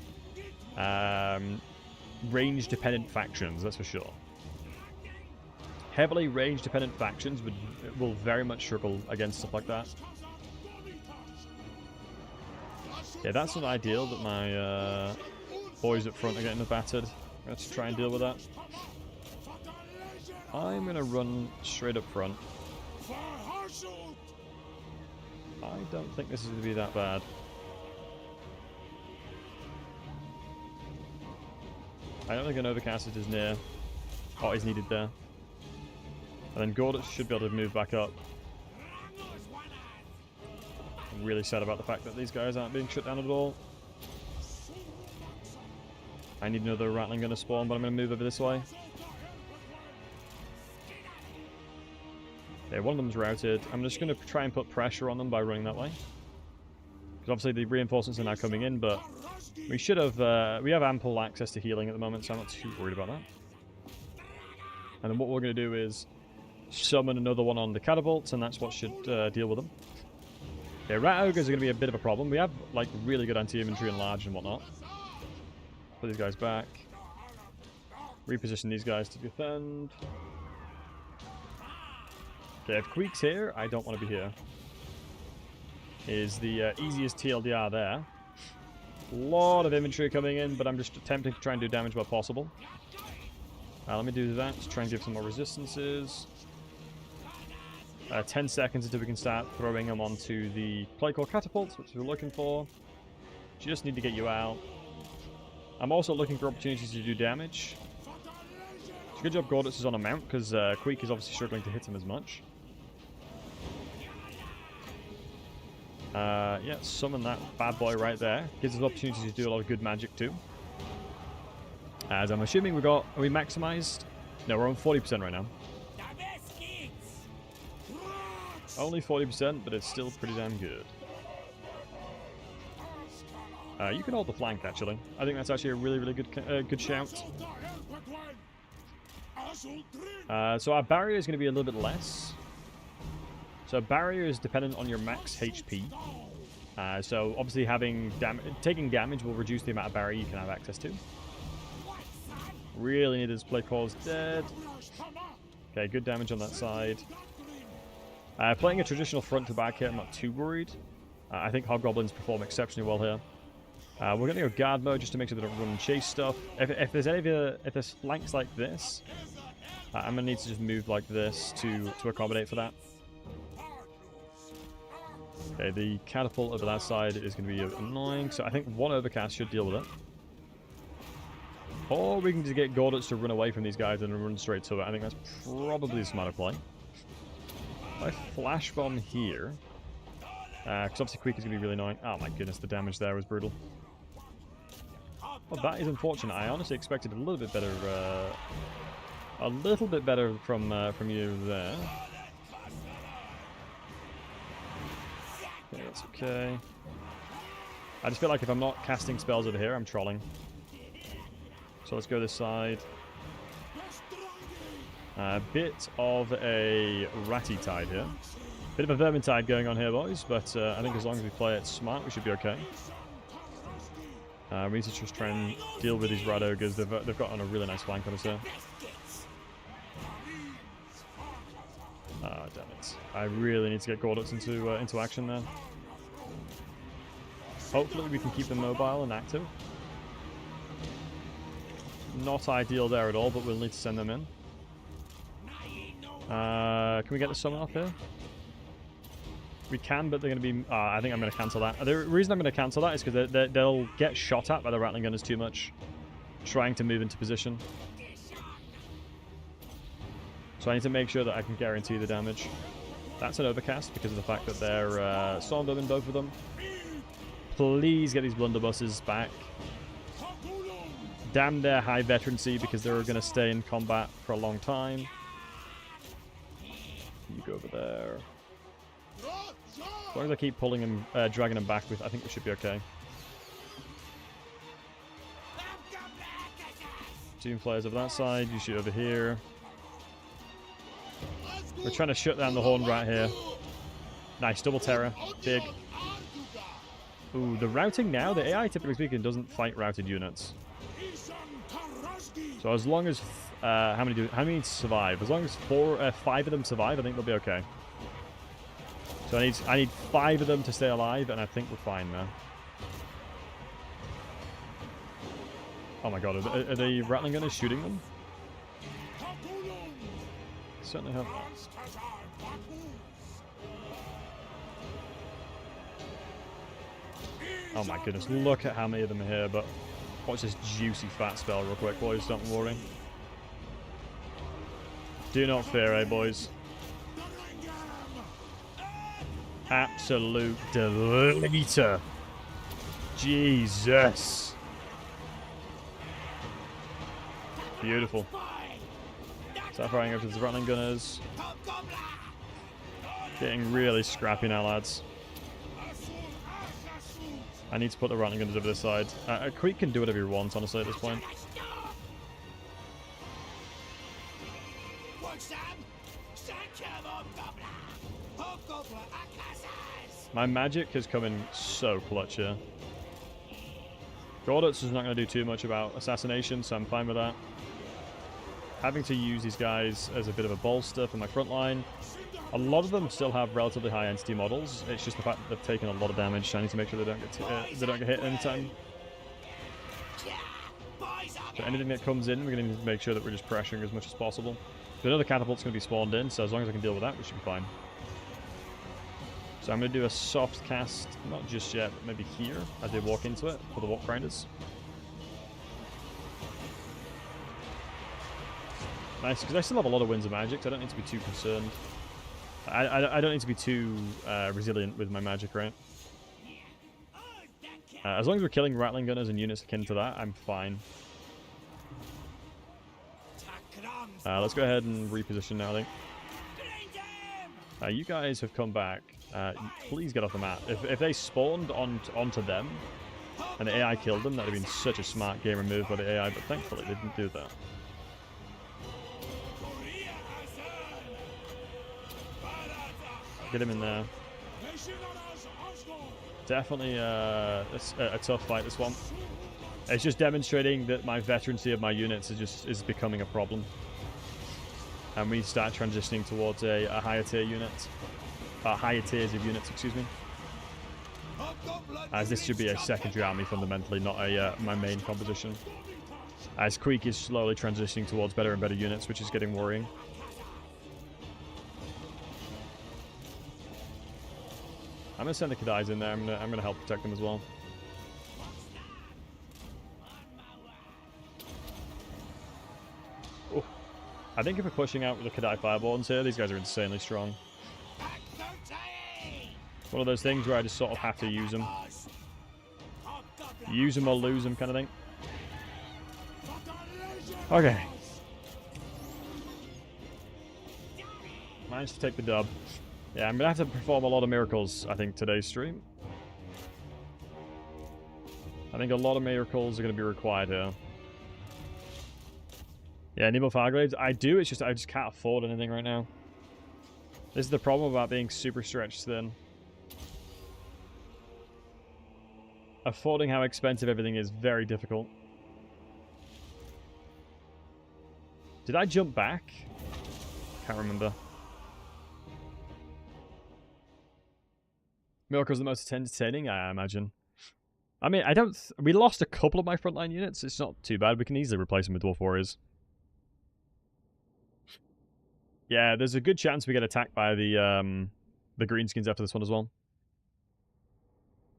range-dependent factions, that's for sure. Heavily range-dependent factions will very much struggle against stuff like that. Yeah, that's not ideal that my boys up front are getting battered. Let's try and deal with that. I'm going to run straight up front. I don't think this is going to be that bad. I don't think an overcast is near, or is needed there. And then Gordon should be able to move back up. I'm really sad about the fact that these guys aren't being shut down at all. I need another Rattling Gunner spawn, but I'm going to move over this way. Okay, one of them's routed. I'm just going to try and put pressure on them by running that way. Because obviously the reinforcements are now coming in, but we should have... we have ample access to healing at the moment, so I'm not too worried about that. And then what we're going to do is summon another one on the catapults, and that's what should deal with them. Okay, Rat Ogres are going to be a bit of a problem. We have like really good anti-infantry and large and whatnot. Put these guys back. Reposition these guys to defend. Okay, if Queek's here, I don't want to be here. Is the easiest TLDR there. A lot of infantry coming in, but I'm just attempting to try and do damage where possible. Let me do that to try and give some more resistances. 10 seconds until we can start throwing them onto the Plague Core catapults, which we're looking for. Just need to get you out. I'm also looking for opportunities to do damage. It's a good job Gordus is on a mount, because Queek is obviously struggling to hit him as much. Yeah, summon that bad boy right there. Gives us opportunities to do a lot of good magic too. As I'm assuming are we maximized? No, we're on 40% right now. Only 40%, but it's still pretty damn good. You can hold the flank, actually. I think that's actually a really, really good shout. So our barrier is going to be a little bit less. So barrier is dependent on your max HP. So obviously taking damage will reduce the amount of barrier you can have access to. Really need this Plague Core's dead. Okay, good damage on that side. Playing a traditional front to back here, I'm not too worried. I think Hobgoblins perform exceptionally well here. We're going to go guard mode just to make sure they don't run and chase stuff. If there's flanks like this, I'm going to need to just move like this to accommodate for that. Okay, the catapult over that side is going to be annoying, so I think one overcast should deal with it. Or we can just get Gordits to run away from these guys and run straight to it. I think that's probably the smarter play. If I flash bomb here, because obviously Queek is going to be really annoying. Oh my goodness, the damage there was brutal. Well, that is unfortunate. I honestly expected a little bit better from you there. Okay, that's okay. I just feel like if I'm not casting spells over here, I'm trolling. So let's go this side. A bit of a ratty tide here. Bit of a vermintide going on here, boys, but I think as long as we play it smart, we should be okay. We need to just try and deal with these rat ogres. They've got on a really nice flank on us here. Ah, damn it. I really need to get Gordits into action there. Hopefully we can keep them mobile and active. Not ideal there at all, but we'll need to send them in. Can we get the summon off here? We can, but they're going to be... I think I'm going to cancel that. The reason I'm going to cancel that is because they'll get shot at by the Rattling Gunners too much, trying to move into position. So I need to make sure that I can guarantee the damage. That's an overcast because of the fact that they're Storm-Dubbing, both of them. Please get these blunderbusses back. Damn their high veterancy because they're going to stay in combat for a long time. You go over there. As long as I keep pulling him, dragging him back with, I think we should be okay. Team flares over that side, you shoot over here. We're trying to shut down the Horn Rat here. Nice, double terror, big. Ooh, the routing now, the AI typically speaking doesn't fight routed units. So as long as, how many survive? As long as 5 of them survive, I think they'll be okay. So I need 5 of them to stay alive, and I think we're fine now. Oh my god, are the Rattling Gunners shooting them? Certainly have. Oh my goodness, look at how many of them are here, but watch this juicy fat spell real quick, boys, don't worry. Do not fear, eh, boys? Absolute deleter. Jesus. Beautiful. Start firing over to the Rattling Gunners. Getting really scrappy now, lads. I need to put the Rattling Gunners over this side. Queek can do whatever he wants, honestly, at this point. My magic is coming so clutch here. Gordits is not going to do too much about assassination, so I'm fine with that. Having to use these guys as a bit of a bolster for my front line. A lot of them still have relatively high entity models. It's just the fact that they've taken a lot of damage, so I need to make sure they don't get hit anytime. So anything that comes in, we're going to need to make sure that we're just pressuring as much as possible. But another catapult's going to be spawned in, so as long as I can deal with that, we should be fine. So I'm going to do a soft cast, not just yet, but maybe here, as they walk into it, for the Walk Grinders. Nice, because I still have a lot of winds of magic, so I don't need to be too concerned. I don't need to be too resilient with my magic, right? As long as we're killing Rattling Gunners and units akin to that, I'm fine. Let's go ahead and reposition now, I think. You guys have come back. Please get off the map. If they spawned onto them, and the AI killed them, that would have been such a smart gamer move by the AI, but thankfully they didn't do that. Get him in there. Definitely a tough fight, this one. It's just demonstrating that my veterancy of my units is becoming a problem. And we start transitioning towards a higher tier unit. Higher tiers of units, excuse me. As this should be a secondary army fundamentally, not my main composition. As Queek is slowly transitioning towards better and better units, which is getting worrying. I'm going to send the Kadais in there. I'm going to help protect them as well. I think if we're pushing out with the Kadai Fireborns here, these guys are insanely strong. One of those things where I just sort of have to use them. Use them or lose them kind of thing. Okay. Managed to take the dub. Yeah, I'm going to have to perform a lot of miracles, I think, today's stream. I think a lot of miracles are going to be required here. Yeah, need more Fireglades. I do, it's just I just can't afford anything right now. This is the problem about being super stretched thin. Affording how expensive everything is very difficult. Did I jump back? Can't remember. Miracle's the most entertaining, I imagine. I mean, I don't... we lost a couple of my frontline units. It's not too bad. We can easily replace them with Dwarf Warriors. Yeah, there's a good chance we get attacked by the Greenskins after this one as well.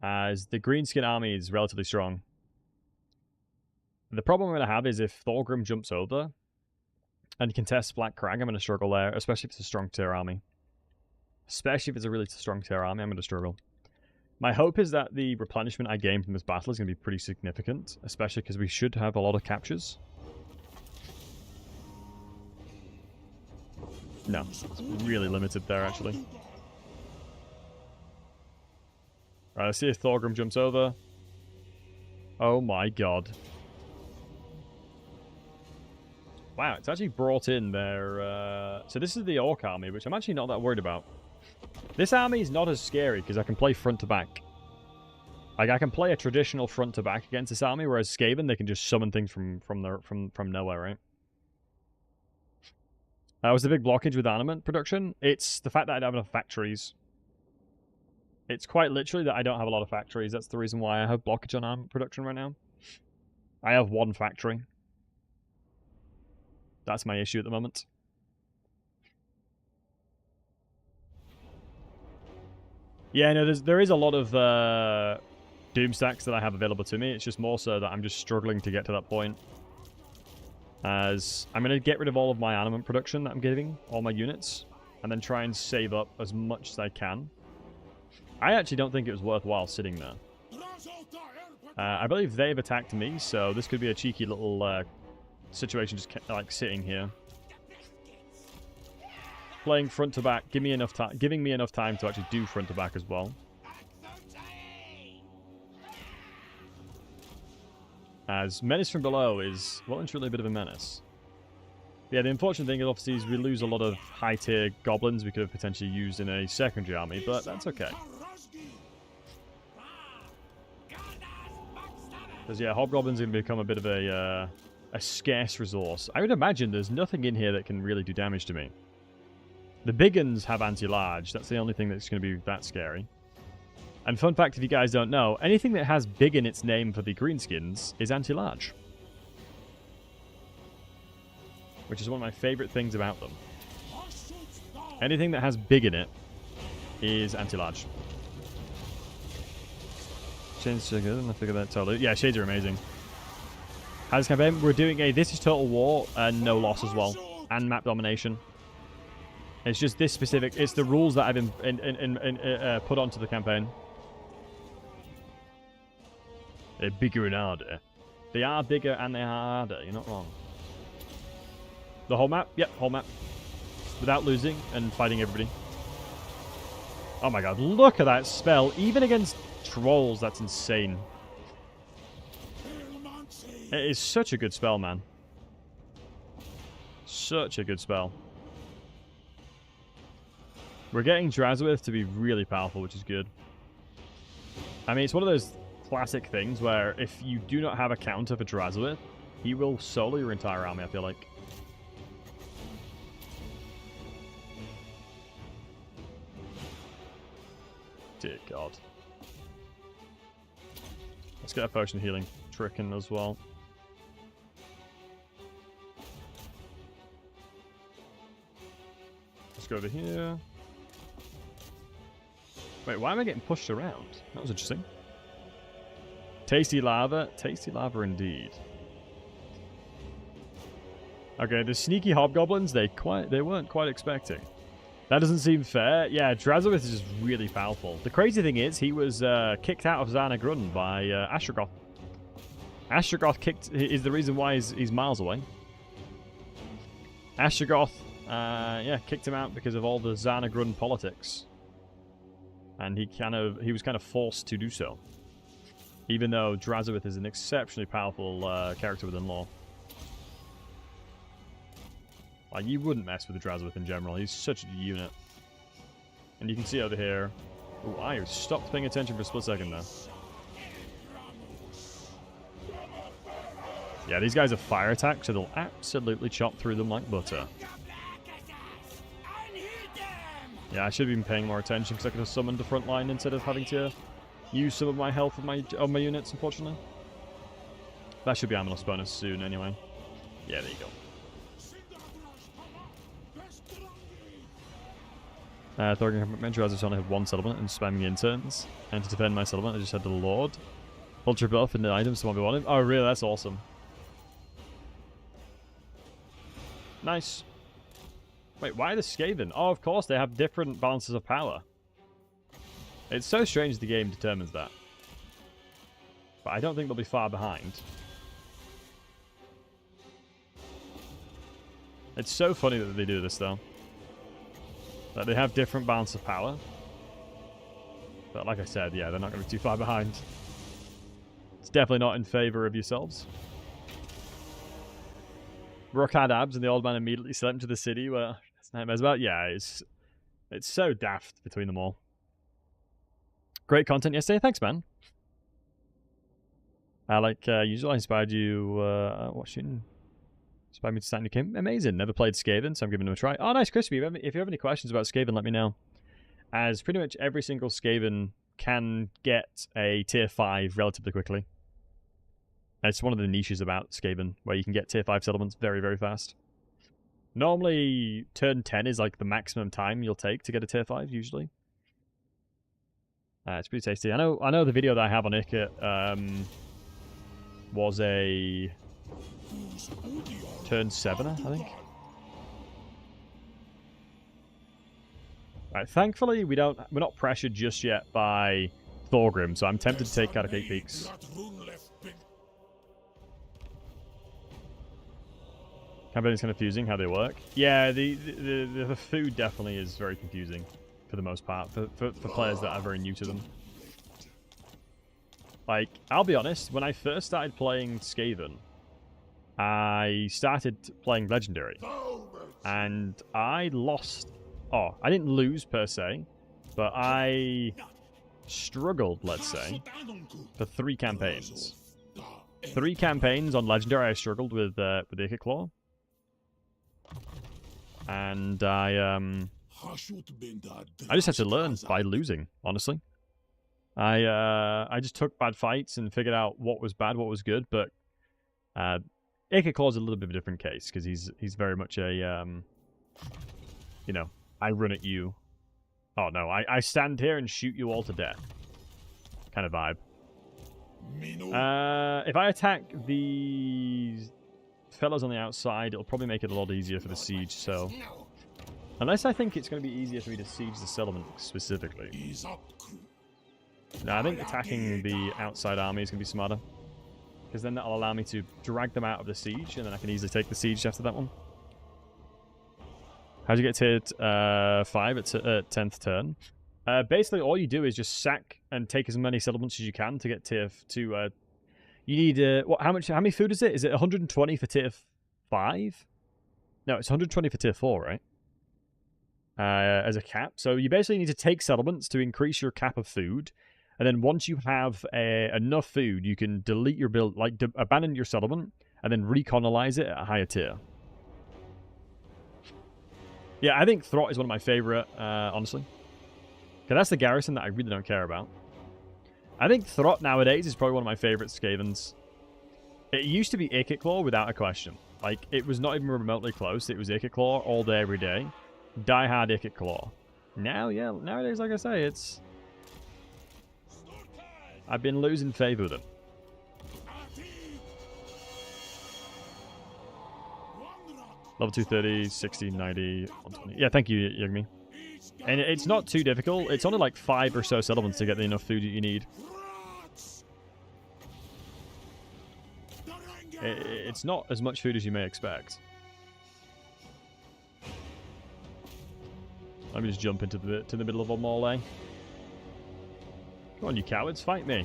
As the Greenskin army is relatively strong. The problem I'm going to have is if Thorgrim jumps over and contests Black Crag, I'm going to struggle there, especially if it's a strong tier army. Especially if it's a really strong tier army, I'm going to struggle. My hope is that the replenishment I gain from this battle is going to be pretty significant, especially because we should have a lot of captures. No, it's really limited there, actually. Right, let's see if Thorgrim jumps over. Oh my god. Wow, it's actually brought in their... So this is the Orc army, which I'm actually not that worried about. This army is not as scary because I can play front to back. Like, I can play a traditional front to back against this army, whereas Skaven, they can just summon things from nowhere, right? That was the big blockage with armament production. It's the fact that I don't have enough factories. It's quite literally that I don't have a lot of factories. That's the reason why I have blockage on armament production right now. I have one factory. That's my issue at the moment. Yeah, no, there is a lot of Doom stacks that I have available to me. It's just more so that I'm just struggling to get to that point. As I'm going to get rid of all of my armament production that I'm giving, all my units, and then try and save up as much as I can. I actually don't think it was worthwhile sitting there. I believe they've attacked me, so this could be a cheeky little situation just like sitting here. Playing front to back, giving me enough time to actually do front to back as well. As Menace from Below is, well and truly a bit of a menace. Yeah, the unfortunate thing is obviously we lose a lot of high tier goblins we could have potentially used in a secondary army, but that's okay. Because yeah, hobgoblins are going to become a bit of a scarce resource. I would imagine there's nothing in here that can really do damage to me. The big uns have anti-large. That's the only thing that's going to be that scary. And fun fact, if you guys don't know, anything that has big in its name for the greenskins is anti-large. Which is one of my favorite things about them. Anything that has big in it is anti-large. Shades are good, I figured that totally. Yeah, shades are amazing. How's this campaign? We're doing a This is Total War and no loss as well. And map domination. It's just this specific, it's the rules that I've put onto the campaign. They're bigger and harder. They are bigger and they are harder, you're not wrong. The whole map? Yep, whole map. Without losing and fighting everybody. Oh my god, look at that spell. Even against trolls, that's insane. It is such a good spell, man. Such a good spell. We're getting Drazhoath to be really powerful, which is good. I mean, it's one of those classic things where if you do not have a counter for Drazhoath, he will solo your entire army, I feel like. Dear God. Let's get a potion healing trick in as well. Let's go over here. Wait, why am I getting pushed around? That was interesting. Tasty lava. Tasty lava indeed. Okay, the sneaky hobgoblins, they weren't quite expecting. That doesn't seem fair. Yeah, Drazhoath is just really powerful. The crazy thing is, he was kicked out of Xanagrun by Astragoth. Astragoth is the reason why he's miles away. Astragoth, yeah, kicked him out because of all the Xanagrun politics. And he was kind of forced to do so. Even though Drazhoath is an exceptionally powerful character within lore. Like, you wouldn't mess with the Drazhoath in general. He's such a unit. And you can see over here... Ooh, I stopped paying attention for a split second there. Yeah, these guys are fire attack, so they'll absolutely chop through them like butter. Yeah, I should have been paying more attention because I could have summoned the front line instead of having to use some of my health of my units, unfortunately. That should be Aminos bonus soon anyway. Yeah, there you go. Thorgan Drazhoath only have one settlement and spamming interns. And to defend my settlement, I just had the Lord. Ultra buff and the items to 1v1. Oh, really? That's awesome. Nice. Wait, why are the Skaven? Oh, of course, they have different balances of power. It's so strange the game determines that. But I don't think they'll be far behind. It's so funny that they do this, though. That they have different balance of power. But like I said, yeah, they're not going to be too far behind. It's definitely not in favor of yourselves. Rook had abs and the old man immediately sent him to the city where that's nightmares about. Yeah, it's so daft between them all. Great content yesterday. Thanks, man. Like usual, I inspired you watching. Inspired me to start a new game. Amazing. Never played Skaven, so I'm giving them a try. Oh, nice, Crispy. If you have any questions about Skaven, let me know. As pretty much every single Skaven can get a tier 5 relatively quickly. It's one of the niches about Skaven, where you can get tier 5 settlements very, very fast. Normally, turn 10 is like the maximum time you'll take to get a tier 5, usually. It's pretty tasty. I know the video that I have on Icket was a turn 7er, I think. Right, thankfully we're not pressured just yet by Thorgrim, so I'm tempted to take Catacake Peaks. Campaign's kind of confusing how they work. Yeah, the food definitely is very confusing for the most part for players that are very new to them. Like, I'll be honest, when I first started playing Skaven, I started playing Legendary, and I lost. Oh, I didn't lose per se, but I struggled, let's say, for 3 campaigns. 3 campaigns on Legendary, I struggled with Icket Claw. And I just had to learn by losing, honestly. I just took bad fights and figured out what was bad, what was good, but Icket Claw's a little bit of a different case, because he's very much a, you know, I run at you. Oh no, I stand here and shoot you all to death. Kind of vibe. If I attack these fellows on the outside, it'll probably make it a lot easier for the siege, so... Unless I think it's going to be easier for me to siege the settlement specifically. No, I think attacking the outside army is going to be smarter. Because then that'll allow me to drag them out of the siege, and then I can easily take the siege after that one. How'd you get to 5 at 10th turn? Basically, all you do is just sack and take as many settlements as you can to get tier 2. You need what? How many food is it? Is it 120 for tier 5? No, it's 120 for tier 4, right? As a cap. So you basically need to take settlements to increase your cap of food, and then once you have enough food, you can delete your build, like abandon your settlement, and then recolonize it at a higher tier. Yeah, I think Throt is one of my favorite, honestly. Because that's the garrison that I really don't care about. I think Throt nowadays is probably one of my favorite Skavens. It used to be Icket Claw without a question. Like, it was not even remotely close. It was Icket Claw all day, every day. Die hard Icket Claw. Now, yeah, nowadays, like I say, it's... I've been losing favor with it. Level 230, 60, 90, 120. Yeah, thank you, Yagmi. And it's not too difficult. It's only like 5 or so settlements to get enough food that you need. It's not as much food as you may expect. Let me just jump into the middle of a melee. Come on, you cowards, fight me.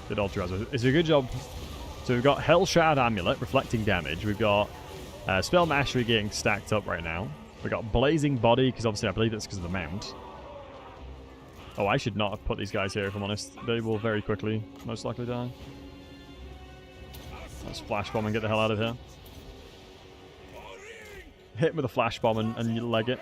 Good old Drazhoath. It's a good job. So we've got Hell Shard Amulet, reflecting damage. We've got Spell Mastery getting stacked up right now. We've got Blazing Body, because obviously I believe that's because of the mount. Oh, I should not have put these guys here, if I'm honest. They will very quickly, most likely, die. Let's Flash Bomb and get the hell out of here. Hit him with a Flash Bomb and you leg it.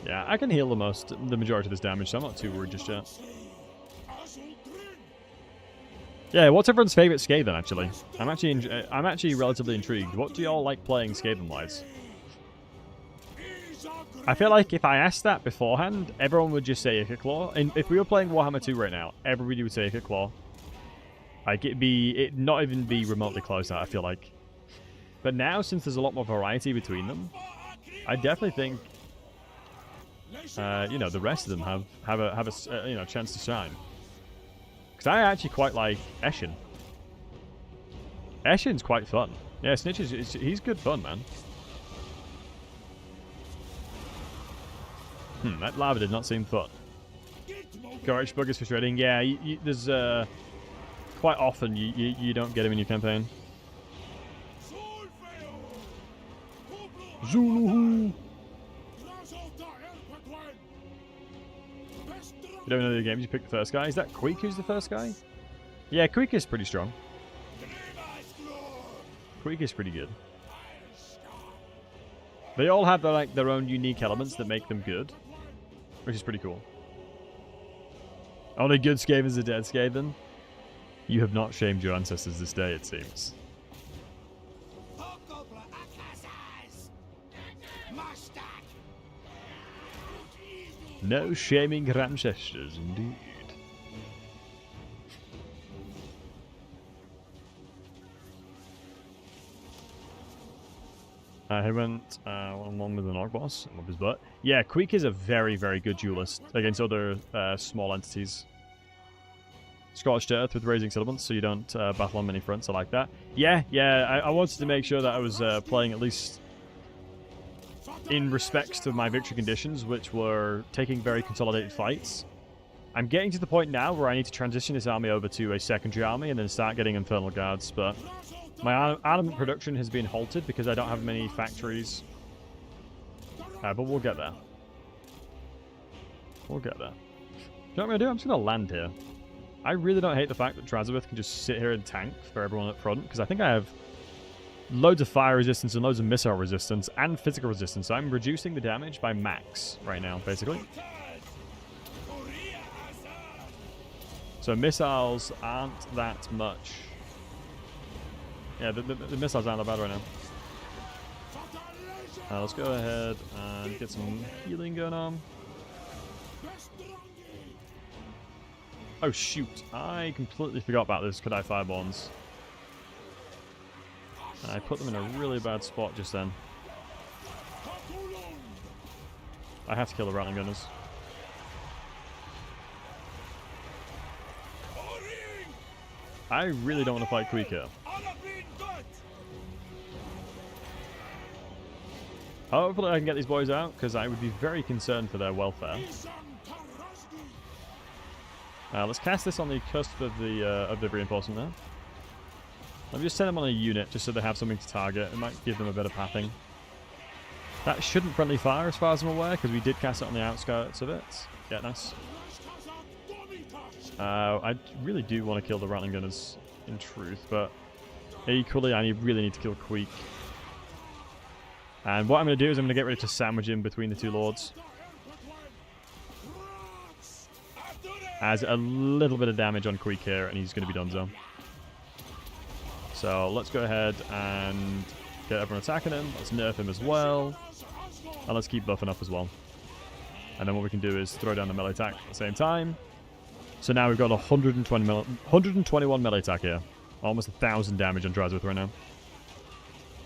Yeah, I can heal the majority of this damage, so I'm not too worried just yet. Yeah, what's everyone's favorite Skaven, actually? I'm actually relatively intrigued. What do y'all like playing Skaven-wise? I feel like if I asked that beforehand, everyone would just say Ichor. And if we were playing Warhammer 2 right now, everybody would say Ichor. Like, it'd not even be remotely close, I feel like. But now, since there's a lot more variety between them, I definitely think, you know, the rest of them have a you know, chance to shine. Because I actually quite like Eshin. Eshin's quite fun. Yeah, Snitch he's good fun, man. That lava did not seem fun. Courage Bug is frustrating. Yeah, there's quite often you don't get him in your campaign. Zulu. You don't know the games, you pick the first guy. Is that Queek who's the first guy? Yeah, Queek is pretty strong. Queek is pretty good. They all have their own unique elements that make them good, which is pretty cool. Only good Skavens are dead Skaven. You have not shamed your ancestors this day, it seems. No shaming your ancestors, indeed. He went one with an Orc boss and his butt. Yeah, Queek is a very, very good duelist against other small entities. Scorched Earth with raising settlements, so you don't battle on many fronts. I like that. Yeah, I wanted to make sure that I was playing at least in respects to my victory conditions, which were taking very consolidated fights. I'm getting to the point now where I need to transition this army over to a secondary army and then start getting Infernal Guards, but my armament production has been halted because I don't have many factories. But we'll get there. We'll get there. You know what I'm going to do? I'm just going to land here. I really don't hate the fact that Drazhoath can just sit here and tank for everyone up front, because I think I have loads of fire resistance and loads of missile resistance and physical resistance. So I'm reducing the damage by max right now, basically. So missiles aren't that much. Yeah, the missiles aren't that bad right now. Let's go ahead and get some healing going on. Oh shoot, I completely forgot about those Kadai Fireborns. I put them in a really bad spot just then. I have to kill the Rattling Gunners. I really don't want to fight Queek here. Hopefully I can get these boys out, because I would be very concerned for their welfare. Let's cast this on the cusp of the reinforcement there. Let me just send them on a unit, just so they have something to target. It might give them a bit of pathing. That shouldn't friendly fire, as far as I'm aware, because we did cast it on the outskirts of it. Yeah, nice. I really do want to kill the Rattling Gunners, in truth, but equally, I really need to kill Queek. And what I'm going to do is I'm going to get ready to sandwich him between the two lords. As a little bit of damage on Queek here, and he's going to be donezo. So let's go ahead and get everyone attacking him. Let's nerf him as well. And let's keep buffing up as well. And then what we can do is throw down the melee attack at the same time. So now we've got 121 melee attack here. Almost 1,000 damage on Drazhoath right now.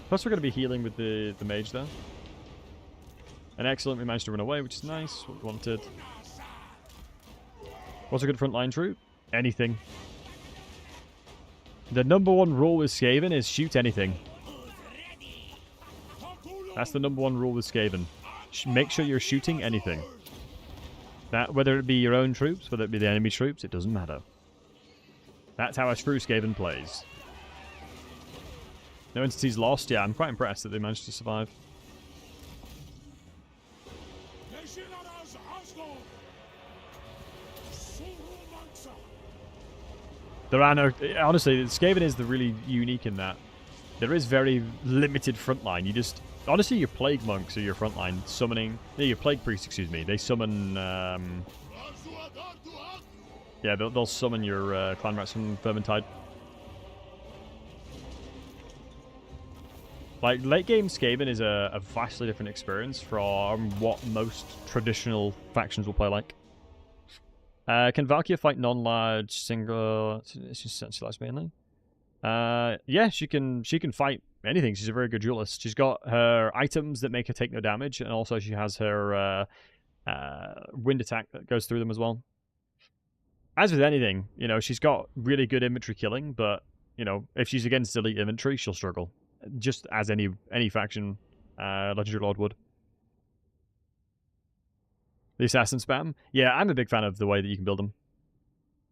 Plus we're going to be healing with the mage there. And excellent, we managed to run away, which is nice. What we wanted. What's a good frontline troop? Anything. The #1 rule with Skaven is shoot anything. That's the #1 rule with Skaven. Make sure you're shooting anything. That, whether it be your own troops, whether it be the enemy troops, it doesn't matter. That's how a true Skaven plays. No entities lost. Yeah, I'm quite impressed that they managed to survive. There are no... Honestly, Skaven is the really unique in that. There is very limited frontline. You just... Honestly, your Plague Monks are your frontline. Summoning... Yeah, your Plague Priests, excuse me. They summon... Yeah, they'll summon your Clan Rats from Vermintide. Like, late game Skaven is a vastly different experience from what most traditional factions will play like. Can Valkyria fight non-large single? She's centralized mainly. Yeah, she can fight anything. She's a very good duelist. She's got her items that make her take no damage, and also she has her wind attack that goes through them as well. As with anything, you know, she's got really good infantry killing, but you know, if she's against elite infantry, she'll struggle. Just as any faction Legendary Lord would. The assassin spam? Yeah, I'm a big fan of the way that you can build them.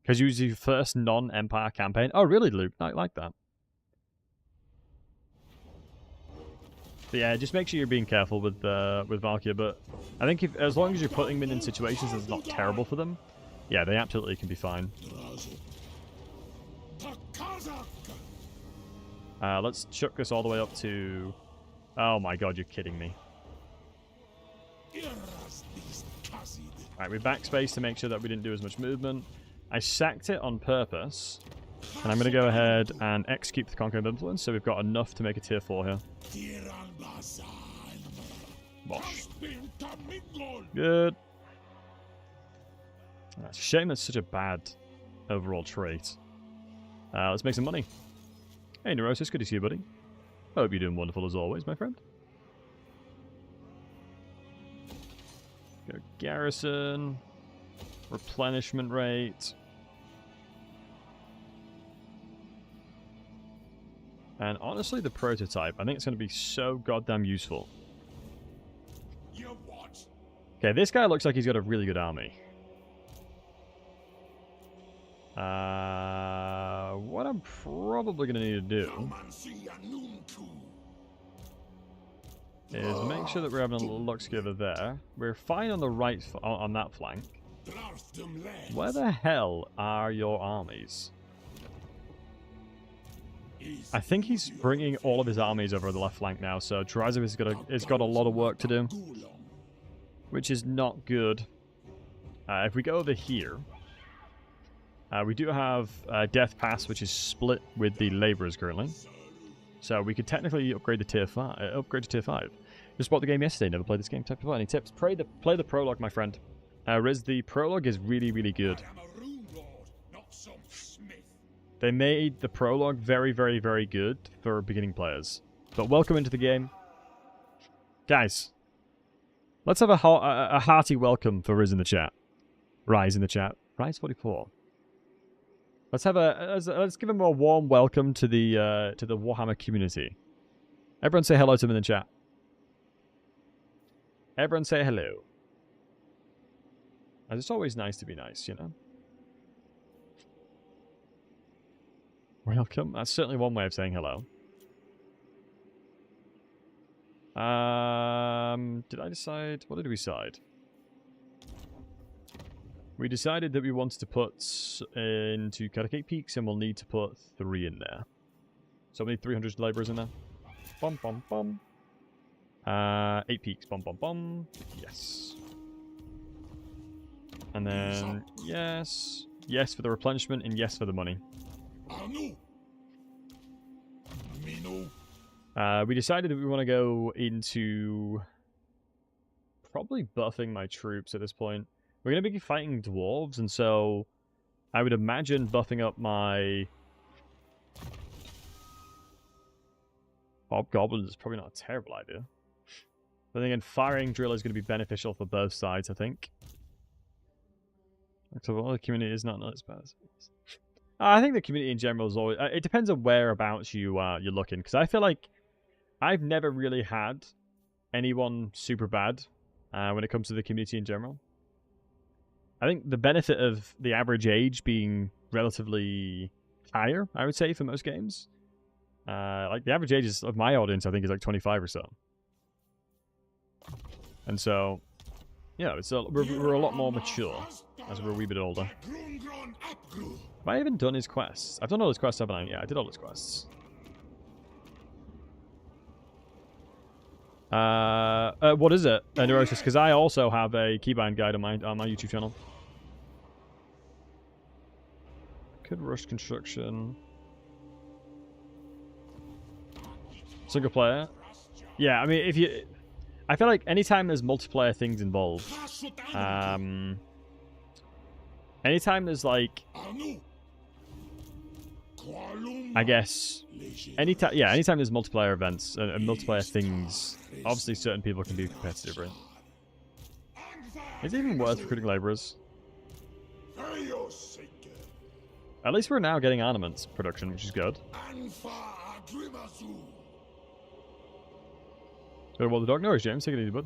Because you use your first non-Empire campaign. Oh, really, Luke? I like that. But yeah, just make sure you're being careful with Valkyria. But I think as long as you're putting them in situations that's not terrible for them, yeah, they absolutely can be fine. Let's chuck this all the way up to... Oh my god, you're kidding me. Alright, we backspace to make sure that we didn't do as much movement. I sacked it on purpose. And I'm going to go ahead and execute the Conquering Influence, so we've got enough to make a tier 4 here. Bosh. Good. It's a shame that's such a bad overall trait. Let's make some money. Hey, Neurosis, good to see you, buddy. Hope you're doing wonderful as always, my friend. Go garrison. Replenishment rate. And honestly, the prototype, I think it's going to be so goddamn useful. Okay, this guy looks like he's got a really good army. What I'm probably going to need to do is make sure that we're having a little look together there. We're fine on the right, on that flank. Where the hell are your armies? I think he's bringing all of his armies over the left flank now, so Drazhoath has got a lot of work to do, which is not good. If we go over here, we do have Death Pass, which is split with the Labourers currently, so we could technically upgrade to tier 5. Just bought the game yesterday, never played this game. Type of any tips? Play the prologue, my friend. Riz, the prologue is really, really good. They made the prologue very, very, very good for beginning players. But welcome into the game. Guys, let's have a hearty welcome for Riz in the chat. Rise in the chat. Rise 44. Let's give him a warm welcome to the Warhammer community. Everyone say hello to him in the chat. Everyone say hello. And it's always nice to be nice, you know? Welcome. That's certainly one way of saying hello. Did I decide? What did we decide? We decided that we wanted to put into Katakate Peaks, and we'll need to put 3 in there. So we need 300 labourers in there. Bum, bum, bum. 8 peaks. Bum, bum, bum. Yes. And then, yes. Yes for the replenishment, and yes for the money. We decided that we want to go into probably buffing my troops at this point. We're going to be fighting dwarves, and so I would imagine buffing up my Hobgoblins is probably not a terrible idea. But then again, firing drill is going to be beneficial for both sides, I think. So the community is not as bad as it is. I think the community in general is always... it depends on whereabouts you're looking. Because I feel like I've never really had anyone super bad when it comes to the community in general. I think the benefit of the average age being relatively higher, I would say, for most games. Like the average age of my audience, I think, is like 25 or so. And so, yeah, we're a lot more mature as we're a wee bit older. Have I even done his quests? I've done all his quests, haven't I? Yeah, I did all his quests. What is it? Neurosis, because I also have a keybind guide on my YouTube channel. Could rush construction. Single player. Yeah, I mean, if you... I feel like anytime there's multiplayer things involved, anytime there's like, I guess, anytime there's multiplayer events and multiplayer things, obviously certain people can be competitive, right? Is it even worth recruiting laborers? At least we're now getting armaments production, which is good. Go to What the Dog knows, James. Take it easy, bud.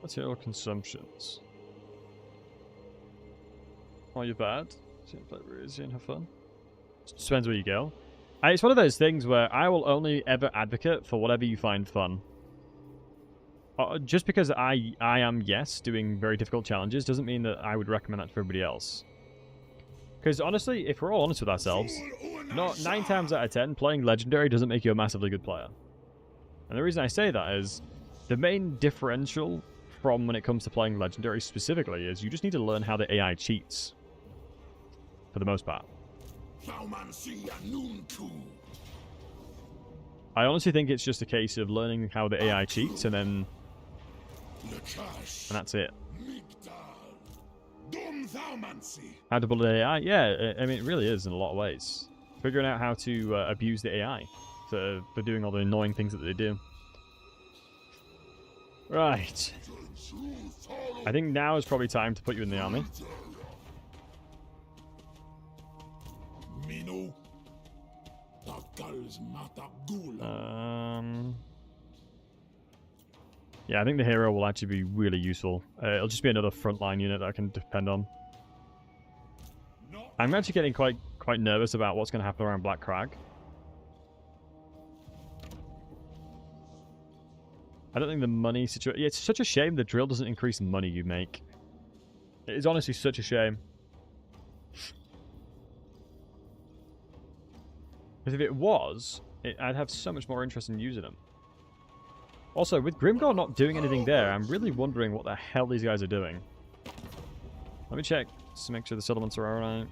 Material consumptions. Oh, you're bad. Have fun. Just depends where you go. It's one of those things where I will only ever advocate for whatever you find fun. Just because I am, yes, doing very difficult challenges doesn't mean that I would recommend that for everybody else. Because honestly, if we're all honest with ourselves, 9 times out of 10, playing Legendary doesn't make you a massively good player. And the reason I say that is, the main differential from when it comes to playing Legendary specifically is you just need to learn how the AI cheats. For the most part. I honestly think it's just a case of learning how the AI cheats and that's it. How to build an AI? Yeah, I mean, it really is in a lot of ways. Figuring out how to abuse the AI for doing all the annoying things that they do. Right. I think now is probably time to put you in the army. Yeah, I think the hero will actually be really useful. It'll just be another frontline unit that I can depend on. I'm actually getting quite nervous about what's going to happen around Black Crag. I don't think the money situation... Yeah, it's such a shame the drill doesn't increase the money you make. It is honestly such a shame. Because if it was, I'd have so much more interest in using them. Also, with Grimgor not doing anything there, I'm really wondering what the hell these guys are doing. Let me check to make sure the settlements are alright.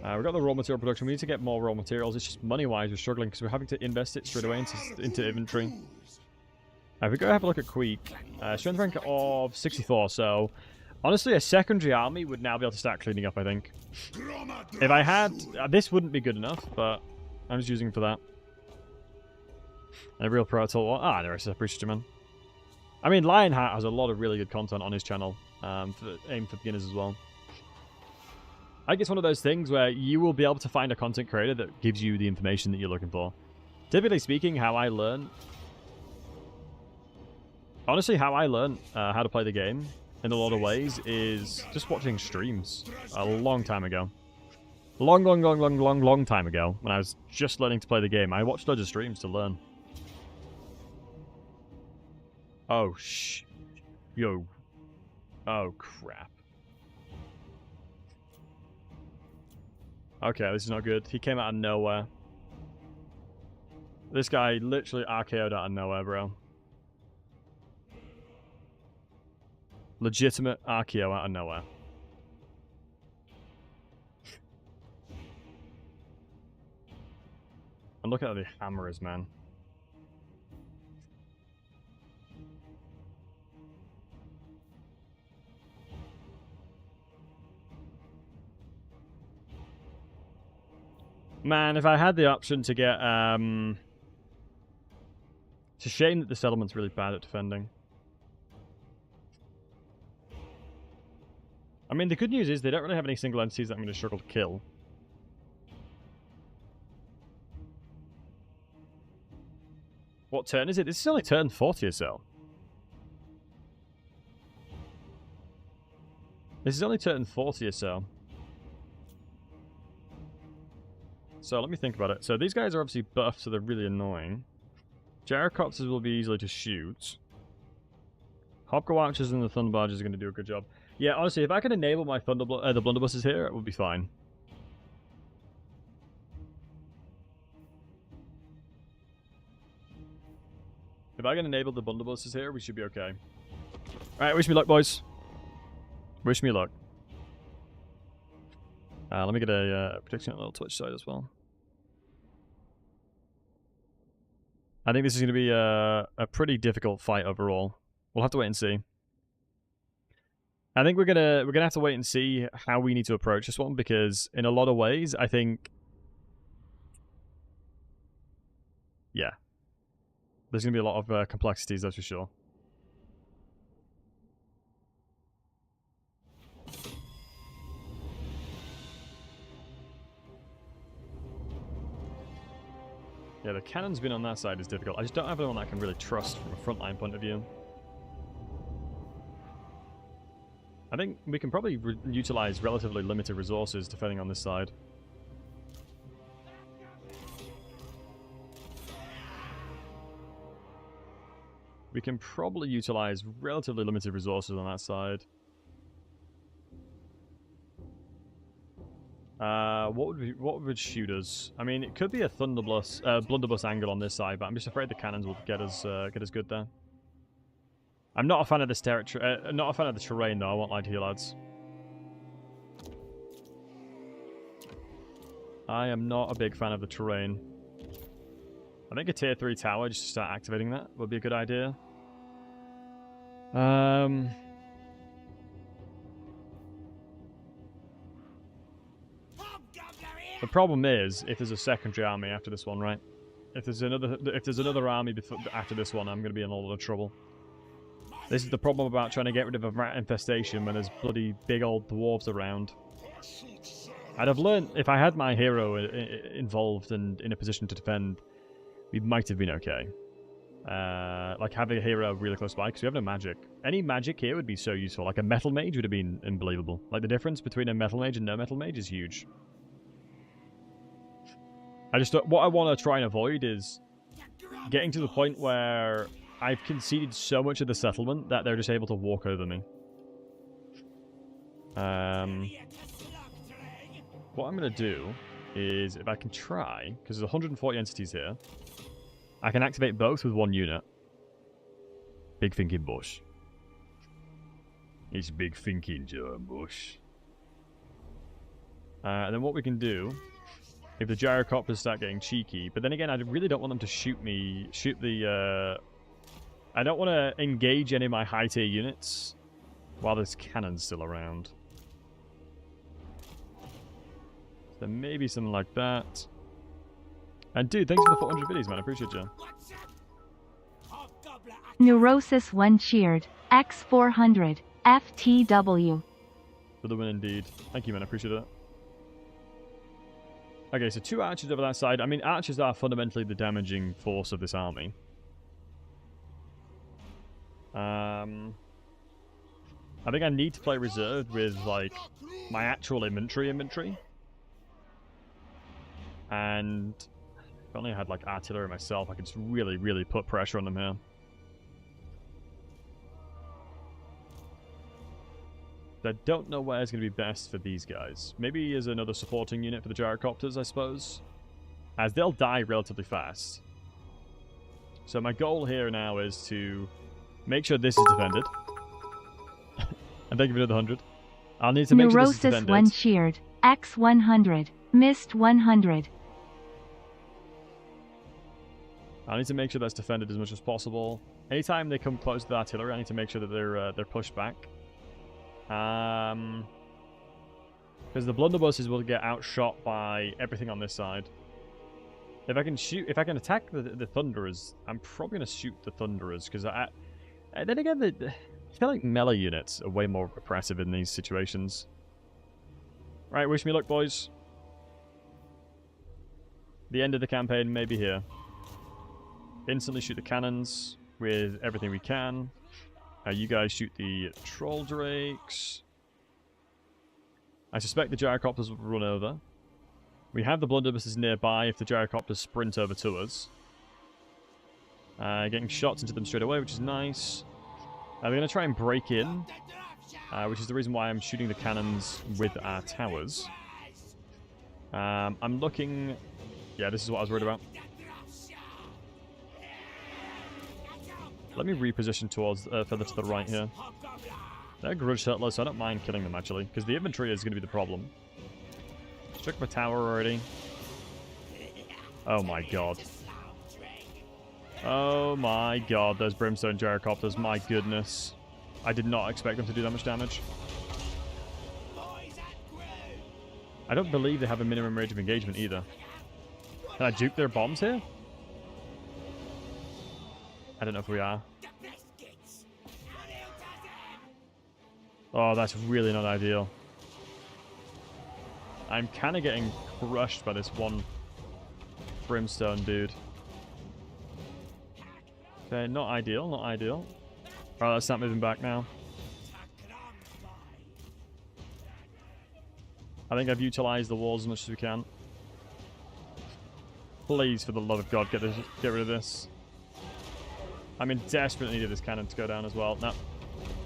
We've got the raw material production. We need to get more raw materials. It's just money-wise we're struggling because we're having to invest it straight away into inventory. If we go have a look at Queek, strength rank of 64, so honestly a secondary army would now be able to start cleaning up, I think. If I had... this wouldn't be good enough, but I'm just using it for that. And a real pro tool. Ah, there is a appreciate you, man. I mean, Lionheart has a lot of really good content on his channel, aimed for beginners as well. I think it's one of those things where you will be able to find a content creator that gives you the information that you're looking for. Typically speaking, how I learn... Honestly, how I learn how to play the game, in a lot of ways, is just watching streams a long time ago. Long time ago, when I was just learning to play the game. I watched loads of streams to learn. Oh, yo. Oh, crap. Okay, this is not good. He came out of nowhere. This guy literally RKO'd out of nowhere, bro. Legitimate RKO out of nowhere. And look at the hammers, man. Man, if I had the option to get... It's a shame that the settlement's really bad at defending. I mean, the good news is they don't really have any single entities that I'm going to struggle to kill. What turn is it? This is only turn 40 or so. This is only turn 40 or so. So let me think about it. So these guys are obviously buffed, so they're really annoying. Gyrocopters will be easily to shoot. Hopgo Archers and the Thunderbarges are going to do a good job. Yeah, honestly, if I can enable my the blunderbusses here, it would be fine. If I can enable the blunderbusses here, we should be okay. Alright, wish me luck, boys. Wish me luck. Let me get a prediction on the little Twitch side as well. I think this is going to be a pretty difficult fight overall. We'll have to wait and see. I think we're gonna have to wait and see how we need to approach this one, because in a lot of ways, I think, yeah, there's gonna be a lot of complexities, that's for sure. Yeah, the cannon's been on that side is difficult. I just don't have anyone I can really trust from a frontline point of view. I think we can probably utilize relatively limited resources defending on this side. We can probably utilize relatively limited resources on that side. What would shoot us? I mean, it could be a blunderbuss angle on this side, but I'm just afraid the cannons will get us good there. I'm not a fan of this territory. Not a fan of the terrain, though. I won't lie to you, lads. I am not a big fan of the terrain. I think a tier 3 tower, just to start activating that, would be a good idea. The problem is if there's a secondary army after this one, right? If there's another army after this one, I'm going to be in a lot of trouble. This is the problem about trying to get rid of a rat infestation when there's bloody big old dwarves around. I'd have learned, if I had my hero involved and in a position to defend, we might have been okay. Like having a hero really close by, because we have no magic. Any magic here would be so useful. Like a metal mage would have been unbelievable. Like the difference between a metal mage and no metal mage is huge. What I want to try and avoid is getting to the point where I've conceded so much of the settlement that they're just able to walk over me. What I'm going to do is, if I can try, because there's 140 entities here, I can activate both with one unit. Big thinking, Bush. It's big thinking, John Bush. And then what we can do, if the gyrocopters start getting cheeky, but then again, I really don't want them to shoot the... I don't want to engage any of my high tier units while there's cannons still around. So maybe something like that. And dude, thanks for the 400 biddies, man. I appreciate you. Neurosis 1 cheered. X400. FTW. For the win indeed. Thank you, man. I appreciate it. Okay, so 2 archers over that side. I mean, archers are fundamentally the damaging force of this army. I think I need to play reserved with, like, my actual inventory. And if I only had, like, artillery myself, I could just really, really put pressure on them here. I don't know where's going to be best for these guys. Maybe as another supporting unit for the gyrocopters, I suppose. As they'll die relatively fast. So my goal here now is to make sure this is defended. And thank you for another 100. I'll need to make sure this is defended. Neurosis 1 cheered. X100. Missed 100. I need to make sure that's defended as much as possible. Anytime they come close to the artillery, I need to make sure that they're pushed back. Because the blunderbusses will get outshot by everything on this side. If I can attack the Thunderers, I'm probably going to shoot the Thunderers. Because then again, I feel like melee units are way more oppressive in these situations. Right, wish me luck, boys. The end of the campaign may be here. Instantly shoot the cannons with everything we can. You guys shoot the troll drakes. I suspect the gyrocopters will run over. We have the blunderbusses nearby if the gyrocopters sprint over to us. Getting shots into them straight away, which is nice. We're going to try and break in, which is the reason why I'm shooting the cannons with our towers. I'm looking... Yeah, this is what I was worried about. Let me reposition towards further to the right here. They're grudge settlers, so I don't mind killing them, actually, because the infantry is going to be the problem. Check my tower already. Oh my god. Oh my god, those brimstone gyrocopters, my goodness. I did not expect them to do that much damage. I don't believe they have a minimum range of engagement either. Can I juke their bombs here? I don't know if we are. Oh, that's really not ideal. I'm kind of getting crushed by this one brimstone dude. Okay, not ideal, not ideal. Alright, let's start moving back now. I think I've utilized the walls as much as we can. Please, for the love of God, get rid of this. I'm in desperate need of this cannon to go down as well. No,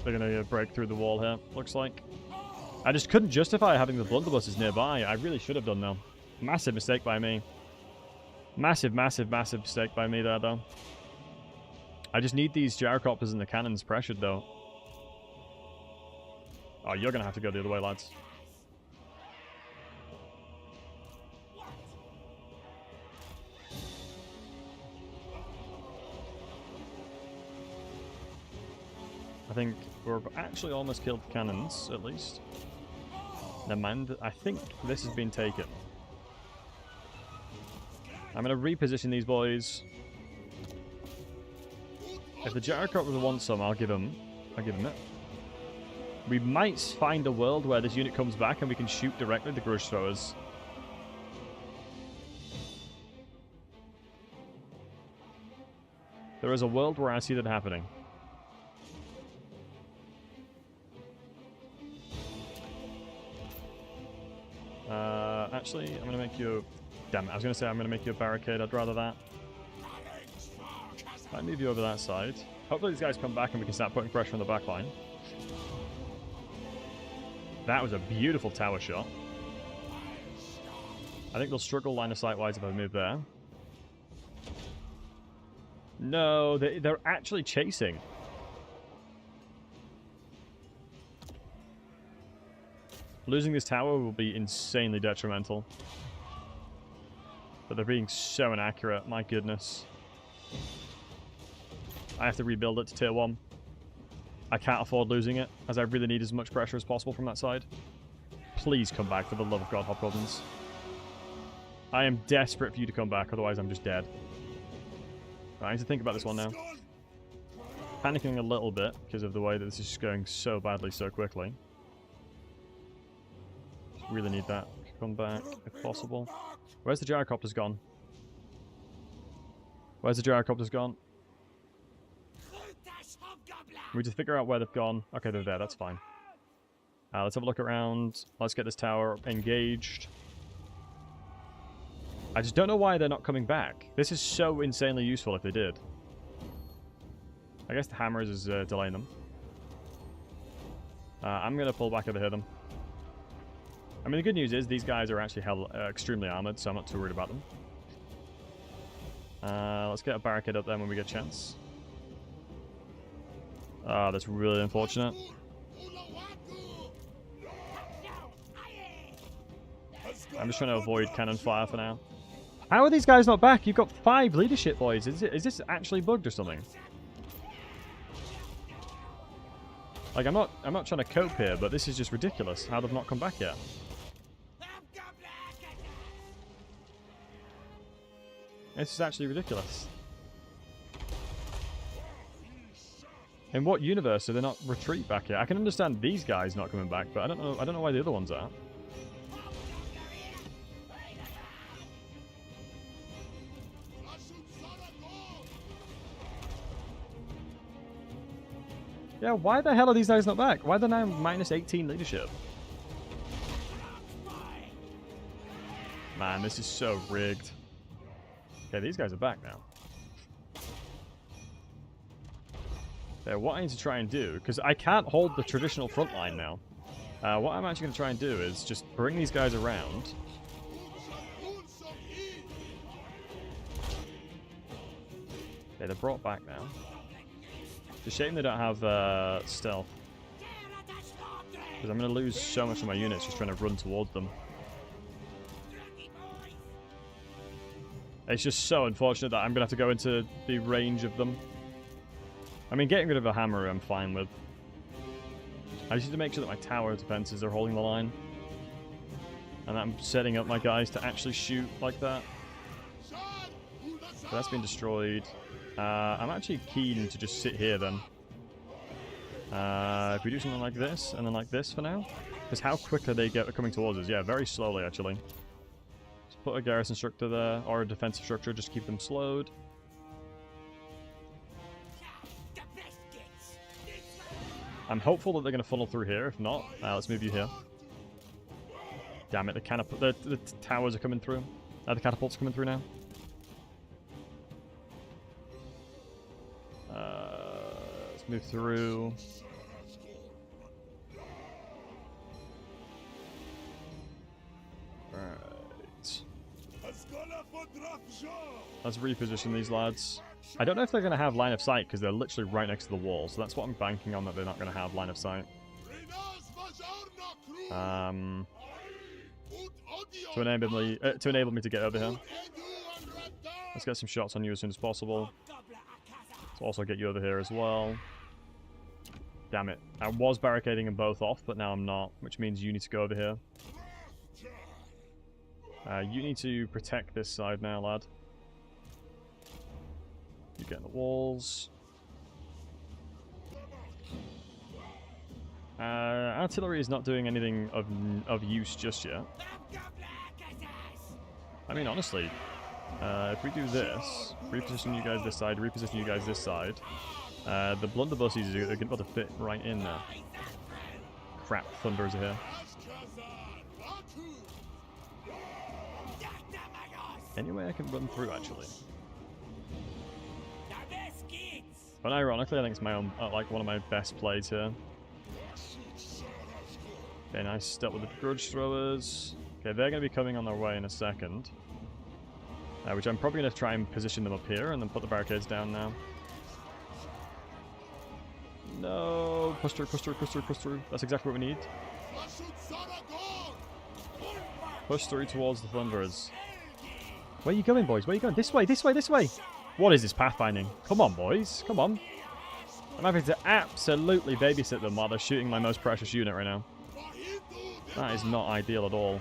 they're going to break through the wall here, looks like. I just couldn't justify having the blunderbusses nearby. I really should have done, though. Massive mistake by me. Massive, massive, massive mistake by me there, though. I just need these gyrocopters and the cannons pressured, though. Oh, you're going to have to go the other way, lads. I think we're actually almost killed the cannons, at least. Never mind, I think this has been taken. I'm going to reposition these boys. If the gyrocopters want some, I'll give them it. We might find a world where this unit comes back and we can shoot directly the grudge throwers. There is a world where I see that happening. Actually, I'm going to make you... Damn it, I was going to say I'm going to make you a barricade. I'd rather that. I'll move you over that side. Hopefully these guys come back and we can start putting pressure on the back line. That was a beautiful tower shot. I think they'll struggle line of sight-wise if I move there. No, they're actually chasing. Losing this tower will be insanely detrimental. But they're being so inaccurate, my goodness. I have to rebuild it to tier 1. I can't afford losing it, as I really need as much pressure as possible from that side. Please come back, for the love of God, hobgoblins. I am desperate for you to come back, otherwise I'm just dead. Right, I need to think about this one now. Panicking a little bit, because of the way that this is just going so badly so quickly. Really need that to come back, if possible. Where's the gyrocopters gone? Where's the gyrocopters gone? We just figure out where they've gone. Okay, they're there, that's fine. Let's have a look around. Let's get this tower engaged. I just don't know why they're not coming back. This is so insanely useful if they did. I guess the hammers is delaying them. I'm going to pull back over here them. I mean, the good news is these guys are actually extremely armored, so I'm not too worried about them. Let's get a barricade up there when we get a chance. That's really unfortunate. I'm just trying to avoid cannon fire for now. How are these guys not back? You've got 5 leadership boys. Is this actually bugged or something? Like, I'm not trying to cope here, but this is just ridiculous. How they've not come back yet. This is actually ridiculous. In what universe do they not retreat back here? I can understand these guys not coming back, but I don't know why the other ones are. Yeah, why the hell are these guys not back? Why are they now minus 18 leadership? Man, this is so rigged. Okay, these guys are back now. Okay, what I need to try and do, because I can't hold the traditional front line now. What I'm actually going to try and do is just bring these guys around. Okay, they're brought back now. It's a shame they don't have stealth. Because I'm going to lose so much of my units just trying to run towards them. It's just so unfortunate that I'm going to have to go into the range of them. I mean, getting rid of a hammer I'm fine with. I just need to make sure that my tower defenses are holding the line. And that I'm setting up my guys to actually shoot like that. So that's been destroyed. I'm actually keen to just sit here then. If we do something like this, and then like this for now. Because how quick are they coming towards us? Yeah, very slowly actually. Let's put a garrison structure there, or a defensive structure, just keep them slowed. I'm hopeful that they're going to funnel through here. If not, let's move you here. Damn it, the towers are coming through. The catapults are coming through now. Let's move through. Alright. Let's reposition these lads. I don't know if they're going to have line of sight because they're literally right next to the wall, so that's what I'm banking on, that they're not going to have line of sight. To enable me to get over here. Let's get some shots on you as soon as possible. Let's also get you over here as well. Damn it. I was barricading them both off, but now I'm not, which means you need to go over here. You need to protect this side now, lad. You get in the walls. Artillery is not doing anything of use just yet. I mean, honestly, if we do this, reposition you guys this side, reposition you guys this side, the blunderbusses are going to be able to fit right in there. Crap, thunders are here. Any way I can run through, actually. But ironically, I think it's my own, like one of my best plays here. Okay, nice step with the grudge throwers. Okay, they're going to be coming on their way in a second. Which I'm probably going to try and position them up here and then put the barricades down now. No! Push through, push through, push through, push through. That's exactly what we need. Push through towards the Thunderers. Where are you going, boys? Where are you going? This way, this way, this way! What is this pathfinding? Come on, boys. Come on. I'm having to absolutely babysit them while they're shooting my most precious unit right now. That is not ideal at all.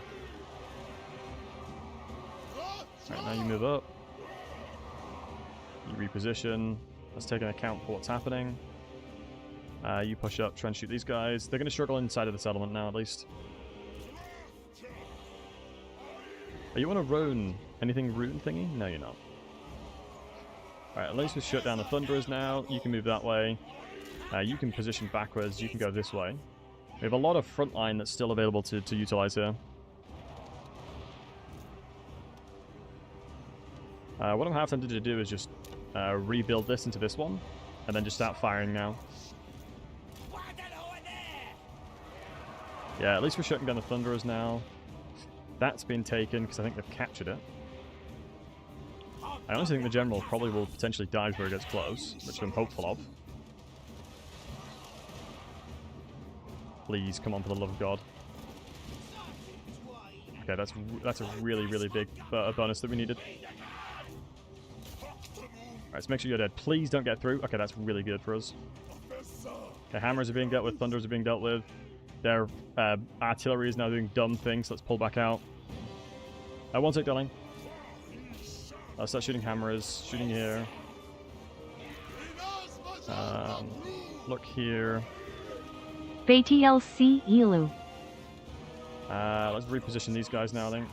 Right, now you move up. You reposition. Let's take an account for what's happening. You push up, try and shoot these guys. They're going to struggle inside of the settlement now, at least. Are you on a rune? Anything rune thingy? No, you're not. Alright, at least we've shut down the Thunderers now. You can move that way. You can position backwards. You can go this way. We have a lot of front line that's still available to utilize here. What I'm half tempted to do is just rebuild this into this one, and then just start firing now. Yeah, at least we're shutting down the Thunderers now. That's been taken, because I think they've captured it. I honestly think the General probably will potentially die before he gets close, which I'm hopeful of. Please, come on, for the love of God. Okay, that's a really, really big bonus that we needed. Alright, so make sure you're dead. Please don't get through. Okay, that's really good for us. Okay, hammers are being dealt with, thunders are being dealt with. Their artillery is now doing dumb things, so let's pull back out. One sec, darling. I'll start shooting hammers, shooting here. Look here. BTLC Elu. Let's reposition these guys now, I think.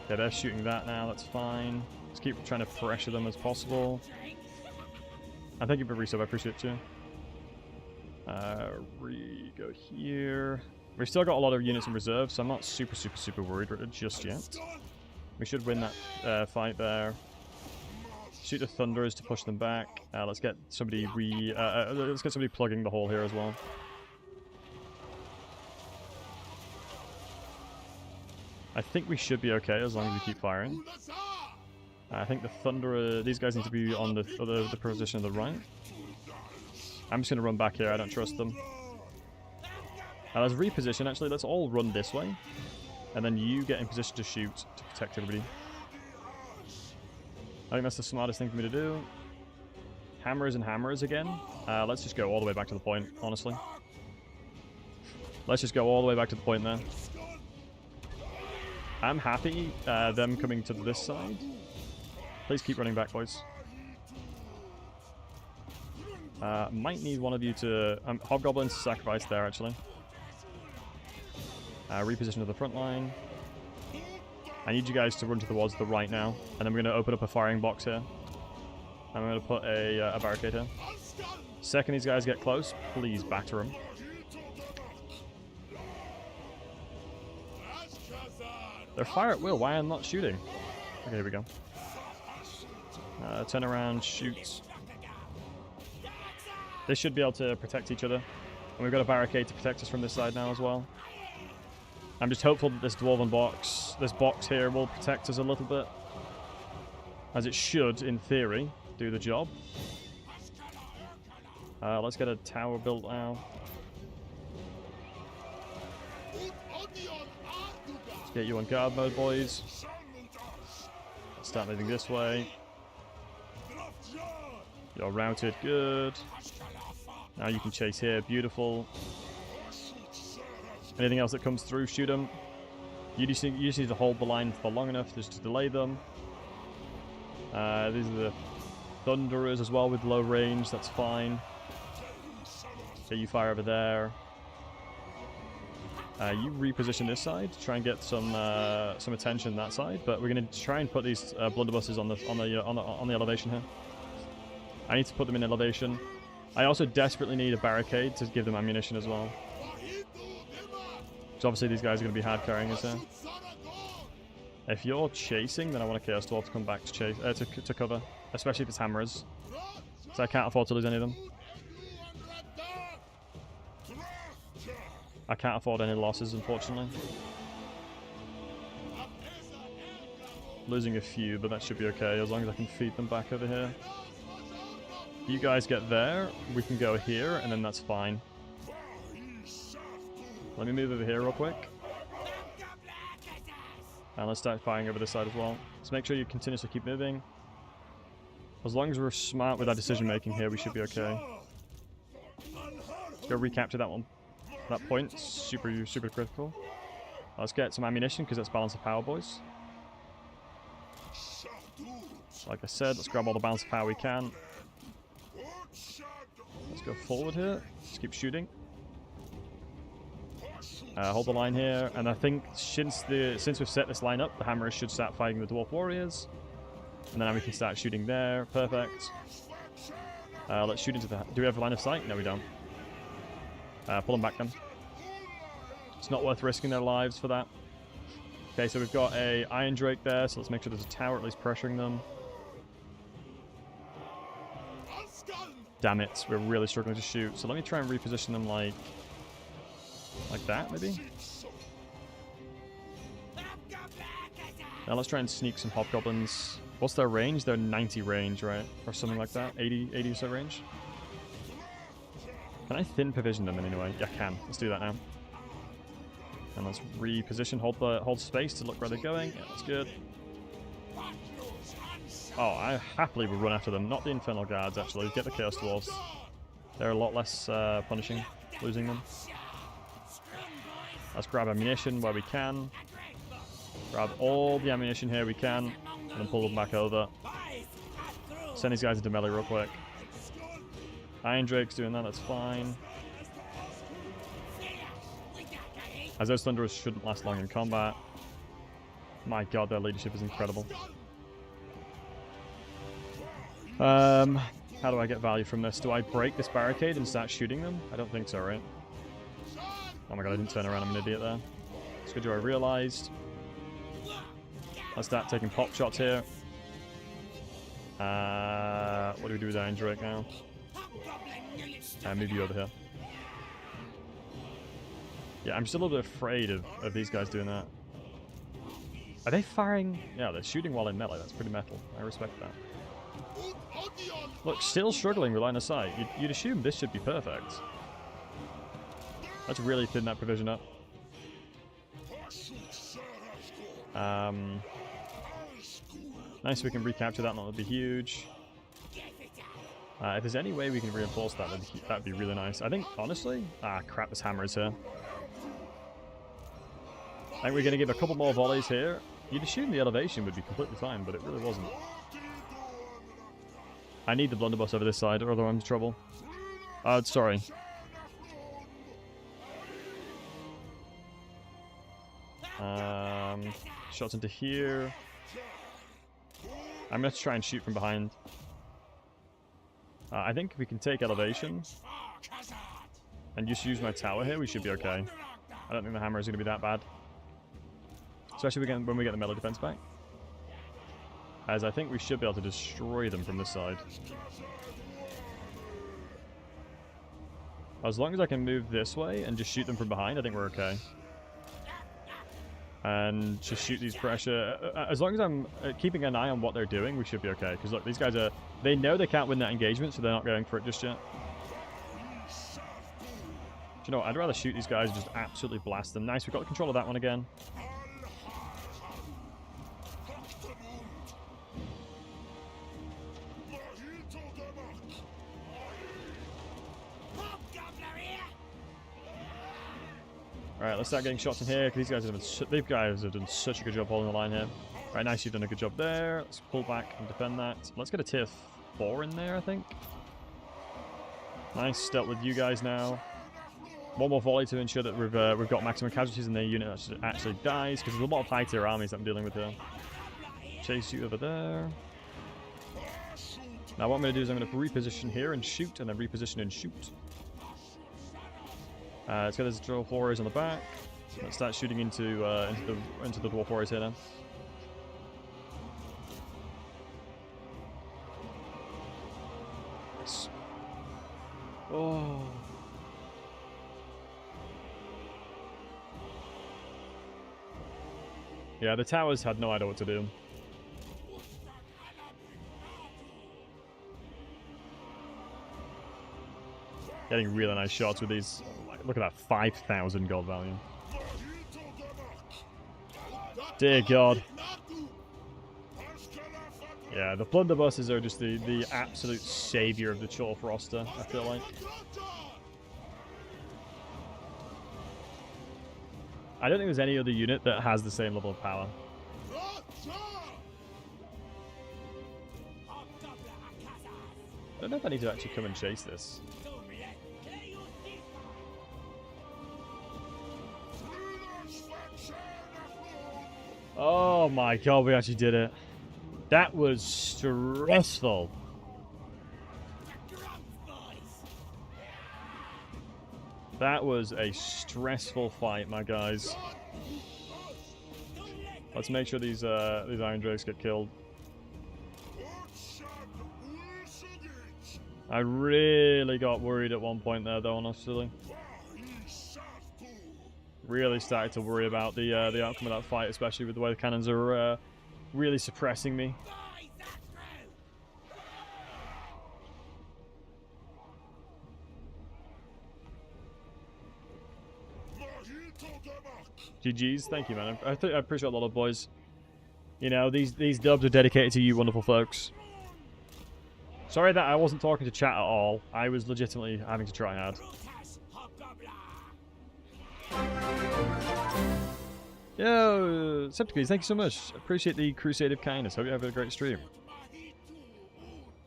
Okay, they're shooting that now, that's fine. Let's keep trying to pressure them as possible. And thank you for resub, I appreciate it too. Go here. We've still got a lot of units in reserve, so I'm not super worried just yet. We should win that fight there. Shoot the Thunderers to push them back. Let's get somebody plugging the hole here as well. I think we should be okay as long as we keep firing. I think the Thunderer, these guys need to be on the position on the right. I'm just going to run back here, I don't trust them. Let's reposition, actually, let's all run this way. And then you get in position to shoot to protect everybody. I think that's the smartest thing for me to do. Hammers and hammers again. Let's just go all the way back to the point, honestly. Let's just go all the way back to the point there. I'm happy them coming to this side. Please keep running back, boys. Might need one of you to... Hobgoblins sacrifice there, actually. Reposition to the front line. I need you guys to run towards the right now. And then we're going to open up a firing box here. I'm going to put a barricade here. Second these guys get close, please batter them. They're fire at will, why am I not shooting? Okay, here we go. Turn around, shoot. They should be able to protect each other. And we've got a barricade to protect us from this side now as well. I'm just hopeful that this dwarven box, this box here, will protect us a little bit. As it should, in theory, do the job. Let's get a tower built now. Let's get you on guard mode, boys. Let's start moving this way. You're routed, good. Now you can chase here, beautiful. Anything else that comes through, shoot them. You just need to hold the line for long enough just to delay them. These are the Thunderers as well with low range, that's fine. Okay, you fire over there. You reposition this side to try and get some attention that side, but we're going to try and put these blunderbusses on the elevation here. I need to put them in elevation. I also desperately need a barricade to give them ammunition as well. So obviously these guys are going to be hard carrying us here. If you're chasing, then I want a Chaos Dwarf to come back to chase to cover, especially if it's hammers. So I can't afford to lose any of them. I can't afford any losses, unfortunately. Losing a few, but that should be okay as long as I can feed them back over here. You guys get there, we can go here, and then that's fine. Let me move over here real quick. And let's start firing over this side as well. So make sure you continuously keep moving. As long as we're smart with our decision making here, we should be okay. Let's go recapture that one. That point, super critical. Let's get some ammunition because that's balance of power, boys. Like I said, let's grab all the balance of power we can. Let's go forward here. Let's keep shooting. Hold the line here, and I think since we've set this line up, the hammers should start fighting the dwarf warriors, and then we can start shooting there. Perfect. Let's shoot into the. Do we have a line of sight? No, we don't. Pull them back then. It's not worth risking their lives for that. Okay, so we've got a Iron Drake there, so let's make sure there's a tower at least pressuring them. Damn it, we're really struggling to shoot. So let me try and reposition them like that, maybe? Now let's try and sneak some hobgoblins. What's their range? They're 90 range, right? Or something like that. 80 or so range. Can I thin provision them in any way? Yeah, I can. Let's do that now. And let's reposition, hold space to look where they're going. Yeah, that's good. Oh, I happily would run after them. Not the Infernal Guards, actually. Get the Chaos Dwarves. They're a lot less punishing, losing them. Let's grab ammunition where we can. Grab all the ammunition here we can, and then pull them back over. Send these guys into melee real quick. Iron Drake's doing that, that's fine. As those Thunderers shouldn't last long in combat. My god, their leadership is incredible. How do I get value from this? Do I break this barricade and start shooting them? I don't think so, right? Oh my god, I didn't turn around, I'm an idiot there. It's good job I realized. Let's start taking pop shots here. What do we do with Iron Drake now? Move you over here. Yeah, I'm just a little bit afraid of these guys doing that. Are they firing? Yeah, they're shooting while in melee. That's pretty metal. I respect that. Look, still struggling with line of sight. You'd assume this should be perfect. Let's really thin that provision up. Nice, we can recapture that, and that would be huge. If there's any way we can reinforce that, that'd be really nice. I think, honestly... Ah, crap, this hammer is here. I think we're going to give a couple more volleys here. You'd assume the elevation would be completely fine, but it really wasn't. I need the blunderbuss over this side, or otherwise I'm in trouble. Sorry. Shots into here. I'm going to try and shoot from behind. I think if we can take elevation and just use my tower here, we should be okay. I don't think the hammer is going to be that bad. Especially when we get the melee defense back. As I think we should be able to destroy them from this side. As long as I can move this way and just shoot them from behind, I think we're okay. And just shoot these pressure. As long as I'm keeping an eye on what they're doing, we should be okay. Because look, these guys are... They know they can't win that engagement, so they're not going for it just yet. Do you know what? I'd rather shoot these guys and just absolutely blast them. Nice, we got control of that one again. Alright, let's start getting shots in here, because these guys have done such a good job holding the line here. Right, nice, you've done a good job there. Let's pull back and defend that. Let's get a tier 4 in there, I think. Nice, dealt with you guys now. One more volley to ensure that we've got maximum casualties in their unit that actually dies, because there's a lot of high tier armies that I'm dealing with here. Chase you over there. Now what I'm going to do is I'm going to reposition here and shoot, and then reposition and shoot. Let's get those Dwarf Warriors on the back. Let's start shooting into the Dwarf Warriors here now. Nice. Oh. Yeah, the towers had no idea what to do. Getting really nice shots with these. Look at that, 5,000 gold value. Dear God. Yeah, the blunderbusses are just the absolute savior of the Dwarf roster, I feel like. I don't think there's any other unit that has the same level of power. I don't know if I need to actually come and chase this. Oh my god, we actually did it. That was stressful. That was a stressful fight, my guys. Let's make sure these Iron Drakes get killed. I really got worried at one point there, though, honestly. Really started to worry about the outcome of that fight, especially with the way the cannons are really suppressing me. GG's, thank you, man. I appreciate a lot of boys. You know, these dubs are dedicated to you wonderful folks. Sorry that I wasn't talking to chat at all. I was legitimately having to try hard. Yo, Septicles, thank you so much. Appreciate the crusade of kindness. Hope you have a great stream.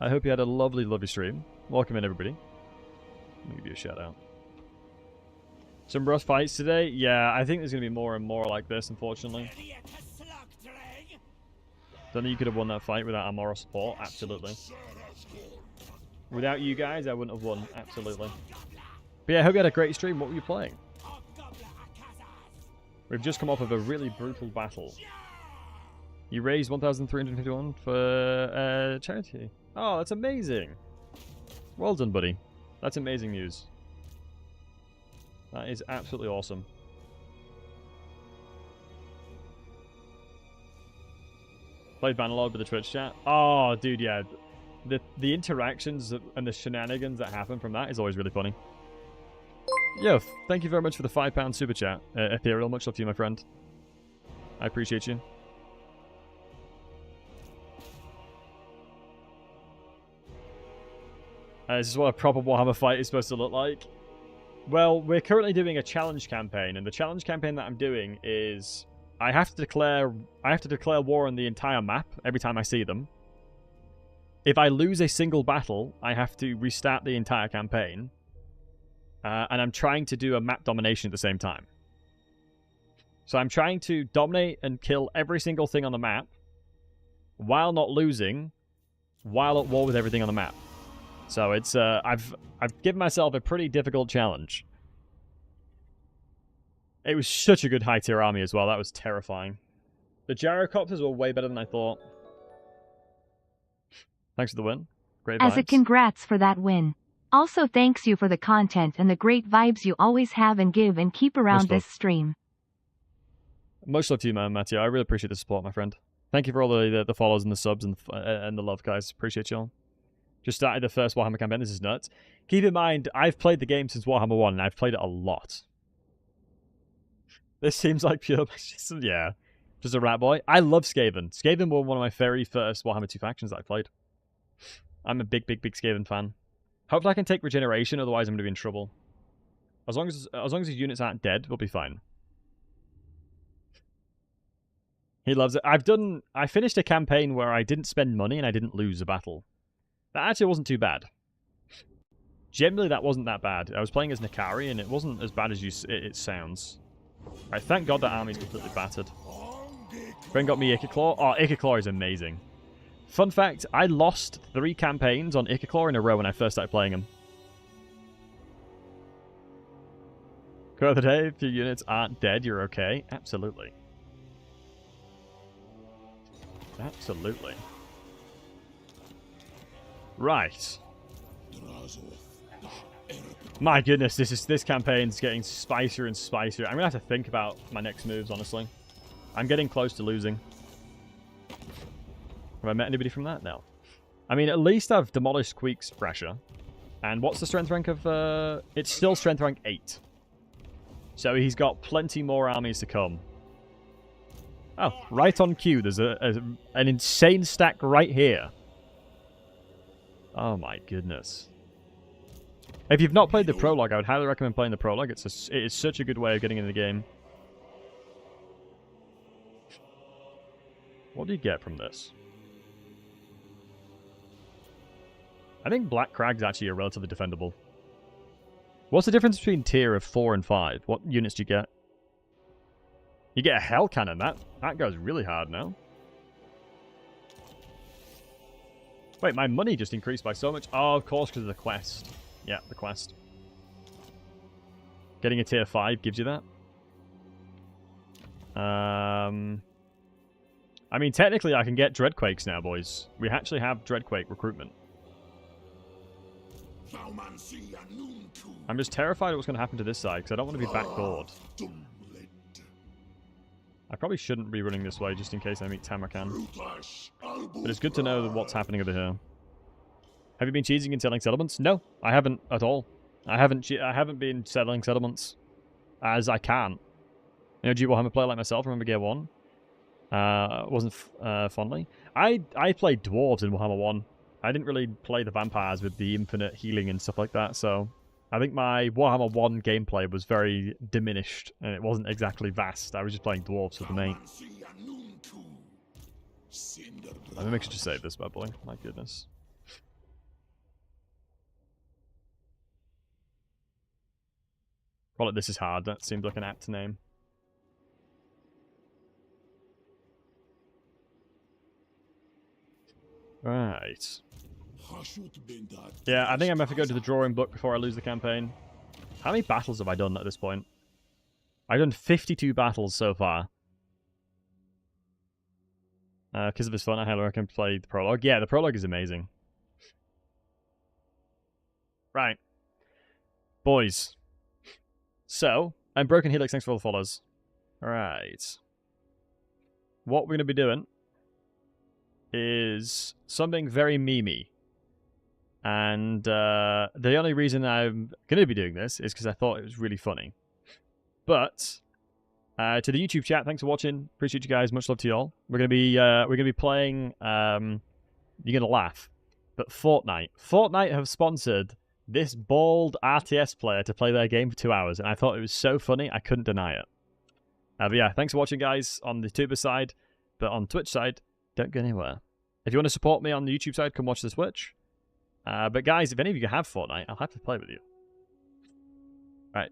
I hope you had a lovely, lovely stream. Welcome in, everybody. Let me give you a shout out. Some rough fights today? Yeah, I think there's going to be more and more like this, unfortunately. Don't think you could have won that fight without our moral support. Absolutely. Without you guys, I wouldn't have won. Absolutely. But yeah, I hope you had a great stream. What were you playing? We've just come off of a really brutal battle. You raised 1,351 for charity. Oh, that's amazing. Well done, buddy. That's amazing news. That is absolutely awesome. Played Bannerlord with the Twitch chat. Oh, dude, yeah. The interactions and the shenanigans that happen from that is always really funny. Yo, thank you very much for the £5 super chat. Ethereal, much love to you, my friend. I appreciate you. This is what a proper Warhammer fight is supposed to look like. Well, we're currently doing a challenge campaign, and the challenge campaign that I'm doing is I have to declare war on the entire map every time I see them. If I lose a single battle, I have to restart the entire campaign. And I'm trying to do a map domination at the same time. So I'm trying to dominate and kill every single thing on the map while not losing, while at war with everything on the map. So it's I've given myself a pretty difficult challenge. It was such a good high tier army as well. That was terrifying. The gyrocopters were way better than I thought. Thanks for the win. Great vibes. As a congrats for that win. Also thanks you for the content and the great vibes you always have and give and keep around this stream. Much love to you, man, Matthew. I really appreciate the support, my friend. Thank you for all the follows and the subs and the love, guys. Appreciate y'all. Just started the first Warhammer campaign. This is nuts. Keep in mind, I've played the game since Warhammer 1, and I've played it a lot. This seems like pure... yeah. Just a rat boy. I love Skaven. Skaven were one of my very first Warhammer 2 factions that I played. I'm a big Skaven fan. Hopefully I can take regeneration, otherwise I'm going to be in trouble. As long as his units aren't dead, we'll be fine. He loves it. I finished a campaign where I didn't spend money and I didn't lose a battle. That actually wasn't too bad. Generally, that wasn't that bad. I was playing as Nakari, and it wasn't as bad as it sounds. Right, thank God that army's completely battered. Ben got me Icaclaw. Oh, Icaclaw is amazing. Fun fact, I lost 3 campaigns on Icaclaw in a row when I first started playing him. Quote of the day, if your units aren't dead, you're okay. Absolutely. Absolutely. Right. My goodness, this campaign's getting spicier and spicier. I'm gonna have to think about my next moves, honestly. I'm getting close to losing. Have I met anybody from that? No. I mean, at least I've demolished Queek's pressure. And what's the strength rank of... It's still strength rank 8. So he's got plenty more armies to come. Oh, right on cue. There's an insane stack right here. Oh my goodness. If you've not played the prologue, I would highly recommend playing the prologue. It is such a good way of getting in the game. What do you get from this? I think Black Crag's actually are relatively defendable. What's the difference between tier of 4 and 5? What units do you get? You get a Hell Cannon. That goes really hard now. Wait, my money just increased by so much. Oh, of course, because of the quest. Yeah, the quest. Getting a tier 5 gives you that. I mean, technically, I can get Dreadquakes now, boys. We actually have Dreadquake recruitment. I'm just terrified of what's going to happen to this side, because I don't want to be backdoored. I probably shouldn't be running this way, just in case I meet Tamarkan. But it's good to know what's happening over here. Have you been cheesing and selling settlements? No, I haven't at all. I haven't been selling settlements as I can. You know, Warhammer player like myself, remember Gear 1? Wasn't fondly. I played dwarves in Warhammer 1. I didn't really play the vampires with the infinite healing and stuff like that, so I think my Warhammer 1 gameplay was very diminished, and it wasn't exactly vast. I was just playing dwarves with the main. Let me make sure to save this, bad boy. My goodness. Call it This Is Hard. That seemed like an apt name. Right. Yeah, I think I'm going to have to go to the drawing book before I lose the campaign. How many battles have I done at this point? I've done 52 battles so far. Because of this fun, I highly recommend play the prologue. Yeah, the prologue is amazing. Right. Boys. So, I'm Broken Helix, thanks for all the follows. Alright. What we're going to be doing is something very memey. And the only reason I'm going to be doing this is because I thought it was really funny. But to the YouTube chat, thanks for watching. Appreciate you guys. Much love to you all. We're going to be playing. You're going to laugh, but Fortnite. Fortnite have sponsored this bald RTS player to play their game for 2 hours, and I thought it was so funny I couldn't deny it. But yeah, thanks for watching, guys, on the Tuber side. But on Twitch side, don't go anywhere. If you want to support me on the YouTube side, come watch the Twitch. But guys, if any of you have Fortnite, I'll have to play with you. Right.